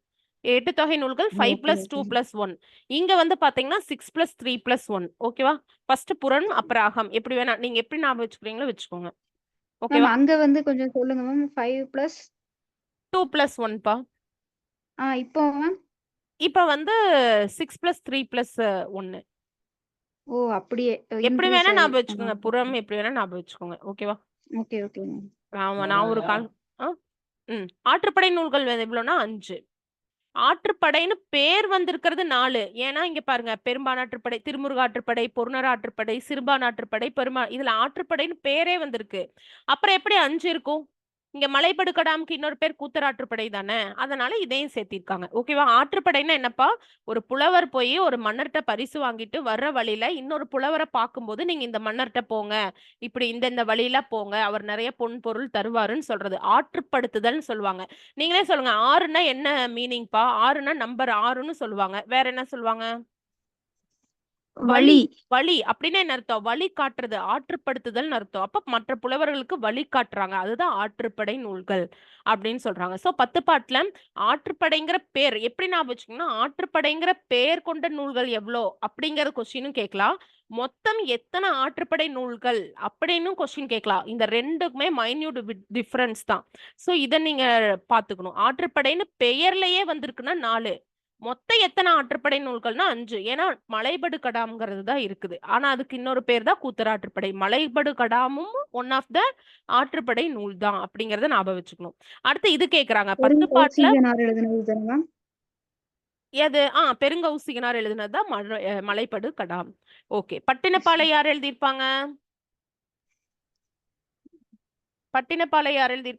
8 தொகை நூல்கள் 5 ஓகே + 2 ஓகே. + 1. இங்க வந்து பாத்தீங்கன்னா 6 + 3 + 1. ஓகேவா? ஃபர்ஸ்ட் புறன் அப்புறம் அகம். எப்படி வேணா நீங்க எப்படி ஞாபகம் வச்சுக்கிறீங்களோ வச்சுக்கோங்க. மேம் ஓகேவா? அங்க வந்து கொஞ்சம் சொல்லுங்க மேம். 5 பிளஸ் 2 + 1பா. இப்போ மேம். இப்ப வந்து 6 + 3 + 1. ஓ அப்படியே எப்படி இன்க்ரீஸ் வேணா ஆகி. ஞாபகம் வச்சுக்கோங்க. புறம் எப்படி வேணா ஞாபகம் வச்சுக்கோங்க. ஓகேவா? Okay okay ma'am. ஆமா, நான் ஒரு ஆற்றுப்படை நூல்கள் எவ்வளோனா 5. ஆற்றுப்படைன்னு பேர் வந்திருக்கிறது 4. ஏன்னா இங்க பாருங்க, பெரும்பானாற்றுப்படை, திருமுருகாற்றுப்படை, பொருணராற்றுப்படை, சிறுபானாற்றுப்படை, இதுல ஆற்றுப்படைன்னு பேரே வந்திருக்கு. அப்புறம் எப்படி 5 இருக்கும்? இங்க மலைப்படுகடாமுக்கு இன்னொரு பேர் கூத்தராற்றுப்படை தானே. அதனால இதையும் சேர்த்திருக்காங்க. ஓகேவா? ஆற்றுப்படைன்னா என்னப்பா? ஒரு புலவர் போய் ஒரு மன்னர்கிட்ட பரிசு வாங்கிட்டு வர்ற வழியில இன்னொரு புலவரை பார்க்கும்போது நீங்க இந்த மன்னர்கிட்ட போங்க, இப்படி இந்த வழியில போங்க, அவர் நிறைய பொன் பொருள் தருவாருன்னு சொல்றது ஆற்றுப்படுத்துதல்னு சொல்லுவாங்க. நீங்களே சொல்லுங்க. 6ன்னா என்ன மீனிங்ப்பா? 6ன்னா நம்பர் 6ன்னு சொல்லுவாங்க. வேற என்ன சொல்லுவாங்க? வழி வழி அப்படின்னா என்ன அர்த்தம்? வழி காட்டுறது, ஆற்றுப்படுத்துதல்னு அர்த்தம். அப்ப மற்ற புலவர்களுக்கு வழி காட்டுறாங்க, அதுதான் ஆற்றுப்படை நூல்கள் அப்படின்னு சொல்றாங்க. சோ 10 பாட்டுல ஆற்றுப்படைங்கிற பேர் எப்படி ஞாபகம் வச்சுக்கணும்னா, ஆற்றுப்படைங்கிற பேர் கொண்ட நூல்கள் எவ்வளோ அப்படிங்கிற கொஸ்டினும் கேட்கலாம். மொத்தம் எத்தனை ஆற்றுப்படை நூல்கள் அப்படின்னு கொஸ்டின் கேட்கலாம். இந்த ரெண்டுக்குமே மைன்யூட் டிஃபரன்ஸ் தான். சோ இதை நீங்க பாத்துக்கணும். ஆற்றுப்படைன்னு பெயர்லயே வந்திருக்குன்னா 4, மொத்தம் எத்தனை ஆற்றுப்படை நூல்கள்னா 5. ஏன்னா மலைபடு கடாம்ங்கிறது தான் இருக்குது. ஆனா அதுக்கு இன்னொரு பேர் தான் கூத்தராற்றுப்படை. மலைபடு கடாமும் ஒன் ஆஃப் த ஆற்றுப்படை நூல் தான் அப்படிங்கறத ஞாபகம் வச்சுக்கணும். அடுத்து இது கேக்குறாங்க 10 பாட்டுல பெருங்கௌசிகனார் எழுதினது தானே மேம்? எது பெருங்கௌசிகனார் எழுதினதுதான் மலைபடு கடாம். ஓகே, பட்டினப்பாலை யார் எழுதியிருப்பாங்க? பட்டினப்பாலை யார் எழுதி